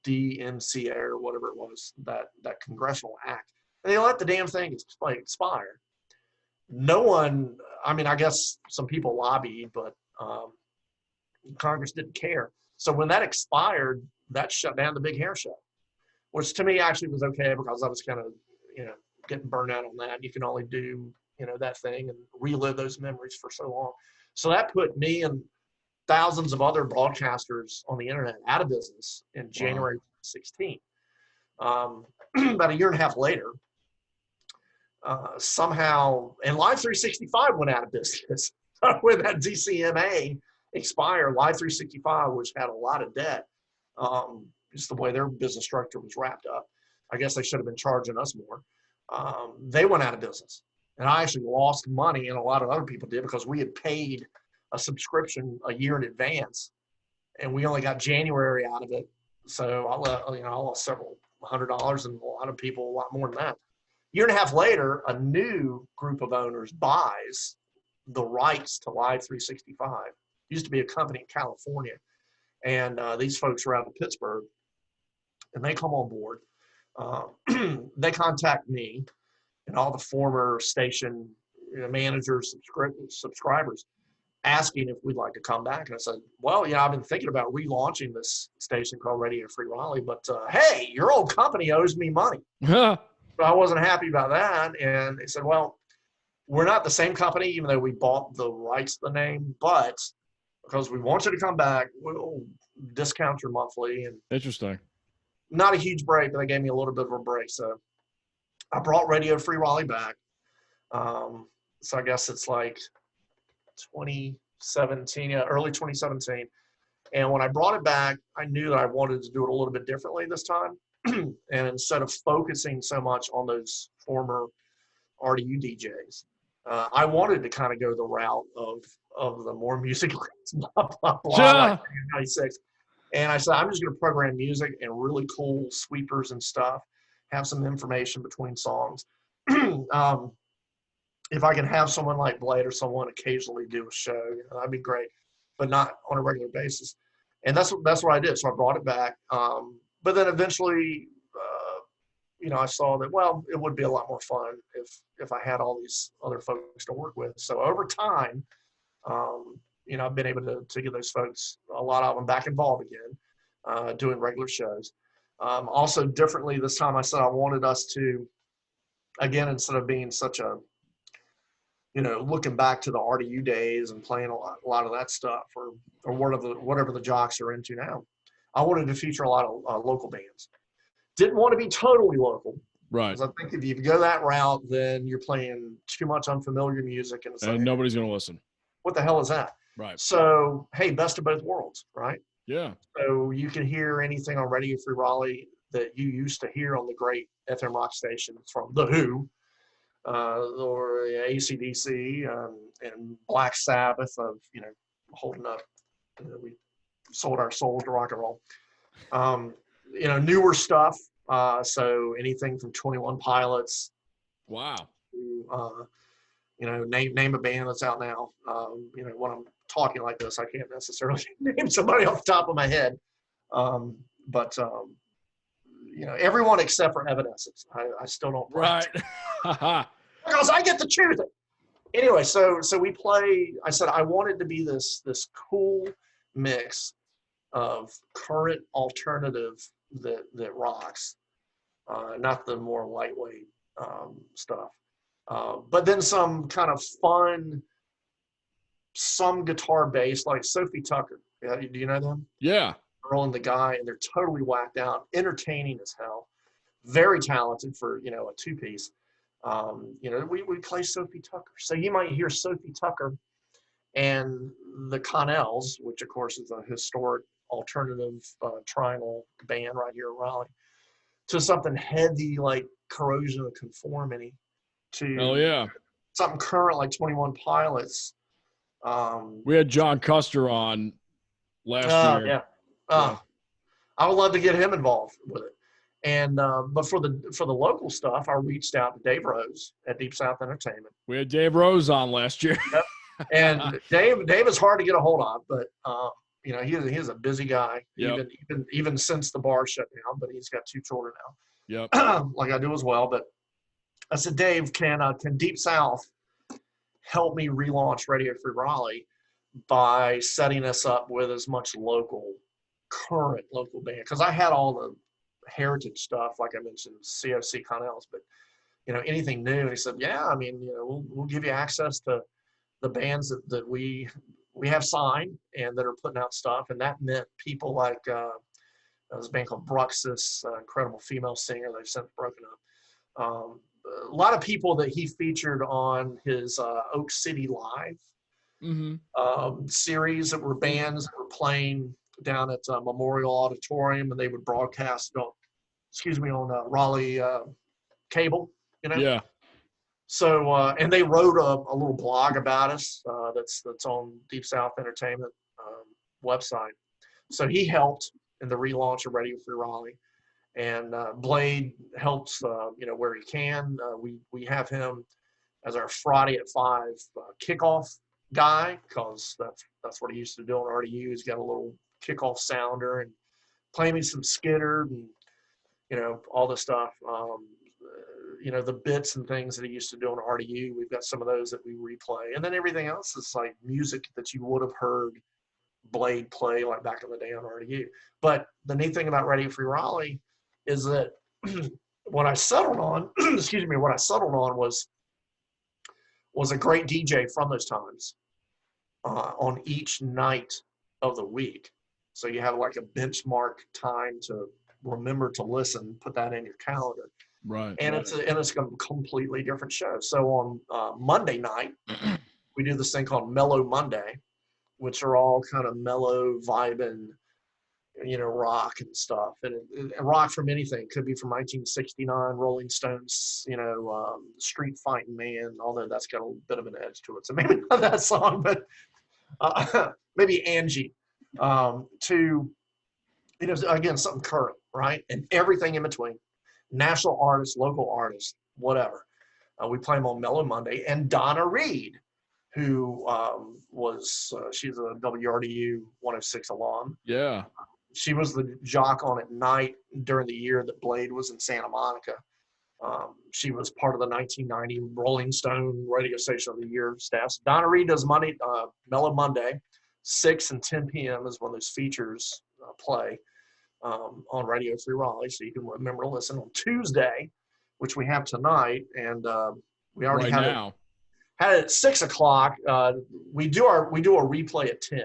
DMCA or whatever it was, that congressional act. And they let the damn thing expire. No one, I mean, I guess some people lobbied, but Congress didn't care. So when that expired, that shut down the big hair show, which to me actually was okay because I was kind of, getting burned out on that. You can only do, that thing and relive those memories for so long. So that put me and thousands of other broadcasters on the internet out of business in January 2016. About a year and a half later, somehow, and Live 365 went out of business. When that DCMA expired, Live 365, which had a lot of debt, just the way their business structure was wrapped up, I guess they should have been charging us more. They went out of business. And I actually lost money, and a lot of other people did, because we had paid a subscription a year in advance, and we only got January out of it. So I lost several $100, and a lot of people a lot more than that. A year and a half later, a new group of owners buys the rights to Live 365. It used to be a company in California, and these folks are out of Pittsburgh, and they come on board. They contact me and all the former station managers, subscribers, asking if we'd like to come back. And I said, well, I've been thinking about relaunching this station called Radio Free Raleigh, but hey, your old company owes me money. So I wasn't happy about that. And they said, well, we're not the same company, even though we bought the rights to the name, but because we want you to come back, we'll discount your monthly. And interesting. Not a huge break, but they gave me a little bit of a break. So I brought Radio Free Raleigh back. So I guess it's like 2017, early 2017. And when I brought it back, I knew that I wanted to do it a little bit differently this time. And instead of focusing so much on those former RDU DJs, I wanted to kind of go the route of the more music, blah, blah, blah, like 96. And I said, I'm just going to program music and really cool sweepers and stuff, have some information between songs. If I can have someone like Blade or someone occasionally do a show, that'd be great, but not on a regular basis. And that's what I did. So I brought it back. But then eventually, I saw that, well, it would be a lot more fun if I had all these other folks to work with. So over time, I've been able to get those folks, a lot of them, back involved again, doing regular shows. Also differently this time, I said I wanted us to, again, instead of being such a, looking back to the RDU days and playing a lot of that stuff or whatever the jocks are into now, I wanted to feature a lot of local bands. Didn't want to be totally local. Right. Because I think if you go that route, then you're playing too much unfamiliar music. And it's like, nobody's going to listen. What the hell is that? Right. So, hey, best of both worlds, right? Yeah. So you can hear anything on Radio Free Raleigh that you used to hear on the great FM rock stations from The Who, or AC/DC, and Black Sabbath of, holding up, we sold our souls to rock and roll. Newer stuff. So anything from 21 Pilots. Wow. To, name a band that's out now. When I'm talking like this, I can't necessarily name somebody off the top of my head. But everyone except for Evanescence. I still don't play. Right. Because I get to choose it. Anyway, so we play. I said I wanted to be this cool mix of current alternative that rocks, not the more lightweight stuff. But then some kind of fun, some guitar bass, like Sophie Tucker. Yeah, do you know them? Yeah. Girl and the guy, and they're totally whacked out, entertaining as hell, very talented for a two-piece. We play Sophie Tucker, so you might hear Sophie Tucker and the Connells, which of course is a historic alternative triangle band right here in Raleigh, to something heavy like Corrosion of Conformity, to something current like 21 Pilots. We had John Custer on last year. Yeah. I would love to get him involved with it. And but for the local stuff, I reached out to Dave Rose at Deep South Entertainment. We had Dave Rose on last year. Yep. And Dave is hard to get a hold of, but he is a busy guy. Yep. Even since the bar shut down, but he's got 2 children now. Yep. Like I do as well. But I said, Dave, can Deep South help me relaunch Radio Free Raleigh by setting us up with as much current local band? Because I had all the heritage stuff, like I mentioned, COC Connells, but anything new. And he said, yeah, I mean, we'll give you access to the bands that we have signed and that are putting out stuff. And that meant people like there's a band called Bruxus, incredible female singer. They've since broken up. A lot of people that he featured on his Oak City Live series that were bands that were playing down at Memorial Auditorium, and they would broadcast on Raleigh cable, Yeah. So and they wrote a little blog about us that's on Deep South Entertainment website. So he helped in the relaunch of Radio Free Raleigh, and Blade helps where he can. We have him as our Friday at 5 kickoff guy, because that's what he used to do on RDU. He's got a little kickoff sounder and play me some Skitter and all the stuff. The bits and things that he used to do on RDU. We've got some of those that we replay, and then everything else is like music that you would have heard Blade play like back in the day on RDU. But the neat thing about Radio Free Raleigh is that what I settled on, was a great DJ from those times on each night of the week. So you have like a benchmark time to remember to listen, put that in your calendar. Right. And it's a completely different show. So on Monday night, we do this thing called Mellow Monday, which are all kind of mellow, vibing, rock and stuff. And rock from anything. Could be from 1969, Rolling Stones, Street Fighting Man, although that's got a bit of an edge to it. So maybe not that song, but maybe Angie. To, again, something current, right? And everything in between. National artists, local artists, whatever. We play them on Mellow Monday. And Donna Reed, who she's a WRDU 106 alum. Yeah. She was the jock on at night during the year that Blade was in Santa Monica. She was part of the 1990 Rolling Stone Radio Station of the Year staff. Donna Reed does Mellow Monday, 6 and 10 p.m. is when those features play on Radio Free Raleigh, so you can remember to listen. On Tuesday, which we have tonight, and we already had it at 6 o'clock. We do a replay at 10.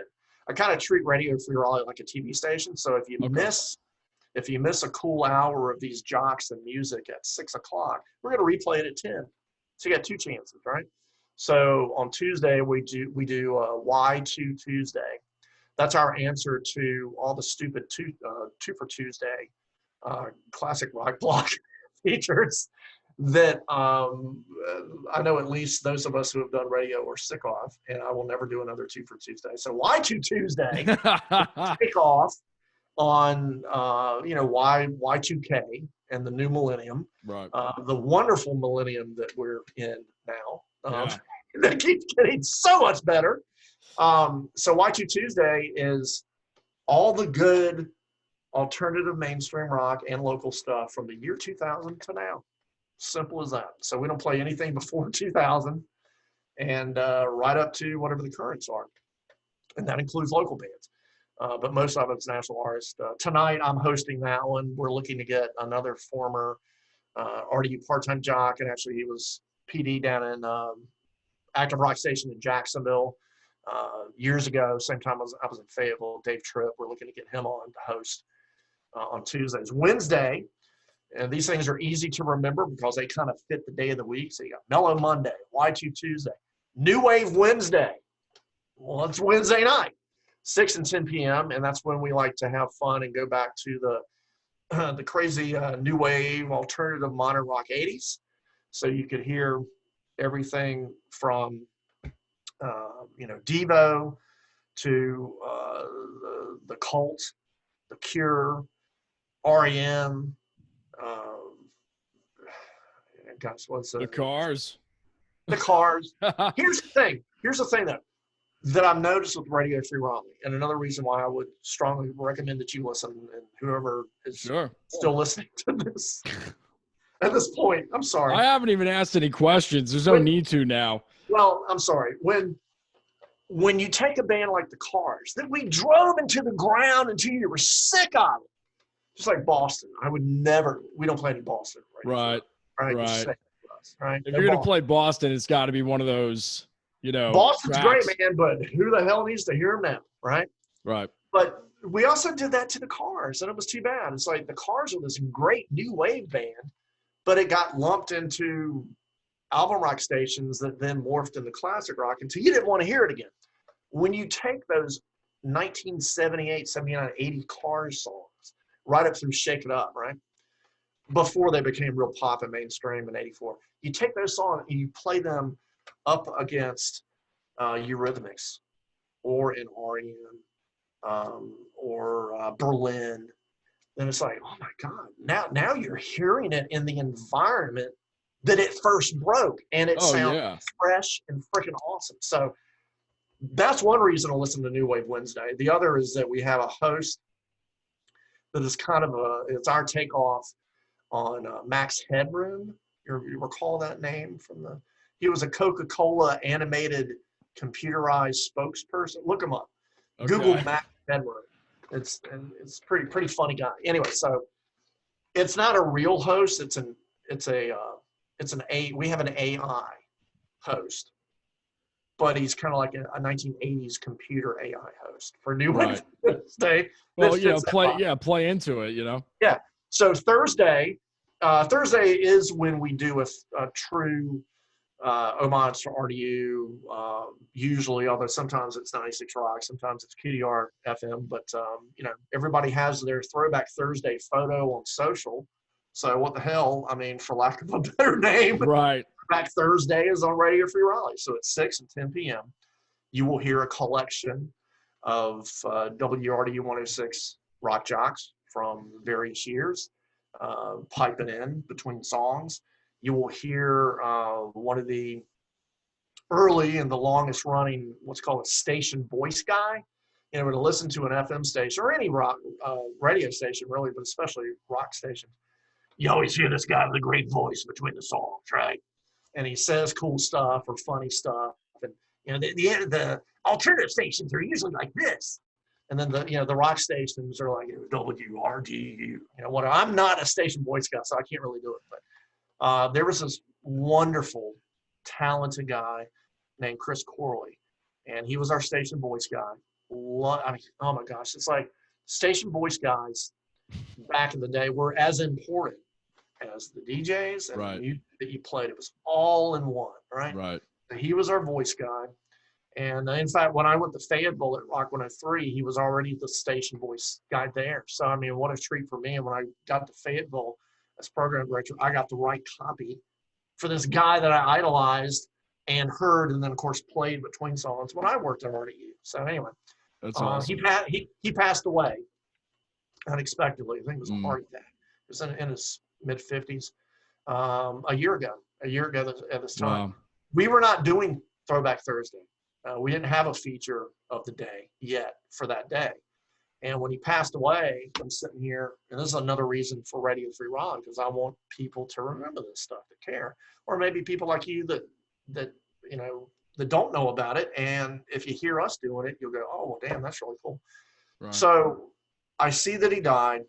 I kind of treat Radio Free Raleigh like a TV station. So if you miss a cool hour of these jocks and music at 6 o'clock, we're going to replay it at 10. So you got 2 chances, right? So on Tuesday we do Y2 Tuesday. That's our answer to all the stupid two for Tuesday classic rock block features that I know at least those of us who have done radio are sick of, and I will never do another 2 for Tuesday. So Y2 Tuesday take off on Y2K and the new millennium, right? The wonderful millennium that we're in now, that keeps getting so much better. So Y2 Tuesday is all the good alternative mainstream rock and local stuff from the year 2000 to now. Simple as that. So we don't play anything before 2000 and right up to whatever the currents are. And that includes local bands. But most of it's national artists. Tonight I'm hosting that one. We're looking to get another former RDU part-time jock, and actually he was PD down in Active Rock Station in Jacksonville years ago. Same time I was in Fayetteville, Dave Tripp. We're looking to get him on to host on Tuesdays. Wednesday, and these things are easy to remember because they kind of fit the day of the week. So you got Mellow Monday, Y2 Tuesday, New Wave Wednesday. Well, it's Wednesday night, 6 and 10 p.m. And that's when we like to have fun and go back to the crazy new wave alternative modern rock 80s. So you could hear everything from Devo to the Cult, the Cure, REM. Gosh, what's the Cars? The Cars. Here's the thing that I've noticed with Radio Free Raleigh, and another reason why I would strongly recommend that you listen, and whoever is still listening to this at this point. I'm sorry. I haven't even asked any questions. There's no need to now. Well, I'm sorry. When you take a band like the Cars that we drove into the ground until you were sick of it, just like Boston, we don't play any Boston. Right. Right. If you're going to play Boston, it's got to be one of those, Boston's tracks. great, man, but who the hell needs to hear them now, right? Right. But we also did that to the Cars, and it was too bad. It's like the Cars were this great new wave band, but it got lumped into album rock stations that then morphed into classic rock until you didn't want to hear it again. When you take those 1978, 79, 80 Cars songs right up through Shake It Up, right? Before they became real pop and mainstream in 84. You take those songs and you play them up against Eurythmics or in REM or Berlin. Then it's like, oh my God, now you're hearing it in the environment that it first broke, and it sounds fresh and freaking awesome. So that's one reason to listen to New Wave Wednesday. The other is that we have a host that is kind of it's our takeoff on Max Headroom. You recall that name he was a Coca-Cola animated computerized spokesperson. Look him up. Okay. Google Max Headroom. It's pretty funny guy. Anyway, so it's not a real host. We have an AI host, but he's kind of like a 1980s computer AI host for New Wave Wednesday. Well, play into it, Yeah. So Thursday is when we do a true homage to RDU, usually, although sometimes it's 96 Rock, sometimes it's QDR FM, but, everybody has their Throwback Thursday photo on social. So what the hell, I mean, for lack of a better name, Right. Throwback Thursday is on Radio Free Raleigh. So at 6 and 10 p.m., you will hear a collection of WRDU 106 rock jocks from various years, piping in between songs. You will hear one of the early and the longest running, what's called a station voice guy. To listen to an FM station or any rock radio station, really, but especially rock stations, you always hear this guy with a great voice between the songs, right? And he says cool stuff or funny stuff. And the alternative stations are usually like this. And then the rock stations are like WRDU. I'm not a station voice guy, so I can't really do it. But there was this wonderful, talented guy named Chris Corley, and he was our station voice guy. Oh my gosh, it's like station voice guys back in the day were as important as the DJs and Right. the music that you played. It was all in one, right? Right. So he was our voice guy. And in fact, when I went to Fayetteville at Rock 103, he was already the station voice guy there. So, I mean, what a treat for me. And when I got to Fayetteville as program director, I got the right copy for this guy that I idolized and heard, and then, of course, played between songs when I worked at RDU. So, anyway, That's awesome. he passed away unexpectedly. I think it was a heart attack. It was in his mid-50s a year ago at this time. Wow. We were not doing Throwback Thursday. We didn't have a feature of the day yet for that day. And when he passed away, I'm sitting here, and this is another reason for Radio Free Raleigh, because I want people to remember this stuff, that care. Or maybe people like you that don't know about it. And if you hear us doing it, you'll go, oh, well, damn, that's really cool. Right. So I see that he died.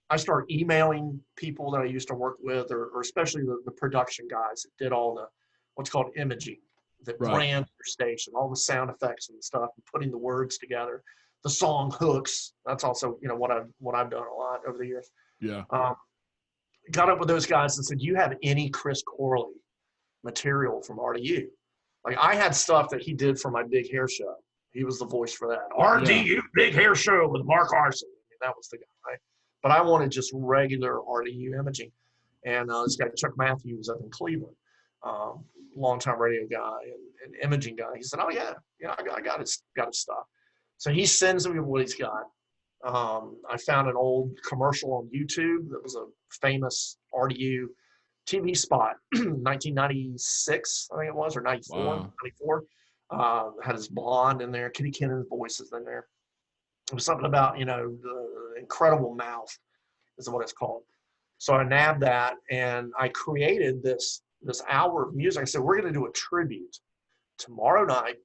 I start emailing people that I used to work with, or especially the production guys that did all the what's called imaging, that Right. brand your station, all the sound effects and stuff, and putting the words together, the song hooks. That's also what I've done a lot over the years. Yeah. Got up with those guys and said, "Do you have any Chris Corley material from RDU?" Like, I had stuff that he did for my Big Hair show. He was the voice for that. RDU Big Hair Show with Mark Arsen. I mean, that was the guy, right? But I wanted just regular RDU imaging. And this guy, Chuck Matthews, up in Cleveland, longtime radio guy and imaging guy. He said, "Oh yeah, I got his stuff." So he sends me what he's got. I found an old commercial on YouTube that was a famous RDU TV spot, 1996, I think it was, or 94, Wow. 94. Had his blonde in there, Kitty Kennon's voices in there. It was something about, the incredible mouth is what it's called. So I nabbed that, and I created this hour of music. I said, we're going to do a tribute tomorrow night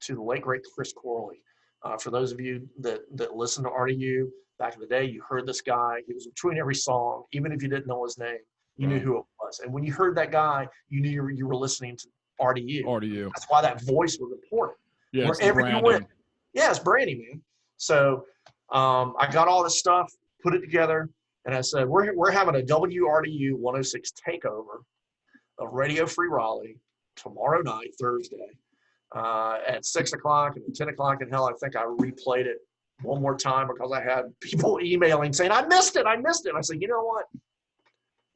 to the late, great Chris Corley. For those of you that listened to RDU back in the day, you heard this guy. He was between every song. Even if you didn't know his name, you knew who it was. And when you heard that guy, you knew you were listening to RDU. RDU. That's why that voice was important. Yeah, it's the Wherever you branding. went. Yeah, it's branding, man. So I got all this stuff, put it together, and I said, we're having a WRDU 106 takeover of Radio Free Raleigh tomorrow night, Thursday, at 6 o'clock and 10 o'clock. And hell, I think I replayed it one more time because I had people emailing saying, I missed it. I said, you know what?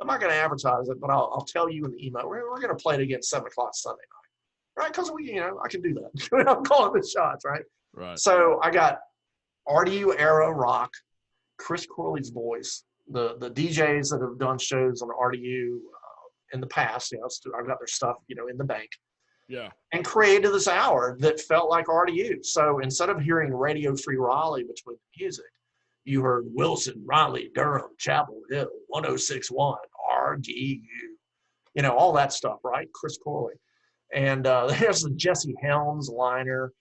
I'm not going to advertise it, but I'll tell you in the email. We're going to play it again 7 o'clock Sunday night, right? Because I can do that. I'm calling the shots, right? Right. So I got RDU era rock, Chris Corley's voice, the DJs that have done shows on RDU in the past. I've got their stuff, in the bank. Yeah. And created this hour that felt like RDU. So instead of hearing Radio Free Raleigh between the music, you heard Wilson, Raleigh, Durham, Chapel Hill, 106.1, RDU, all that stuff, right? Chris Corley. And there's the Jesse Helms liner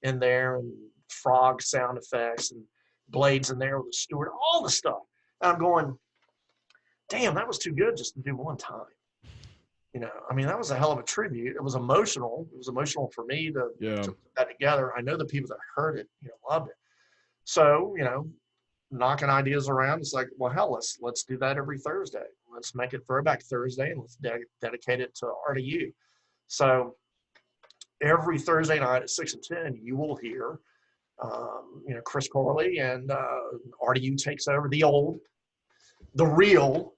in there, and frog sound effects, and Blades in there with the Stewart, all the stuff. And I'm going, damn, that was too good just to do one time. That was a hell of a tribute. It was emotional. It was emotional for me to put that together. I know the people that heard it, loved it. So, knocking ideas around. It's like, well, hell, let's do that every Thursday. Let's make it Throwback Thursday, and let's dedicate it to RDU. So every Thursday night at 6 and 10, you will hear, Chris Corley and RDU takes over the real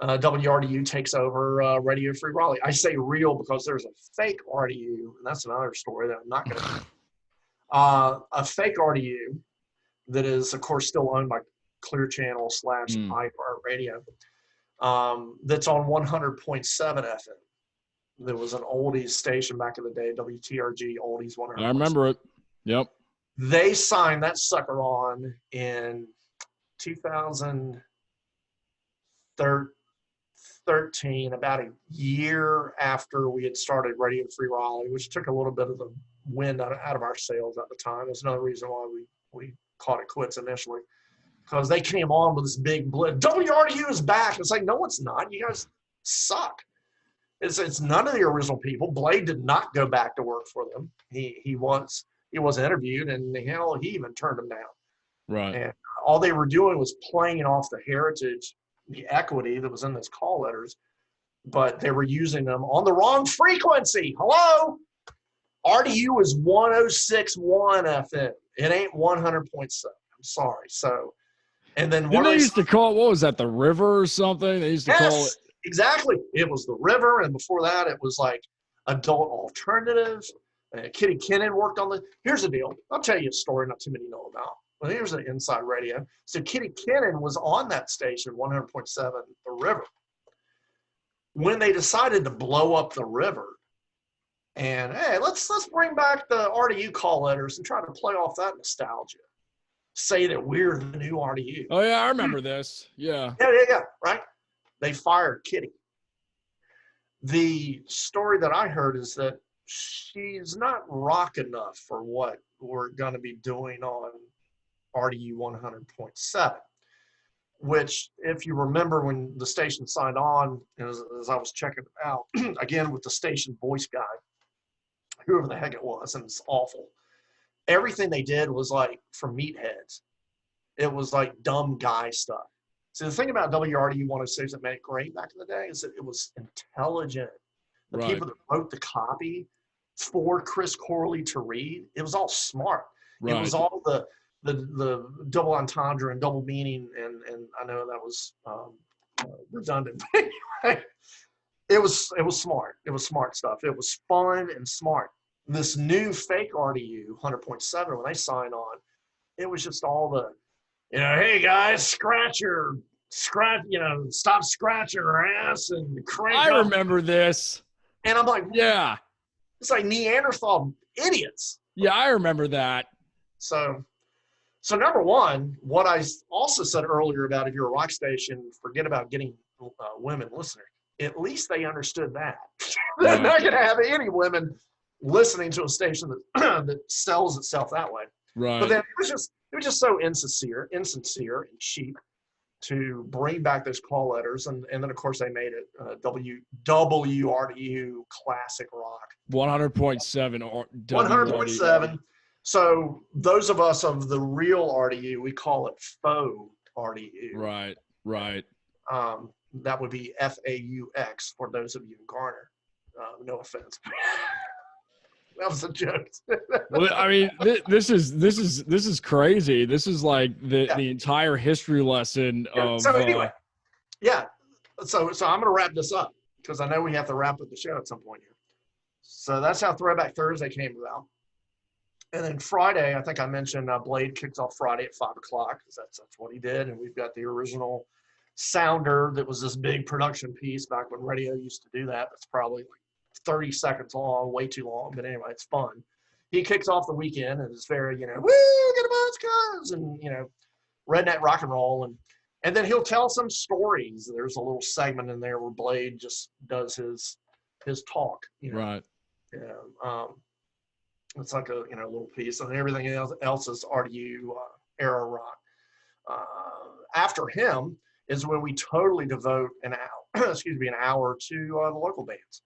WRDU takes over Radio Free Raleigh. I say real because there's a fake RDU, and that's another story that I'm not going to a fake RDU that is, of course, still owned by Clear Channel / iHeartRadio. That's on 100.7 FM. There was an oldies station back in the day, WTRG Oldies 100. I remember it. Yep. They signed that sucker on in 2013, about a year after we had started Radio Free Raleigh, which took a little bit of the wind out of our sails at the time. There's another reason why we caught it quits initially, because they came on with this big blip. WRDU is back. It's like, no, it's not. You guys suck. It's none of the original people. Blade did not go back to work for them. He was interviewed, and hell, he even turned them down. Right. And all they were doing was playing off the heritage, the equity that was in those call letters, but they were using them on the wrong frequency. Hello? RDU is 106.1 FM. It ain't 100.7. I'm sorry. So, and then they used to call, what was that, the River or something? They used to call it. Exactly. It was the River, and before that, it was like Adult Alternative. Kitty Kennan worked on the. Here's the deal. I'll tell you a story not too many know about. Well, here's an inside radio. So Kitty Kennan was on that station, 100.7, the River. When they decided to blow up the River, and hey, let's bring back the RDU call letters and try to play off that nostalgia. Say that we're the new RDU. Oh yeah, I remember this. Yeah. Yeah. Right. They fired Kitty. The story that I heard is that she's not rock enough for what we're going to be doing on RDU 100.7, which, if you remember when the station signed on, as I was checking it out, again, with the station voice guy, whoever the heck it was, and it's awful. Everything they did was like for meatheads. It was like dumb guy stuff. So the thing about WRDU 106 that made it great back in the day is that it was intelligent. The people that wrote the copy for Chris Corley to read, it was all smart. Right. It was all the double entendre and double meaning, and I know that was redundant. It was smart. It was smart stuff. It was fun and smart. This new fake RDU 100.7, when they signed on, it was just all the, hey guys, stop scratching your ass and crank up. I remember this. And I'm like, yeah, it's like Neanderthal idiots. Yeah, I remember that. So number one, what I also said earlier about if you're a rock station, forget about getting women listeners. At least they understood that. They're not going to have any women listening to a station that sells itself that way. Right. But then it was just so insincere and cheap to bring back those call letters, and then of course they made it WRDU classic rock. 100.7 or 100.7. So those of us of the real RDU, we call it faux RDU. Right. That would be FAUX for those of you in Garner. No offense. That was a joke. Well, I mean, this is crazy. This is like the entire history lesson of. So anyway, So I'm going to wrap this up because I know we have to wrap up the show at some point here. So that's how Throwback Thursday came about. And then Friday, I think I mentioned Blade kicks off Friday at 5 o'clock because that's what he did. And we've got the original sounder that was this big production piece back when radio used to do that. That's probably like 30 seconds long, way too long. But anyway, it's fun. He kicks off the weekend and it's very, woo, get a bunch guys and, redneck rock and roll. And then he'll tell some stories. There's a little segment in there where Blade just does his talk, Right. It's like a little piece, and everything else is RDU era rock. After him is when we totally devote an hour to the local bands,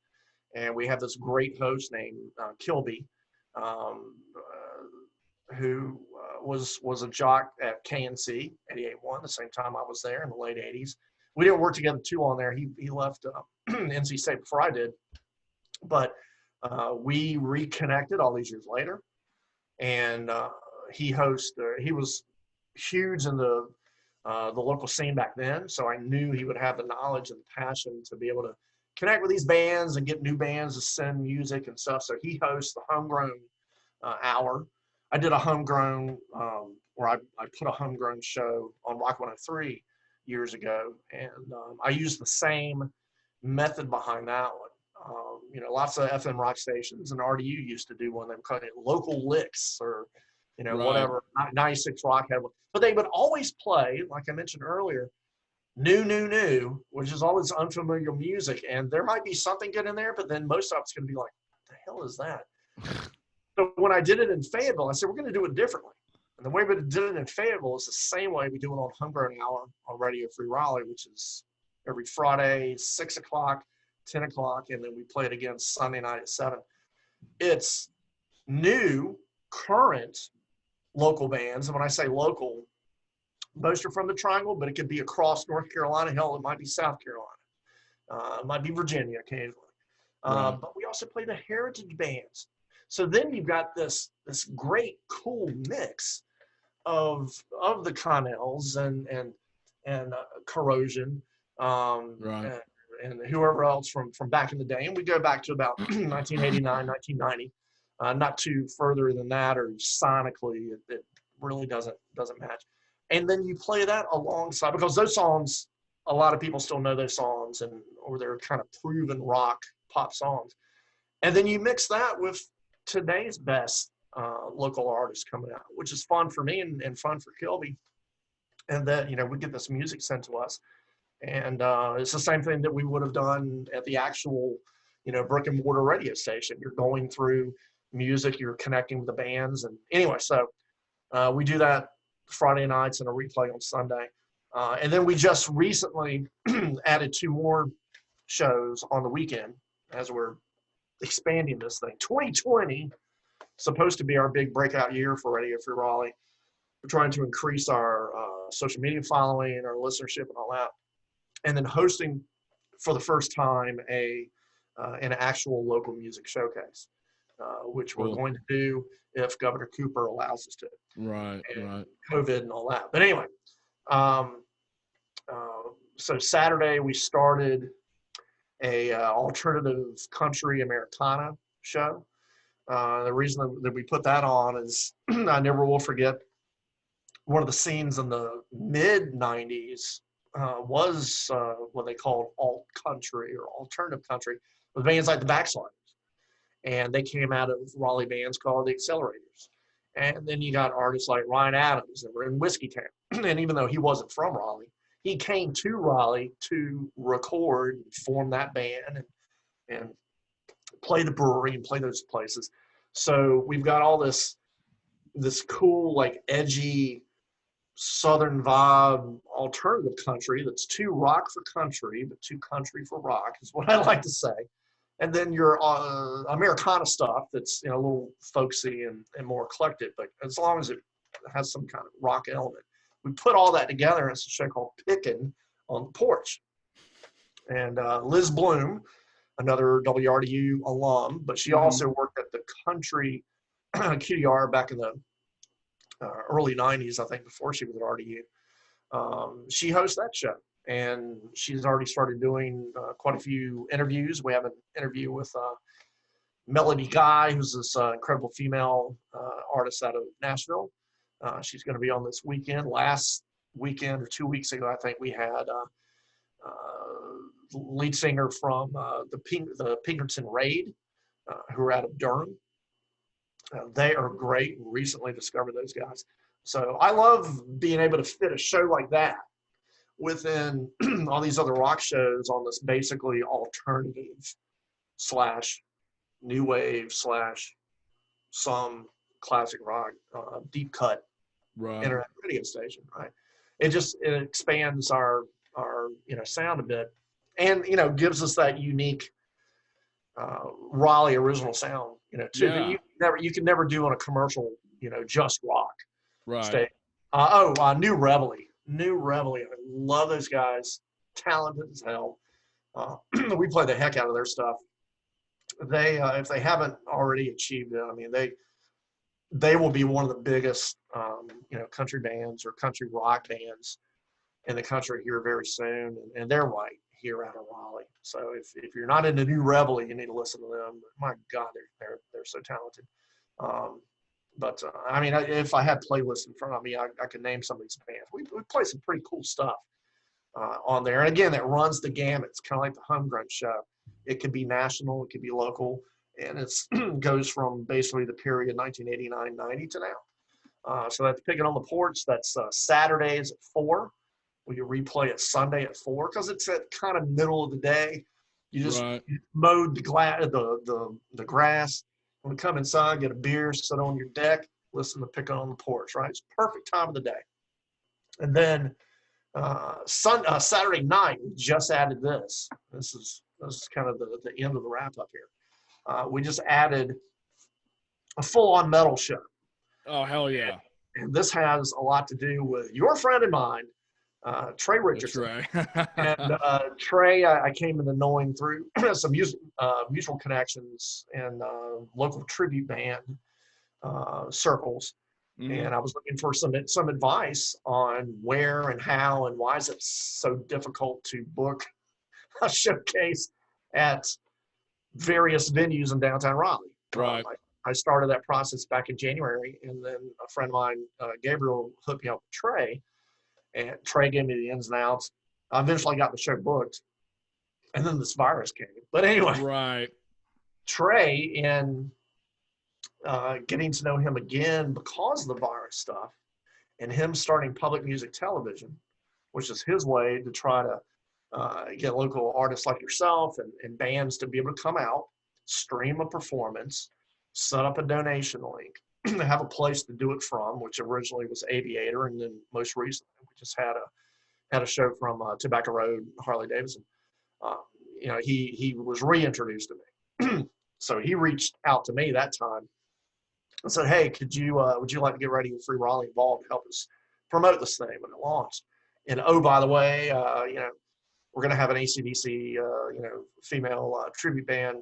and we have this great host named Kilby, who was a jock at KNC 88.1 the same time I was there in the late 80s. We didn't work together too long there. He left NC State before I did, but We reconnected all these years later, and he was huge in the local scene back then. So I knew he would have the knowledge and passion to be able to connect with these bands and get new bands to send music and stuff. So he hosts the Homegrown Hour. I did a homegrown, where I put a homegrown show on Rock 103 years ago, and I used the same method behind that one. Lots of FM rock stations and RDU used to do one. They would call it local licks, or Right. whatever. 96 Rock had one, but they would always play, like I mentioned earlier, new, which is always unfamiliar music, and there might be something good in there, but then most of it's going to be like, what the hell is that? So when I did it in Fayetteville, I said, we're going to do it differently. And the way we did it in Fayetteville is the same way we do it on Homegrown Hour on Radio Free Raleigh, which is every Friday, 6 o'clock, 10 o'clock, and then we play it again Sunday night at 7. It's new, current local bands. And when I say local, most are from the Triangle, but it could be across North Carolina. Hell, it might be South Carolina. It might be Virginia occasionally. Right. But we also play the heritage bands. So then you've got this great, cool mix of the Connells and Corrosion, Right. and whoever else from back in the day. And we go back to about 1989, 1990, not too further than that, or sonically, it really doesn't match. And then you play that alongside, because those songs, a lot of people still know those songs, or they're kind of proven rock pop songs. And then you mix that with today's best local artists coming out, which is fun for me and fun for Kilby. And then, we get this music sent to us. And it's the same thing that we would have done at the actual, brick and mortar radio station. You're going through music, you're connecting with the bands. And anyway, so we do that Friday nights and a replay on Sunday. And then we just recently added 2 more shows on the weekend as we're expanding this thing. 2020 supposed to be our big breakout year for Radio Free Raleigh. We're trying to increase our social media following, our listenership, and all that, and then hosting for the first time an actual local music showcase, which we're going to do if Governor Cooper allows us to. Right. COVID and all that. But anyway, so Saturday we started a alternative country Americana show. The reason that we put that on is I never will forget, one of the scenes in the mid 90s was what they called alt country or alternative country, with bands like the Backsliders. And they came out of Raleigh bands called the Accelerators. And then you got artists like Ryan Adams that were in Whiskeytown. And even though he wasn't from Raleigh, he came to Raleigh to record and form that band and play the brewery and play those places. So we've got all this cool, like edgy Southern vibe alternative country that's too rock for country, but too country for rock is what I like to say. And then your Americana stuff that's a little folksy and more eclectic, but as long as it has some kind of rock element. We put all that together. It's a show called Pickin' on the Porch. And Liz Bloom, another WRDU alum, but she also worked at the country QDR back in the early 90s, I think, before she was at RDU. She hosts that show. And she's already started doing quite a few interviews. We have an interview with Melody Guy, who's this incredible female artist out of Nashville. She's going to be on this weekend. Last weekend or 2 weeks ago, I think we had lead singer from the Pinkerton Raid, who are out of Durham. They are great. We recently discovered those guys. So I love being able to fit a show like that within all these other rock shows on this basically alternative / new wave / some classic rock deep cut internet radio station, right? It expands our sound a bit, and gives us that unique Raleigh original sound, too, that you can never do on a commercial, just rock station. New Reveille. I love those guys. Talented as hell. We play the heck out of their stuff. they if they haven't already achieved it, I mean, they will be one of the biggest, country bands or country rock bands in the country here very soon, and they're right here out of Raleigh. So if you're not into New Reveille, you need to listen to them. My God, they're so talented. But I mean, if I had playlists in front of me, I could name some of these bands. We play some pretty cool stuff on there, and again, that runs the gamut. It's kind of like the Homegrown show. It could be national, it could be local, and it's goes from basically the period 1989-90 to now. So that's Picking on the Porch. That's Saturdays at 4. We can replay it Sunday at 4 because it's at kind of middle of the day. You just mowed the grass. When we come inside, get a beer, sit on your deck, listen to Picking on the Porch, right? It's perfect time of the day. And then Saturday night, we just added this. This is kind of the end of the wrap up here. We just added a full-on metal show. Oh, hell yeah. And this has a lot to do with your friend and mine, Trey Richardson. And Trey, I came into knowing through some mutual connections and local tribute band circles. Mm-hmm. And I was looking for some advice on where and how and why is it so difficult to book a showcase at various venues in downtown Raleigh. Right. I started that process back in January, and then a friend of mine, Gabriel, hooked me up with Trey, and Trey gave me the ins and outs. I eventually got the show booked, and then this virus came. But anyway, right. Trey, in getting to know him again because of the virus stuff, and him starting public music television, which is his way to try to get local artists like yourself and bands to be able to come out, stream a performance, set up a donation link, have a place to do it from, which originally was Aviator, and then most recently we just had a show from Tobacco Road, Harley Davidson. He was reintroduced to me, so he reached out to me that time and said, "Hey, would you like to get Radio Free Raleigh involved to help us promote this thing when it launched? And oh, by the way, we're going to have an AC/DC, female tribute band,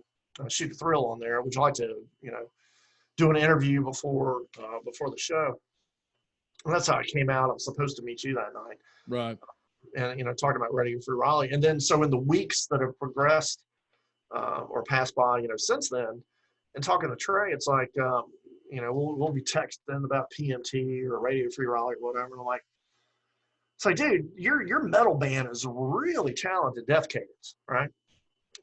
Shoot the Thrill on there. Would you like to, do an interview before the show?" And that's how it came out. I was supposed to meet you that night. Right. And, talking about Radio Free Raleigh. And then, so in the weeks that have progressed or passed by, since then, and talking to Trey, it's like, we'll be texting about PMT or Radio Free Raleigh or whatever. And I'm like, it's like, dude, your metal band is really talented, Death Cadence, right?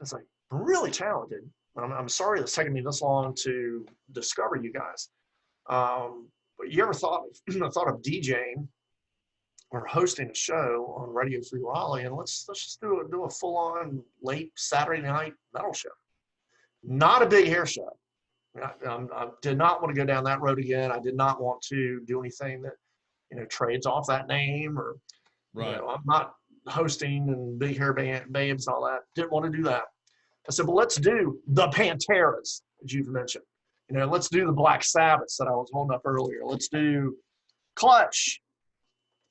It's like, really talented. I'm sorry it's taken me this long to discover you guys. But you ever thought of DJing or hosting a show on Radio Free Raleigh, and let's just do a full-on late Saturday night metal show. Not a big hair show. I did not want to go down that road again. I did not want to do anything that trades off that name, or right. I'm not hosting and big hair babes and all that. Didn't want to do that. I said, well, let's do the Panteras, as you've mentioned. Let's do the Black Sabbaths that I was holding up earlier. Let's do Clutch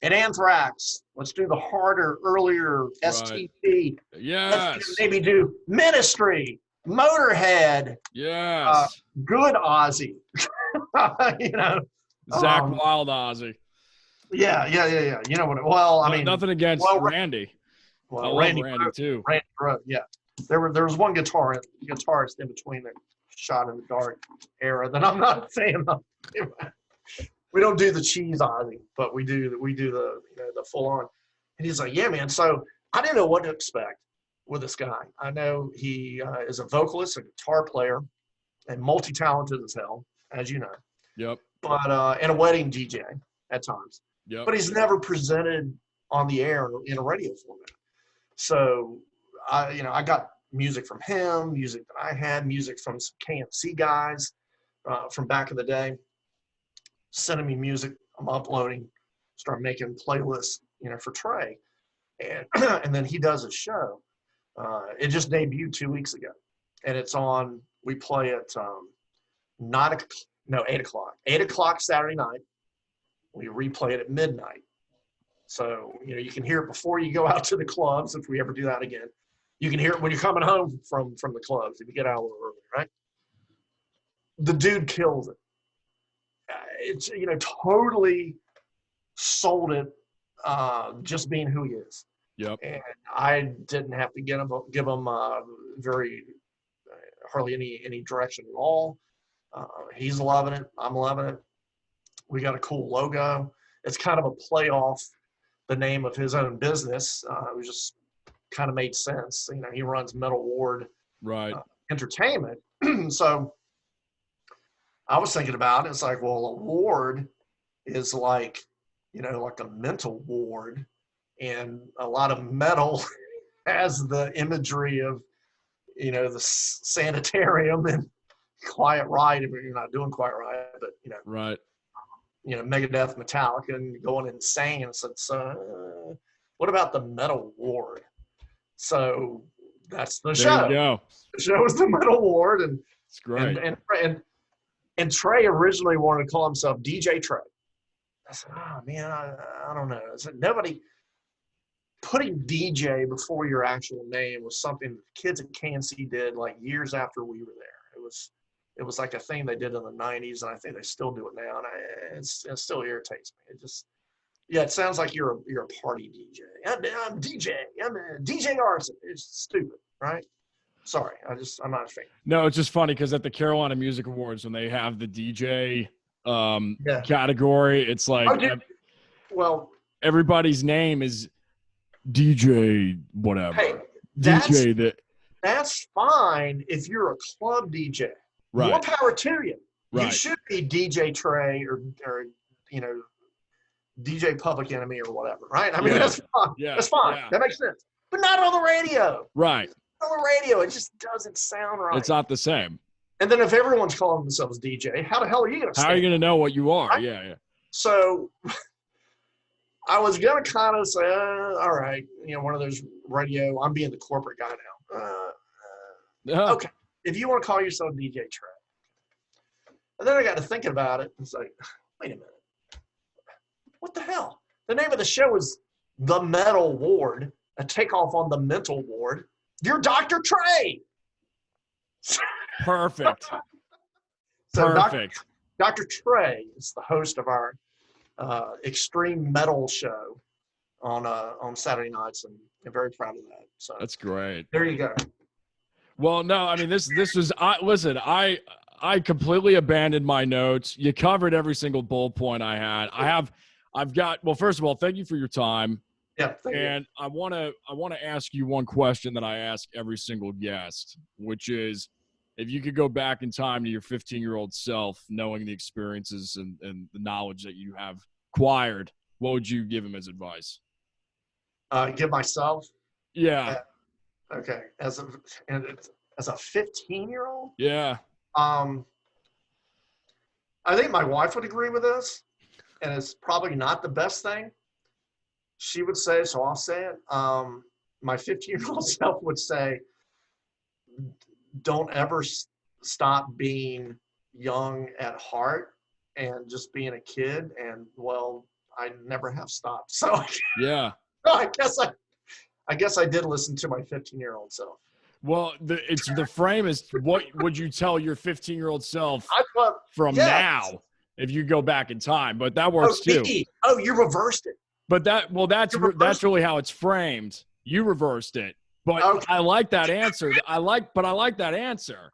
and Anthrax. Let's do the harder, earlier STP. Yes. Let's maybe do Ministry, Motorhead. Yes. Good Ozzy. Zach Wild Ozzy. Yeah. You know what? Well, I mean, nothing against Randy. Well, I love Randy too. Randy Rhoads, yeah. There was one guitarist in between the Shot in the Dark era that I'm not a fan of. We don't do the cheese Ozzy, but we do the full on. And he's like, yeah, man. So I didn't know what to expect with this guy. I know he is a vocalist, a guitar player, and multi-talented as hell, as you know. Yep. But and a wedding DJ at times. Yep. But he's never presented on the air in a radio format. So I got music from him, music that I had, music from some KMC guys from back in the day, sending me music. I'm uploading, start making playlists, for Trey, and and then he does a show. It just debuted 2 weeks ago, and it's on. We play at 8 o'clock. 8 o'clock Saturday night. We replay it at midnight. So you can hear it before you go out to the clubs if we ever do that again. You can hear it when you're coming home from the clubs if you get out a little early, right? The dude kills it. It's totally sold it, just being who he is. Yep. And I didn't have to give him very hardly any direction at all. He's loving it. I'm loving it. We got a cool logo. It's kind of a play off the name of his own business. It was just kind of made sense. He runs Metal Ward Entertainment. So I was thinking about it. It's like, well, a ward is like, like a mental ward. And a lot of metal has the imagery of, the sanitarium and Quiet Riot. If you're not doing Quiet Riot, but, Right. Megadeth, Metallica, and going insane. So it's, what about the metal ward? So that's the show. There you go. The show is the metal ward. And it's great. And Trey originally wanted to call himself DJ Trey. I said, oh, man, I don't know. I said, nobody putting DJ before your actual name was something that the kids at KNC did like years after we were there. It was like a thing they did in the 90s, and I think they still do it now, and it still irritates me. It sounds like you're a party DJ. I'm DJ. I'm a DJ Arsen. It's stupid, right? Sorry, I'm not a fan. No, it's just funny because at the Carolina Music Awards, when they have the DJ category, it's like everybody's name is DJ whatever. Hey, that's fine if you're a club DJ. Right. More power to you. Right. You should be DJ Trey or DJ Public Enemy or whatever, right? I mean, that's fine. Yeah. That's fine. Yeah. That makes sense. But not on the radio. Right. On the radio, it just doesn't sound right. It's not the same. And then if everyone's calling themselves DJ, how the hell are you going to How are you going to know what you are? Right? Yeah. So I was going to kind of say, all right, one of those radio, I'm being the corporate guy now. Okay. If you want to call yourself DJ Trey. And then I got to thinking about it. It's like, wait a minute. What the hell? The name of the show is The Metal Ward, a takeoff on the mental ward. You're Dr. Trey. Perfect. So Perfect. Dr. Trey is the host of our extreme metal show on Saturday nights, and I'm very proud of that. So that's great. There you go. Well, no, I mean this was I completely abandoned my notes. You covered every single bullet point I had. Well, first of all, thank you for your time. Yeah, thank you. And I want to ask you one question that I ask every single guest, which is, if you could go back in time to your 15-year-old self, knowing the experiences and the knowledge that you have acquired, what would you give him as advice? Give myself? Yeah. Okay. As a 15-year-old? Yeah. I think my wife would agree with this, and it's probably not the best thing. She would say, so I'll say it. My 15-year-old self would say, don't ever stop being young at heart and just being a kid. And well, I never have stopped. So yeah, I guess I did listen to my 15-year-old self. Well, the frame is, what would you tell your 15-year-old self from now if you go back in time? But that works too. Oh, you reversed it. But that's really how it's framed. You reversed it. But okay. I like that answer. I like that answer.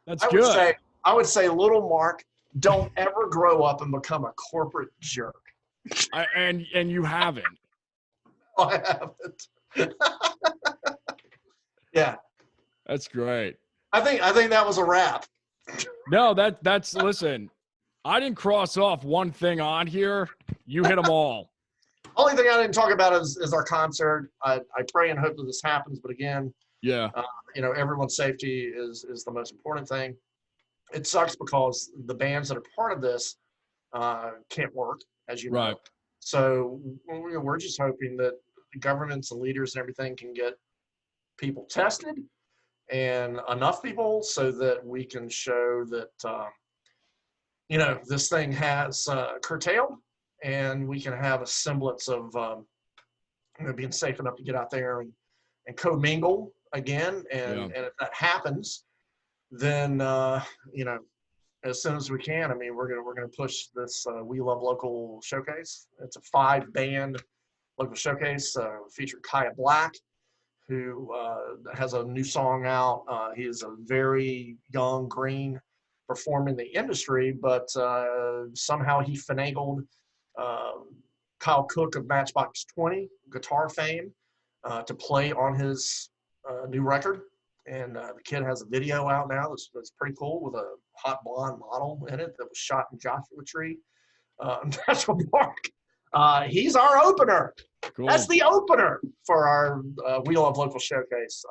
That's good. I would say, little Mark, don't ever grow up and become a corporate jerk. And you haven't. I haven't. Yeah. That's great. I think that was a wrap. No, that's listen. I didn't cross off one thing on here. You hit them all. Only thing I didn't talk about is our concert. I pray and hope that this happens, but again, yeah, everyone's safety is the most important thing. It sucks because the bands that are part of this can't work, as you know. Right. So we're just hoping that the governments and leaders and everything can get people tested, and enough people so that we can show that this thing has curtailed. And we can have a semblance of being safe enough to get out there and co-mingle again. And if that happens, then as soon as we can, I mean, we're gonna push this We Love Local showcase. It's a 5-band local showcase featured Kaya Black, who has a new song out. He is a very young, green performer in the industry, but somehow he finagled Kyle Cook of Matchbox 20, guitar fame, to play on his new record. And the kid has a video out now that's pretty cool with a hot blonde model in it that was shot in Joshua Tree National Park. He's our opener. Cool. That's the opener for our We Love Local showcase.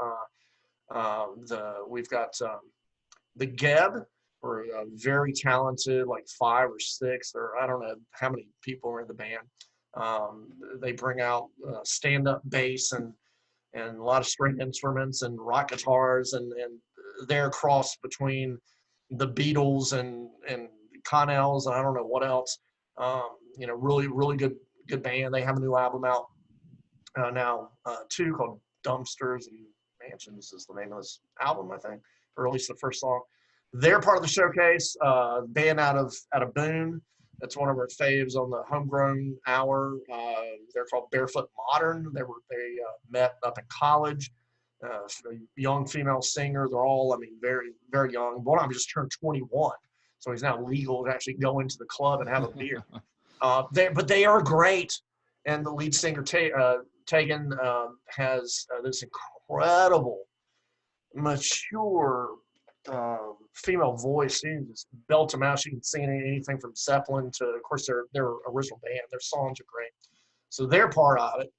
We've got the Geb, who are very talented, like 5 or 6, or I don't know how many people are in the band. They bring out stand-up bass and a lot of string instruments and rock guitars, and they're a cross between the Beatles and Connells and I don't know what else. Really, really good band. They have a new album out now too, called Dumpsters and Mansions is the name of this album, I think, or at least the first song. They're part of the showcase. Band out of Boone. That's one of our faves on the Homegrown Hour. They're called Barefoot Modern. They met up in college. Young female singer. They're all, I mean, very, very young. One of them just turned 21, so he's now legal to actually go into the club and have a beer. But they are great. And the lead singer, Tegan, has this incredible, mature female voice. She can just belt them out. She can sing anything from Zeppelin to, of course, their original band. Their songs are great. So they're part of it.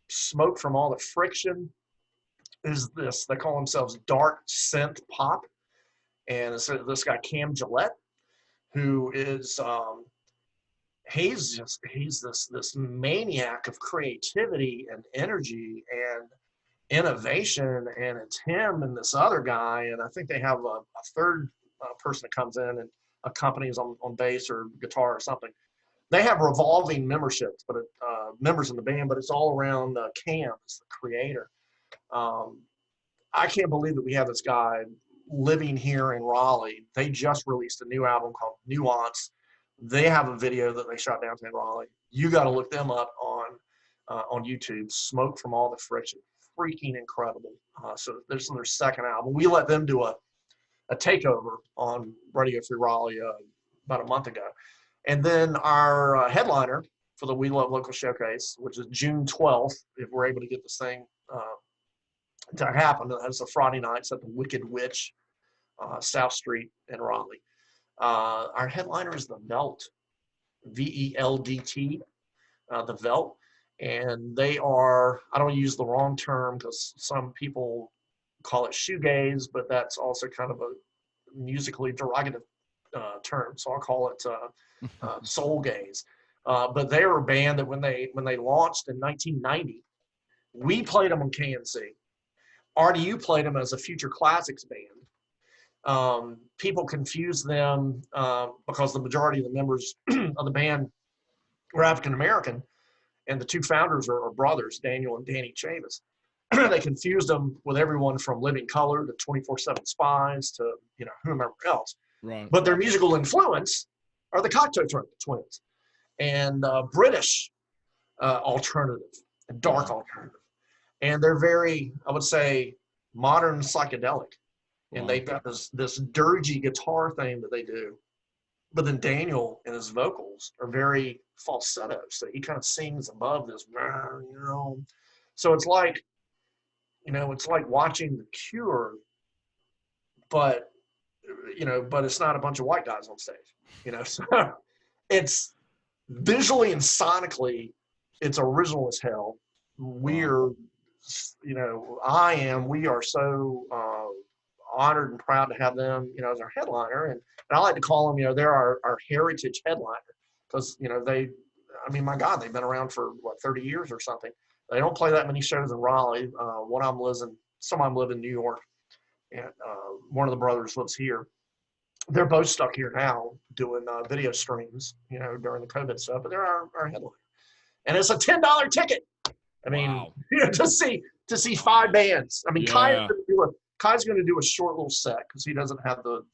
Smoke from All the Friction is this. They call themselves dark synth pop. And it's this guy, Cam Gillette, who is he's this maniac of creativity and energy and innovation, and it's him and this other guy, and I think they have a third person that comes in and accompanies on bass or guitar or something. They have revolving memberships, but members in the band, but it's all around Cam as the creator. I can't believe that we have this guy living here in Raleigh. They just released a new album called Nuance. They have a video that they shot downtown Raleigh. You got to look them up on YouTube. Smoke from All the Friction. Freaking incredible. So this is their second album. We let them do a takeover on Radio Free Raleigh about a month ago. And then our headliner for the We Love Local Showcase, which is June 12th, if we're able to get this thing to happen. That's a Friday night. It's at the Wicked Witch, South Street in Raleigh. Our headliner is the Velt, VELDT, the Velt. And they are, I don't use the wrong term because some people call it shoegaze, but that's also kind of a musically derogative term. So I'll call it soul gaze. But they were a band that when they launched in 1990, we played them on KNC. RDU played them as a Future Classics band. People confuse them because the majority of the members of the band were African American. And the two founders are brothers, Daniel and Danny Chavis. They confused them with everyone from Living Color to 24/7 Spies to whomever else. Right. But their musical influence are the Cocteau Twins and British alternative, dark alternative, and they're very, I would say, modern psychedelic. And they've got this dirgy guitar thing that they do. But then Daniel and his vocals are very falsetto, so he kind of sings above this, So it's like, it's like watching The Cure, but it's not a bunch of white guys on stage, So it's visually and sonically, it's original as hell. We are so honored and proud to have them, as our headliner. And I like to call them, they're our heritage headliner because, my God, they've been around for 30 years or something. They don't play that many shows in Raleigh. Some of them live in New York, and one of the brothers lives here. They're both stuck here now doing video streams, during the COVID stuff, but they're our headliner. And it's a $10 ticket. Wow. To see to see 5 bands. I mean, Yeah. Kai's going to do a short little set because he doesn't have the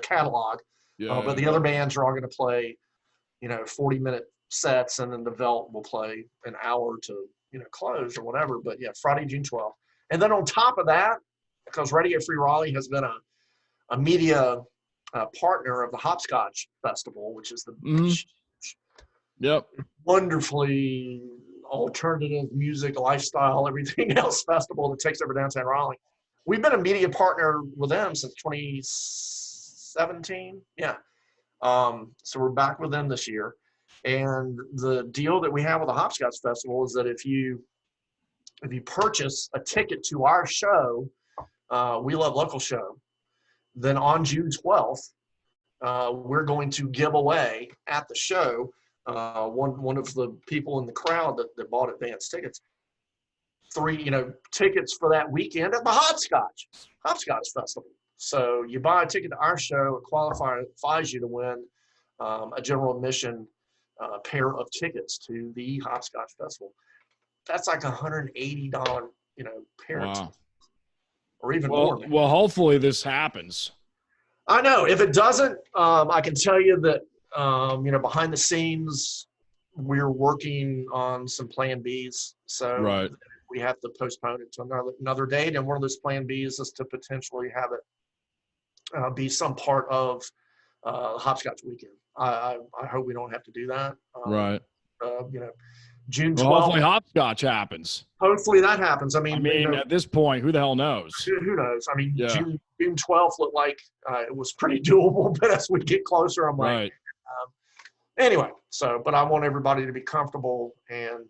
catalog. Yeah. But the other bands are all going to play, 40-minute sets, and then the Velt will play an hour to, close or whatever. But yeah, Friday, June 12th. And then on top of that, because Radio Free Raleigh has been a media partner of the Hopscotch Festival, which is the Yep. wonderfully alternative music, lifestyle, everything else festival that takes over downtown Raleigh. We've been a media partner with them since 2017. Yeah. So we're back with them this year. And the deal that we have with the Hopscotch Festival is that if you purchase a ticket to our show, We Love Local show, then on June 12th, we're going to give away at the show one of the people in the crowd that bought advance tickets, 3 tickets for that weekend at the Hopscotch Festival. So you buy a ticket to our show, it qualifies you to win a general admission pair of tickets to the Hopscotch Festival. That's like $180, pair of tickets, or even more. Well, hopefully this happens. I know. If it doesn't, I can tell you that, behind the scenes, we're working on some plan Bs. So we have to postpone it to another date. And one of those plan Bs is to potentially have it be some part of Hopscotch weekend. I hope we don't have to do that. June 12th. Well, hopefully Hopscotch happens. Hopefully that happens. I mean, at this point, who the hell knows? Who knows? I mean, June 12th looked like it was pretty doable, but as we get closer, I'm like, anyway. So, but I want everybody to be comfortable and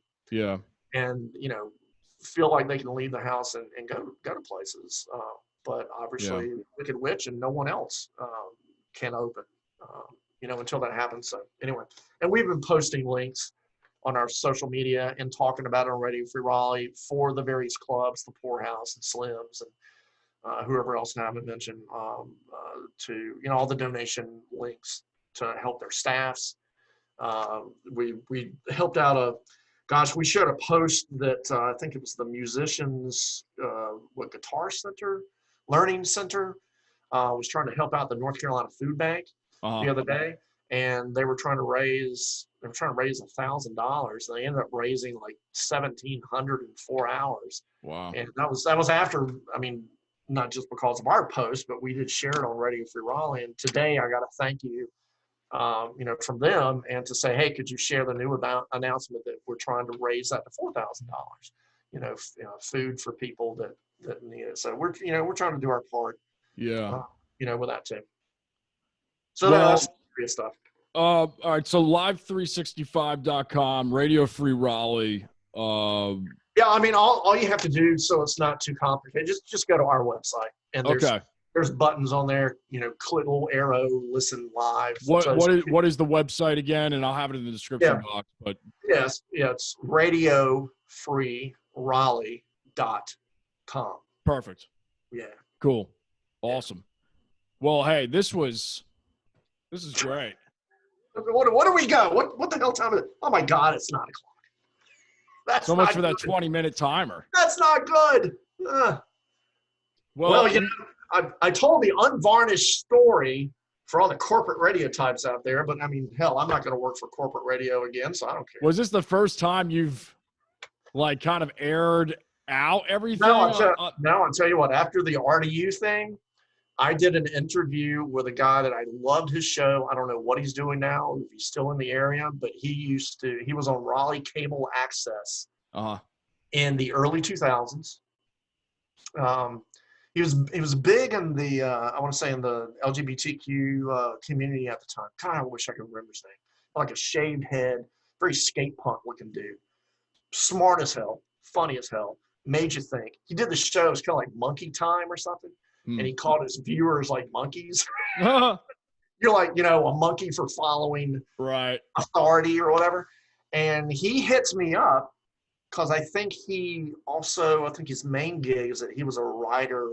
feel like they can leave the house and go to places. But obviously, Wicked Witch and no one else can open, until that happens. So anyway, and we've been posting links on our social media and talking about it on Radio Free Raleigh for the various clubs, the Poorhouse and Slims and whoever else I haven't mentioned, to, all the donation links to help their staffs. We helped out we shared a post that I think it was the Musicians, Guitar Center, Learning Center, was trying to help out the North Carolina Food Bank the other day. And they were trying to raise $1,000. They ended up raising like $1,700 in 4 hours. Wow! And that was after. I mean, not just because of our post, but we did share it on Radio Free Raleigh. And today I got a thank you, from them, and to say, hey, could you share the new announcement that we're trying to raise that to $4,000? Food for people that need it. So we're trying to do our part. Yeah. With that too. So that's serious stuff. All right. So live365.com, Radio Free Raleigh. Yeah, I mean, all you have to do, so it's not too complicated, just go to our website, and there's buttons on there. Click little arrow, listen live. What is the website again? And I'll have it in the description box. But it's radiofreeraleigh.com. Perfect. Yeah. Cool. Awesome. Well, hey, this is great. What do we go? What the hell time is it? Oh my God, it's 9 o'clock. That's so much for that 20-minute timer. That's not good. Well, I told the unvarnished story for all the corporate radio types out there, but I mean, hell, I'm not going to work for corporate radio again, so I don't care. Was this the first time you've kind of aired out everything? No, I'll tell you what. After the RDU thing, I did an interview with a guy that I loved his show. I don't know what he's doing now, if he's still in the area, but he was on Raleigh Cable Access in the early 2000s. He was big in the, I want to say in the LGBTQ community at the time. God, I wish I could remember his name. Like a shaved head, very skate punk looking dude. Smart as hell, funny as hell, made you think. He did the show, it was kind of like Monkey Time or something. And he called his viewers like monkeys. You're like, a monkey for following authority or whatever. And he hits me up because I think his main gig is that he was a writer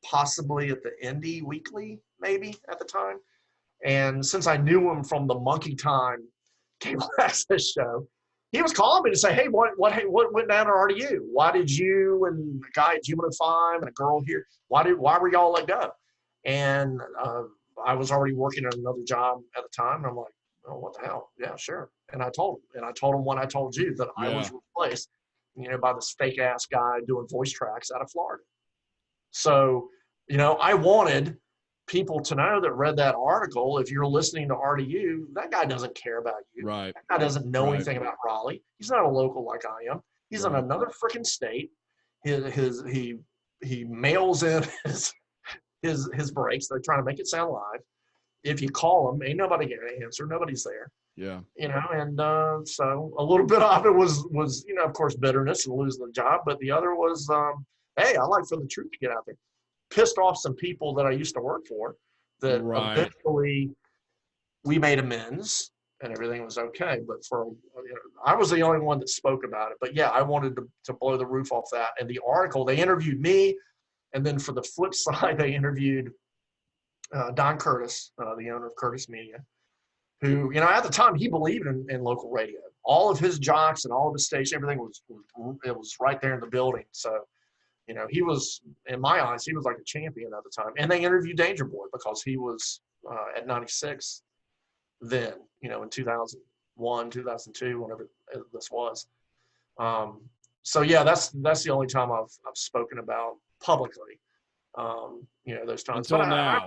possibly at the Indie Weekly, maybe at the time. And since I knew him from the Monkey Time Cable Access show, he was calling me to say, hey, what went down at RDU? Why did you and a guy at G105 and a girl here, why were y'all let go? And I was already working at another job at the time. And I'm like, oh, what the hell? Yeah, sure. And I told him. And I told him what I told you, that I was replaced, by this fake ass guy doing voice tracks out of Florida. So, I wanted people to know that read that article, if you're listening to RDU, that guy doesn't care about you. Right. That guy doesn't know anything about Raleigh. He's not a local like I am. He's in another freaking state. He mails in his breaks. They're trying to make it sound live. If you call him, ain't nobody going to answer. Nobody's there. Yeah. And so a little bit of it was of course, bitterness and losing the job, but the other was, hey, I like for the truth to get out there. Pissed off some people that I used to work for, that eventually we made amends and everything was okay. But I was the only one that spoke about it. But yeah, I wanted to blow the roof off that. And the article, they interviewed me, and then for the flip side, they interviewed Don Curtis, the owner of Curtis Media, who, at the time, he believed in local radio. All of his jocks and all of his station, everything was right there in the building. So, he was, in my eyes, he was like a champion at the time. And they interviewed Danger Boy because he was at 96 then, in 2001, 2002, whenever this was. So yeah, that's the only time I've spoken about publicly. Those times. Until now.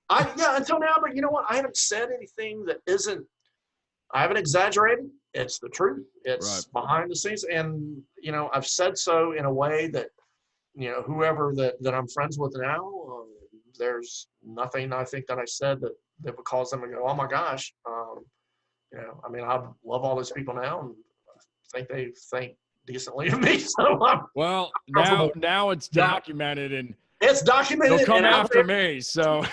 Until now. But you know what? I haven't said anything that isn't. I haven't exaggerated. It's the truth. It's behind the scenes, and I've said so in a way that whoever that I'm friends with now, there's nothing I think that I said that would cause them to go, oh my gosh. I love all those people now, and I think they think decently of me. So now it's documented, and it's documented. They'll come after me. So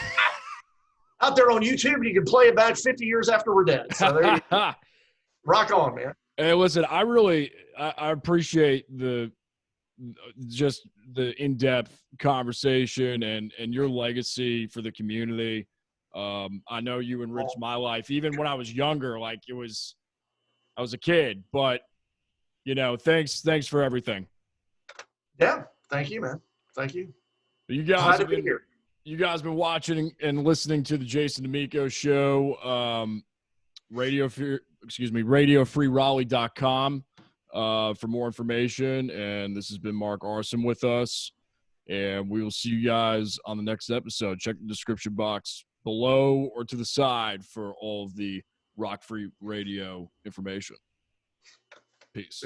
out there on YouTube, you can play it back 50 years after we're dead. So there you go. Rock on, man. Hey, listen, I appreciate the in-depth conversation and your legacy for the community. I know you enriched my life, even when I was younger. Like I was a kid, but thanks for everything. Yeah, thank you, man. Thank you. You guys have been watching and listening to the Jason Damico Show. RadioFreeRaleigh.com for more information. And this has been Mark Arsen with us. And we will see you guys on the next episode. Check the description box below or to the side for all of the Rock Free Radio information. Peace.